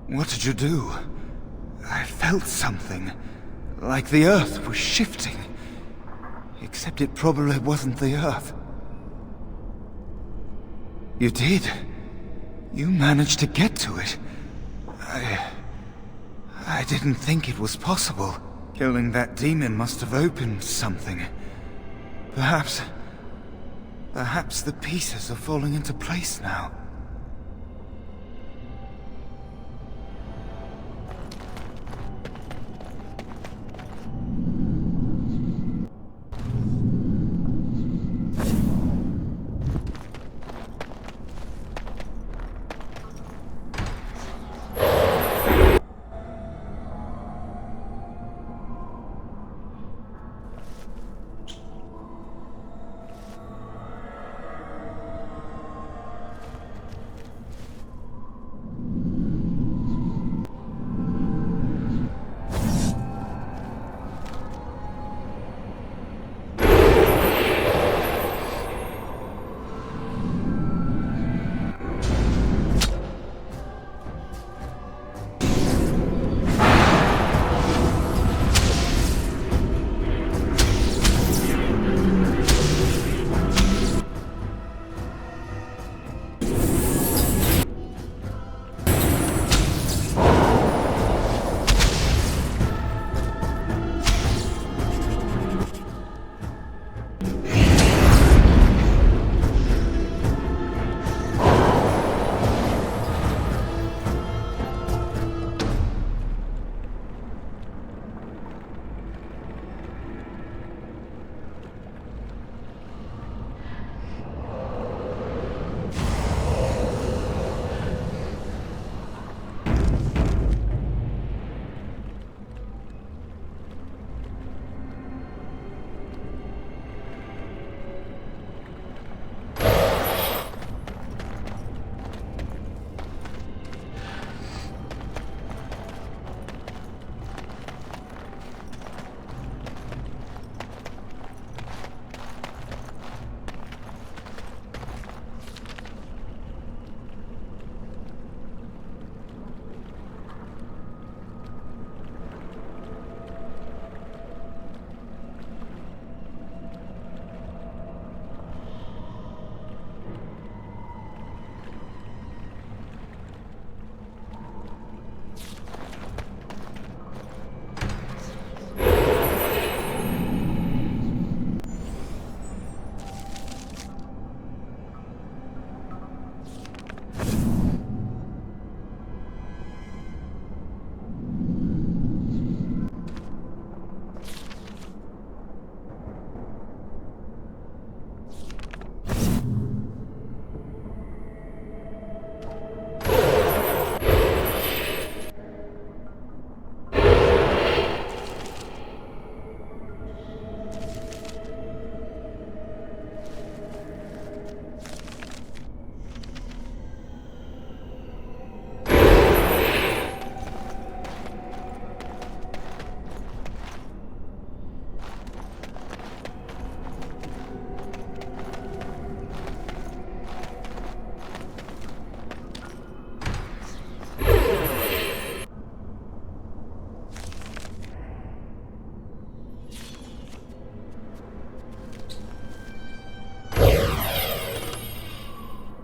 What did you do? I felt something. Like the earth was shifting. Except it probably wasn't the earth. You did. You managed to get to it. I didn't think it was possible. Killing that demon must have opened something. Perhaps the pieces are falling into place now.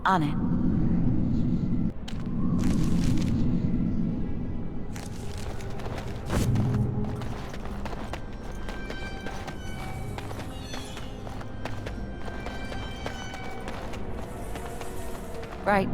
On it. Right.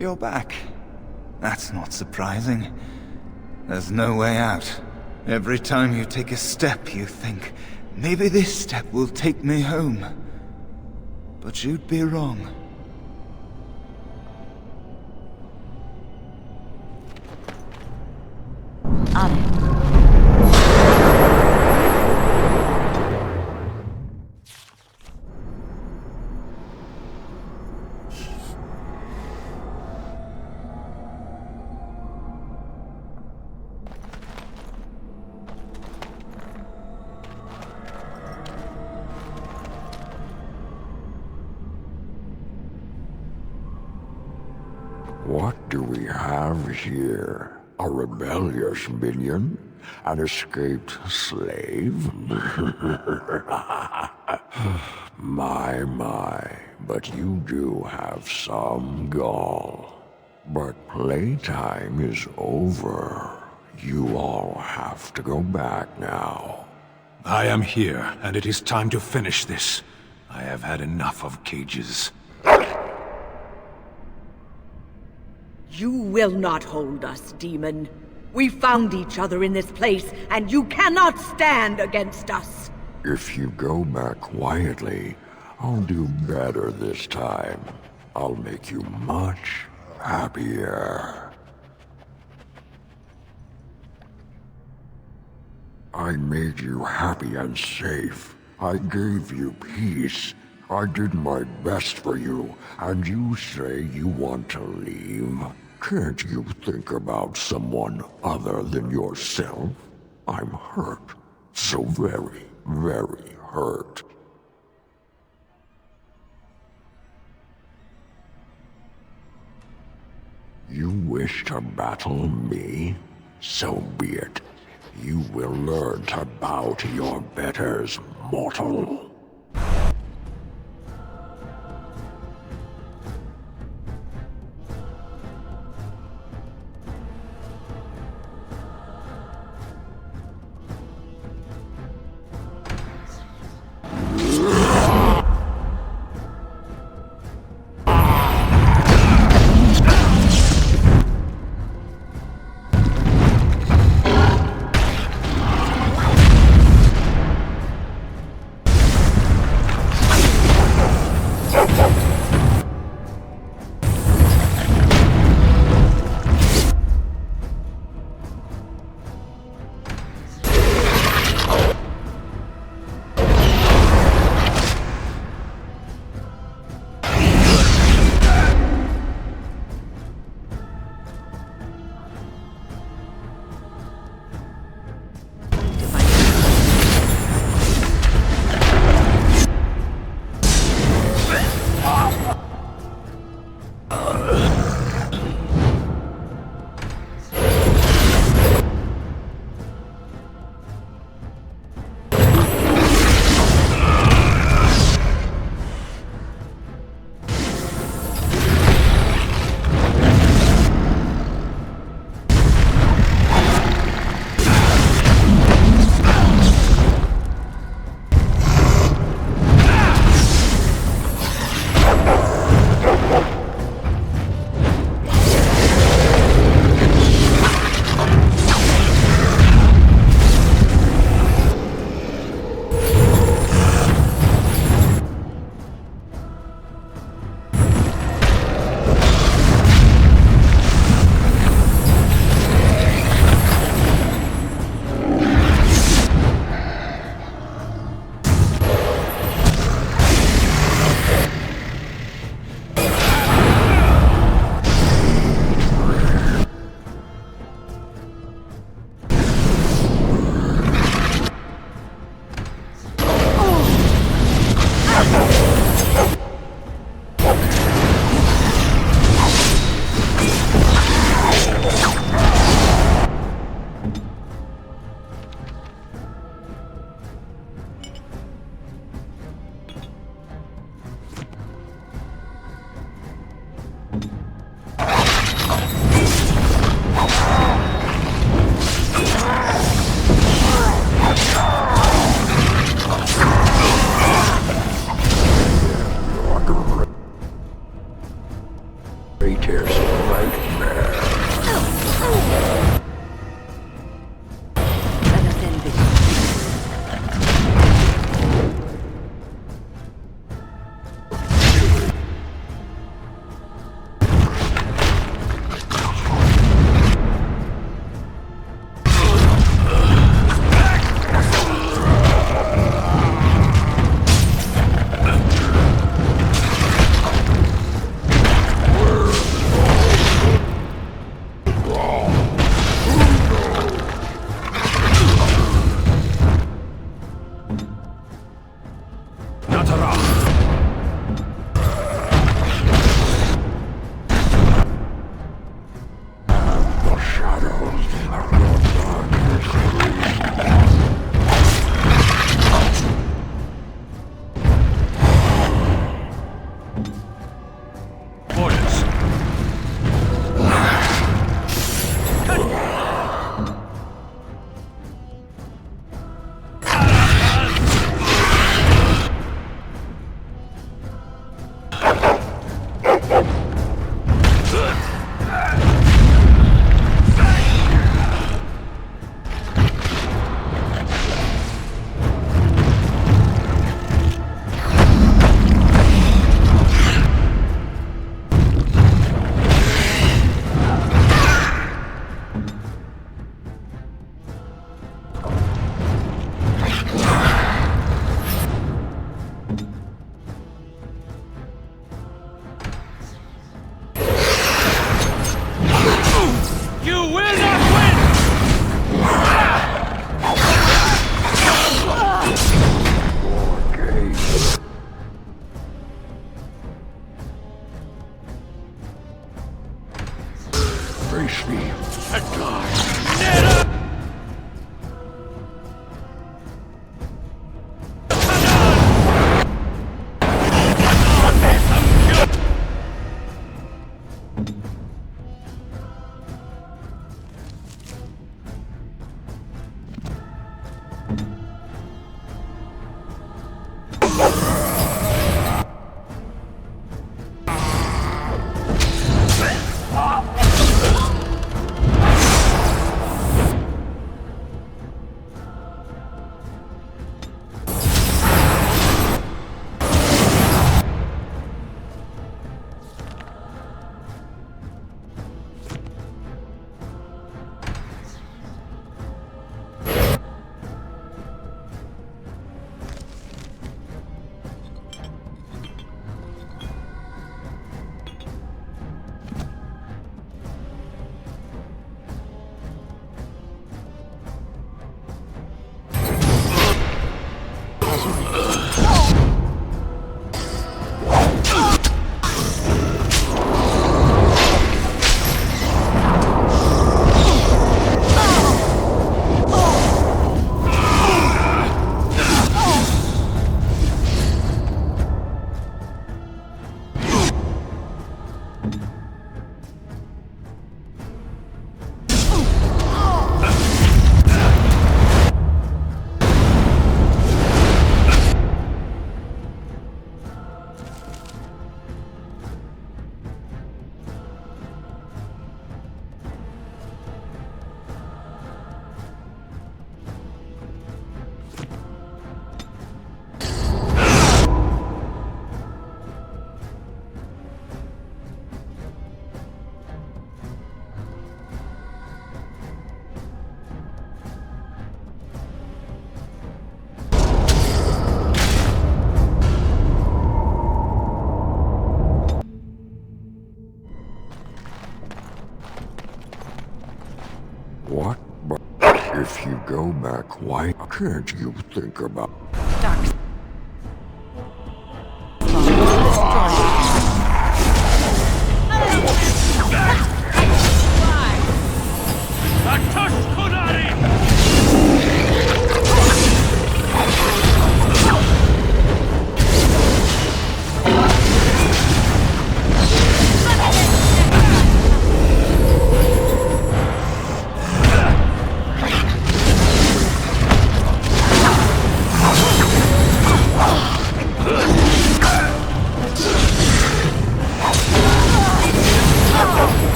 You're back. That's not surprising. There's no way out. Every time you take a step, you think, maybe this step will take me home. But you'd be wrong. On it. What do we have here? A rebellious minion? An escaped slave? My, but you do have some gall. But playtime is over. You all have to go back now. I am here, and it is time to finish this. I have had enough of cages. You will not hold us, demon. We found each other in this place, and you cannot stand against us. If you go back quietly, I'll do better this time. I'll make you much happier. I made you happy and safe. I gave you peace. I did my best for you, and you say you want to leave? Can't you think about someone other than yourself? I'm hurt. So very, very hurt. You wish to battle me? So be it. You will learn to bow to your betters, mortal. What? But if you go back, why can't you think about... Docks.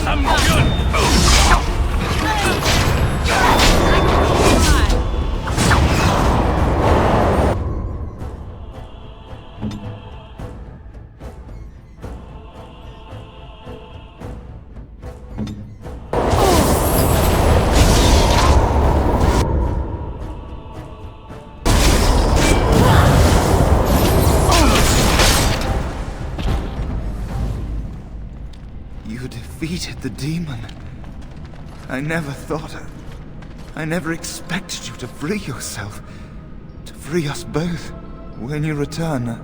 some good. Defeated the demon. I never thought... I never expected you to free yourself. To free us both. When you return,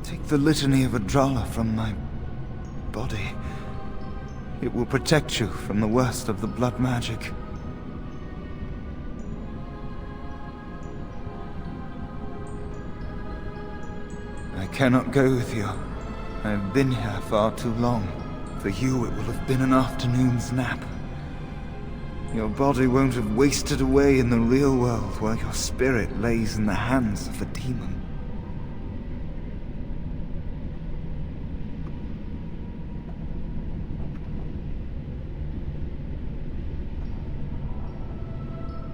take the litany of Adrala from my body. It will protect you from the worst of the blood magic. I cannot go with you. I've been here far too long. For you, it will have been an afternoon's nap. Your body won't have wasted away in the real world while your spirit lays in the hands of the demon.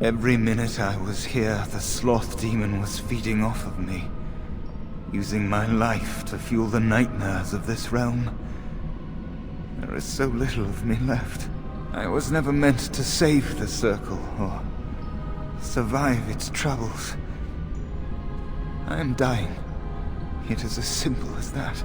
Every minute I was here, the Sloth demon was feeding off of me, using my life to fuel the nightmares of this realm. There is so little of me left. I was never meant to save the Circle, or survive its troubles. I am dying. It is as simple as that.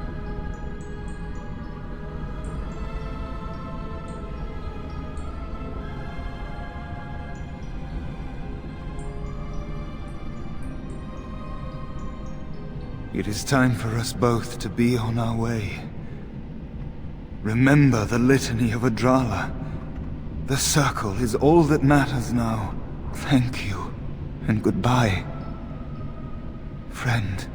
It is time for us both to be on our way. Remember the litany of Adrala. The Circle is all that matters now. Thank you, and goodbye, friend.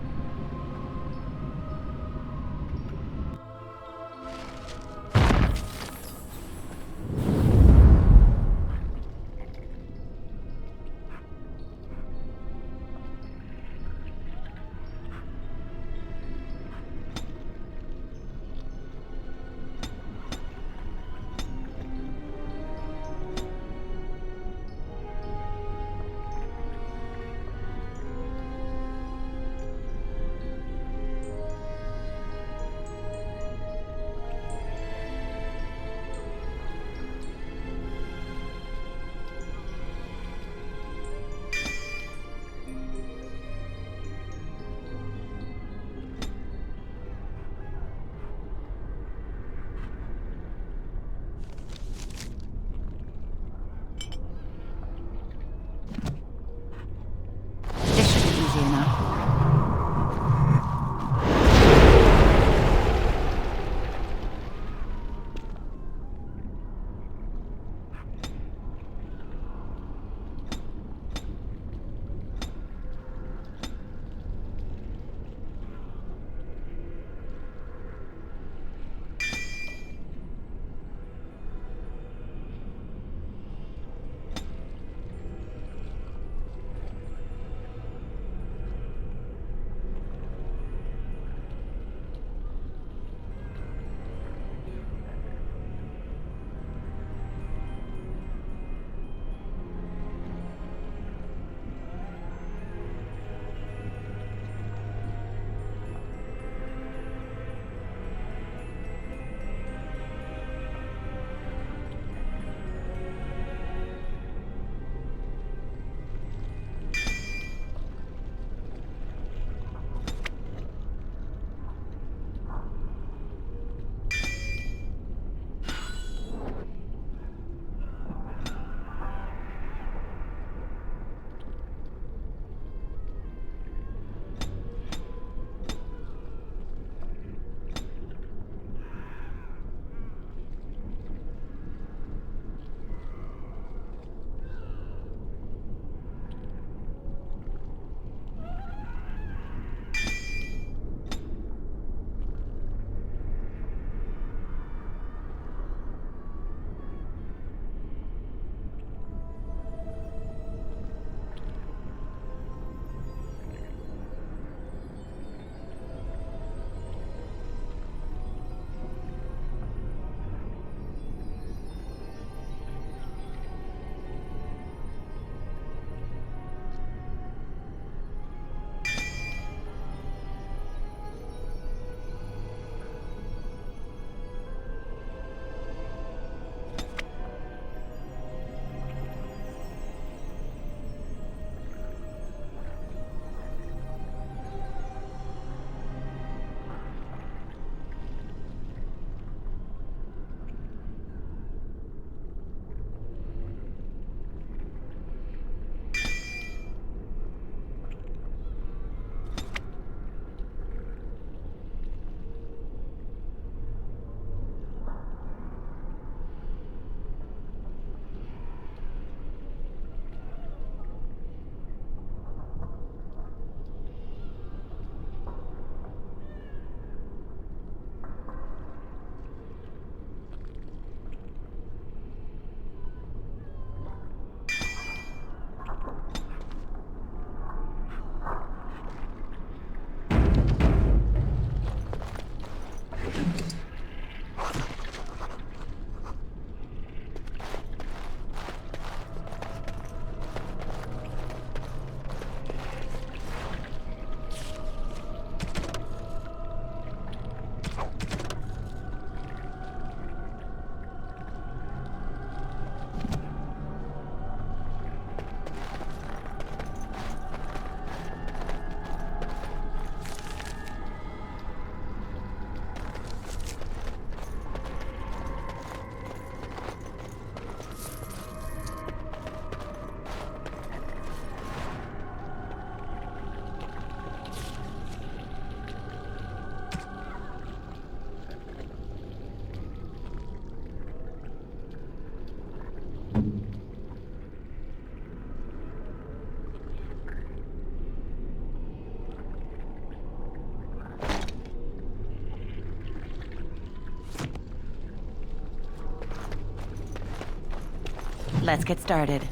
Let's get started.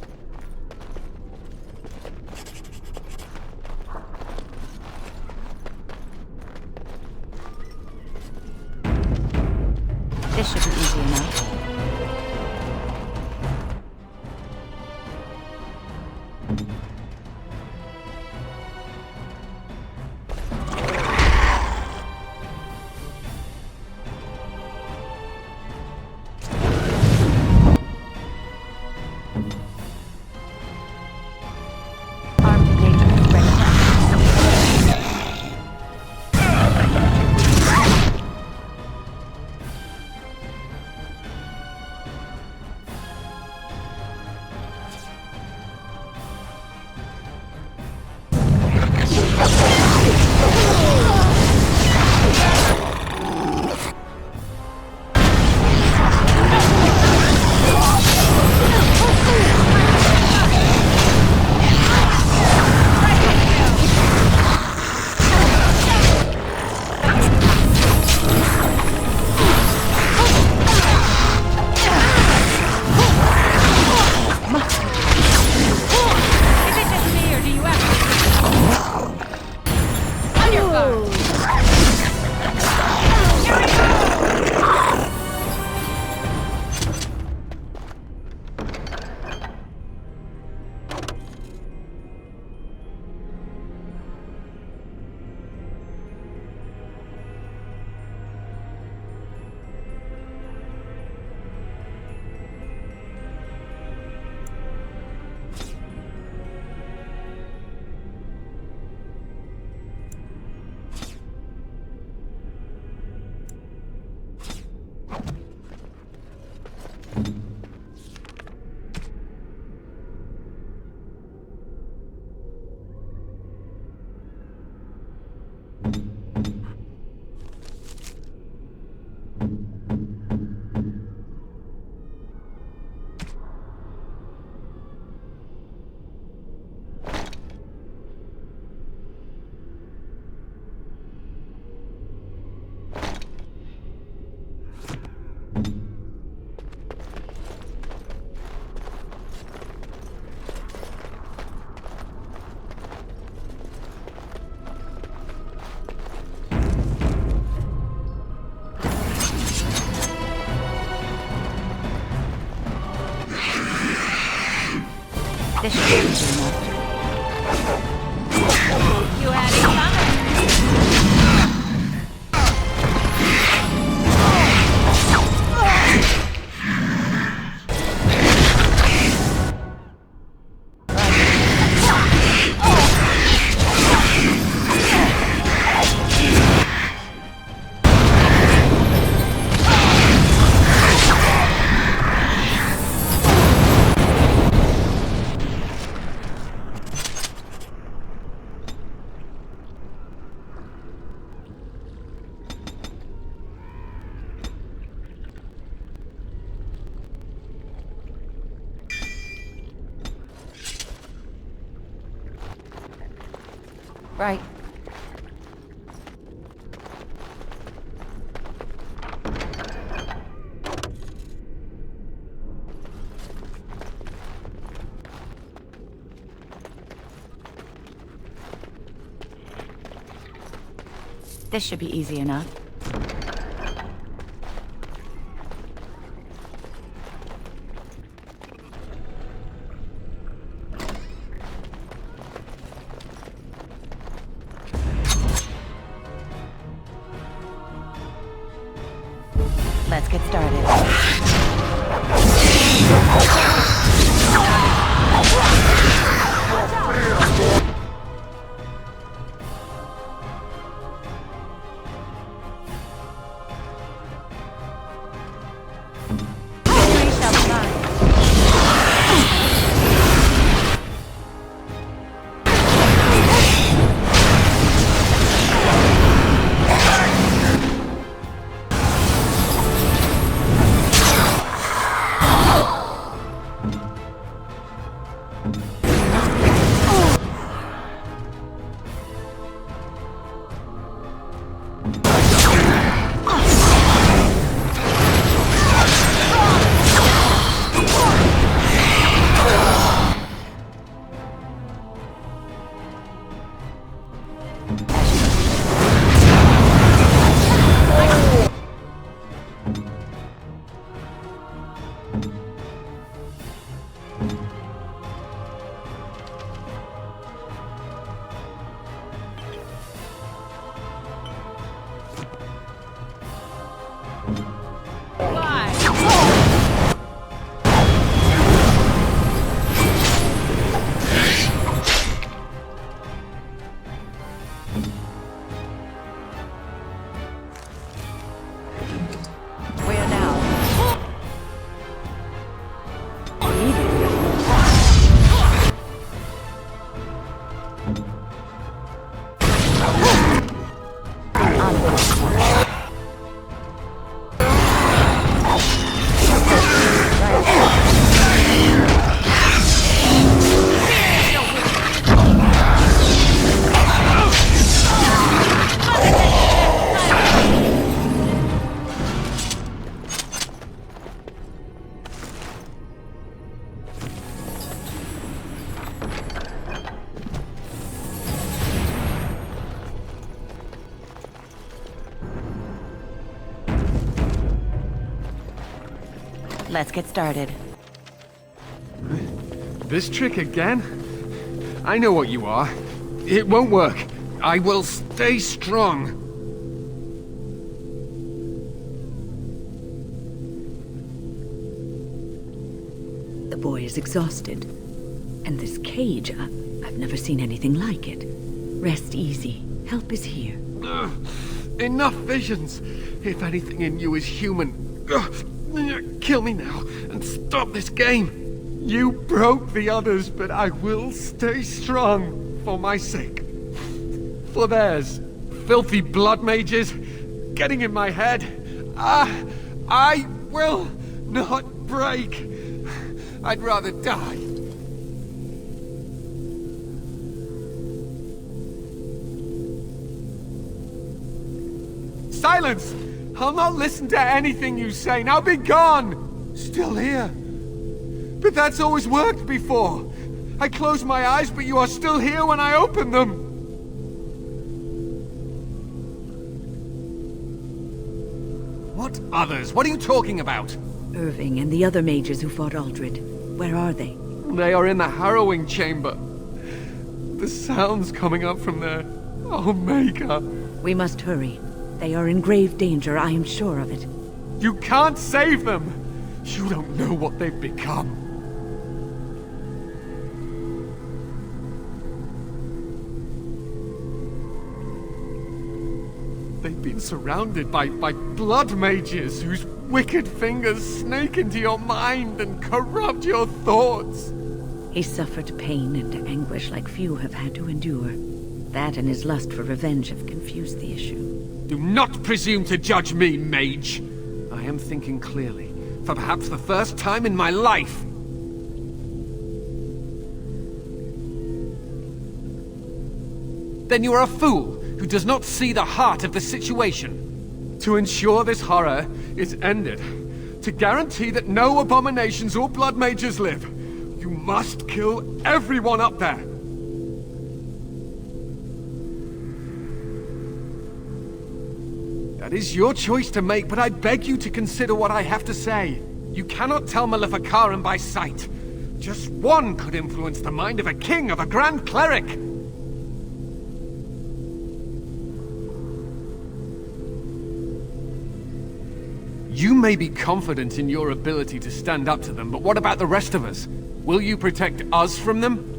This should be easy enough. This should be easy enough. You had it coming. Right. This should be easy enough. Let's get started. Where now? Let's get started. This trick again? I know what you are. It won't work. I will stay strong. The boy is exhausted. And this cage, I've never seen anything like it. Rest easy. Help is here. Enough visions. If anything in you is human, kill me now and stop this game. You broke the others, but I will stay strong for my sake. For theirs. Filthy blood mages getting in my head. I will not break. I'd rather die. Silence! I'll not listen to anything you say. Now be gone! Still here. But that's always worked before. I close my eyes, but you are still here when I open them. What others? What are you talking about? Irving and the other mages who fought Uldred. Where are they? They are in the harrowing chamber. The sounds coming up from there. Oh, Maker. We must hurry. They are in grave danger, I am sure of it. You can't save them! You don't know what they've become. They've been surrounded by blood mages whose wicked fingers snake into your mind and corrupt your thoughts. He suffered pain and anguish like few have had to endure. That and his lust for revenge have confused the issue. Do not presume to judge me, mage. I am thinking clearly, for perhaps the first time in my life. Then you are a fool who does not see the heart of the situation. To ensure this horror is ended, to guarantee that no abominations or blood mages live, you must kill everyone up there. That is your choice to make, but I beg you to consider what I have to say. You cannot tell Maleficarum by sight. Just one could influence the mind of a king, of a grand cleric. You may be confident in your ability to stand up to them, but what about the rest of us? Will you protect us from them?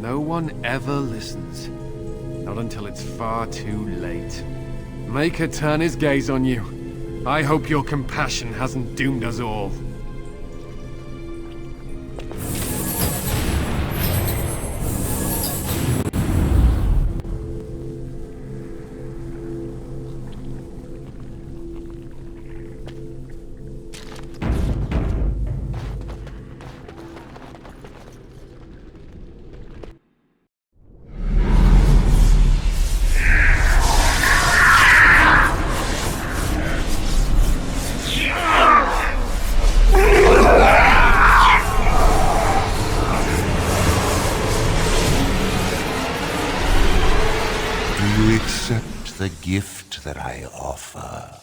No one ever listens. Not until it's far too late. Maker turn his gaze on you. I hope your compassion hasn't doomed us all. gift that I offer.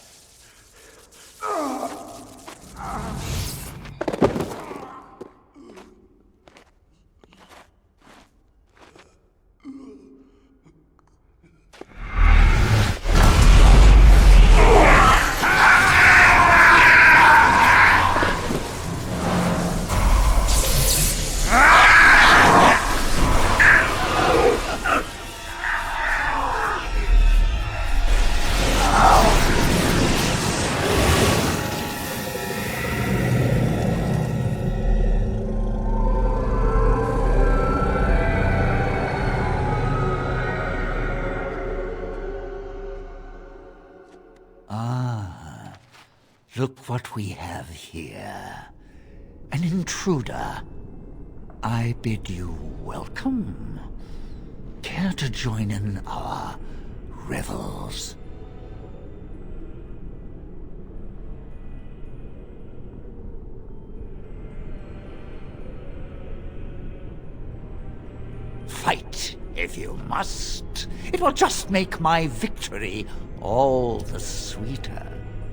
Look what we have here. An intruder. I bid you welcome. Care to join in our revels? Fight if you must. It will just make my victory all the sweeter.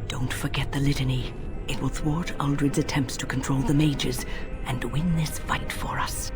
Don't forget the litany. It will thwart Uldred's attempts to control the mages and win this fight for us.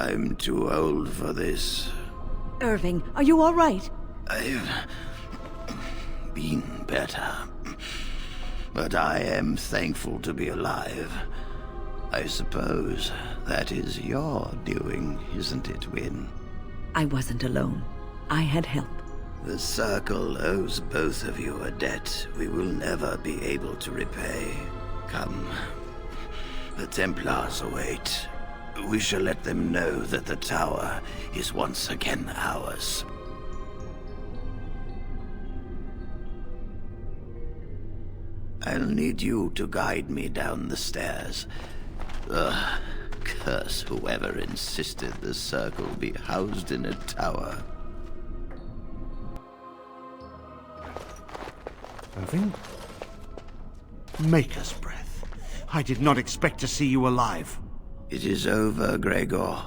I'm too old for this. Irving, are you all right? I've been better. But I am thankful to be alive. I suppose that is your doing, isn't it, Wynn? I wasn't alone. I had help. The Circle owes both of you a debt we will never be able to repay. Come. The Templars await. We shall let them know that the tower is once again ours. I'll need you to guide me down the stairs. Curse whoever insisted the Circle be housed in a tower. Irving? Maker's breath. I did not expect to see you alive. It is over, Gregor.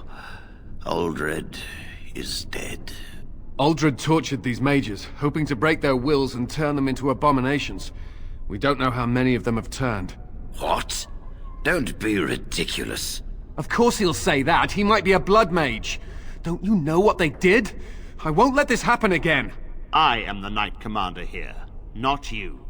Uldred is dead. Uldred tortured these mages, hoping to break their wills and turn them into abominations. We don't know how many of them have turned. What? Don't be ridiculous. Of course he'll say that. He might be a blood mage. Don't you know what they did? I won't let this happen again. I am the Knight Commander here, not you.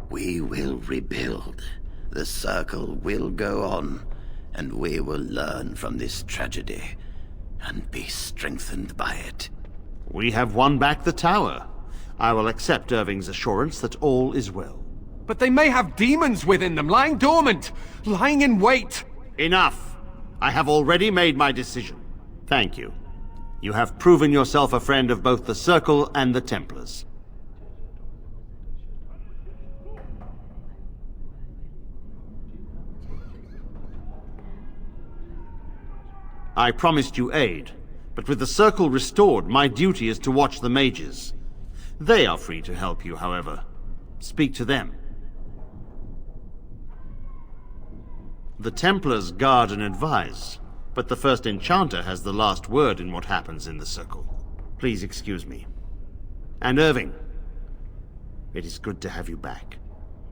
We will rebuild. The Circle will go on, and we will learn from this tragedy, and be strengthened by it. We have won back the tower. I will accept Irving's assurance that all is well. But they may have demons within them, lying dormant, lying in wait. Enough! I have already made my decision. Thank you. You have proven yourself a friend of both the Circle and the Templars. I promised you aid, but with the Circle restored, my duty is to watch the mages. They are free to help you, however. Speak to them. The Templars guard and advise, but the first enchanter has the last word in what happens in the Circle. Please excuse me. And Irving, it is good to have you back.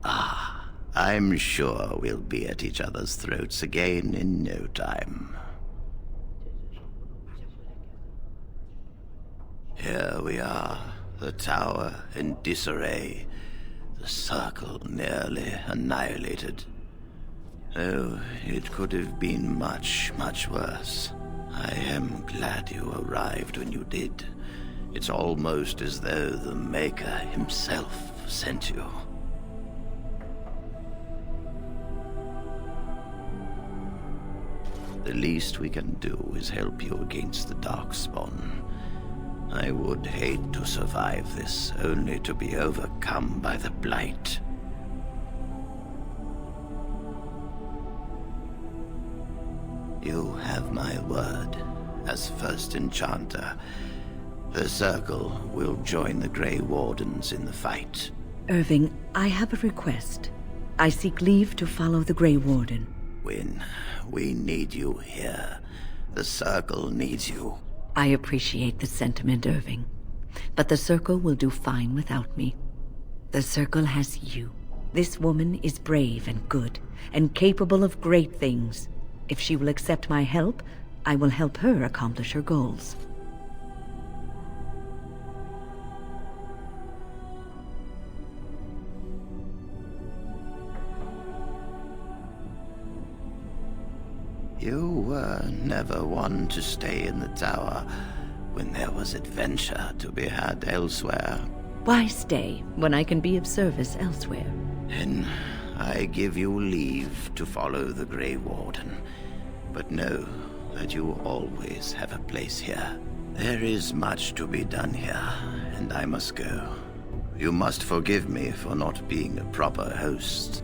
I'm sure we'll be at each other's throats again in no time. Here we are, the tower in disarray, the Circle nearly annihilated. Oh, it could have been much, much worse. I am glad you arrived when you did. It's almost as though the Maker himself sent you. The least we can do is help you against the Darkspawn. I would hate to survive this, only to be overcome by the Blight. You have my word. As first enchanter, the Circle will join the Grey Wardens in the fight. Irving, I have a request. I seek leave to follow the Grey Warden. Wynn, we need you here. The Circle needs you. I appreciate the sentiment, Irving. But the Circle will do fine without me. The Circle has you. This woman is brave and good, and capable of great things. If she will accept my help, I will help her accomplish her goals. You were never one to stay in the tower when there was adventure to be had elsewhere. Why stay when I can be of service elsewhere? Then I give you leave to follow the Grey Warden. But know that you always have a place here. There is much to be done here, and I must go. You must forgive me for not being a proper host.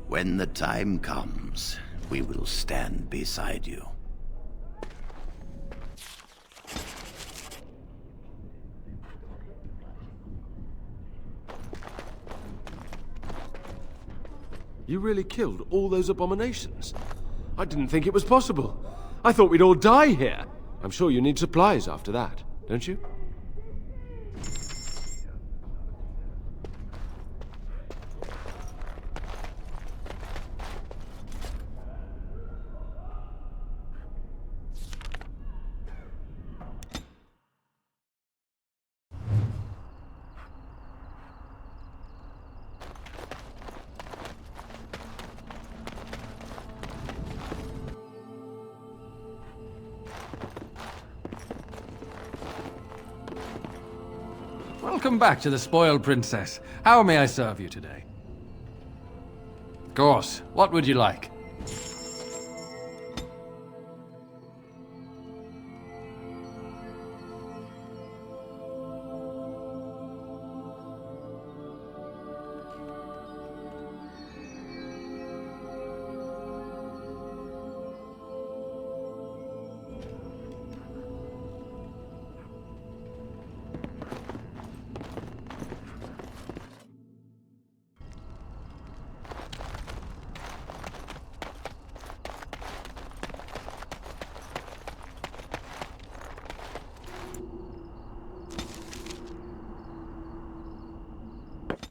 When the time comes, we will stand beside you. You really killed all those abominations? I didn't think it was possible. I thought we'd all die here. I'm sure you need supplies after that, don't you? Welcome back to the spoiled princess. How may I serve you today? Of course. What would you like?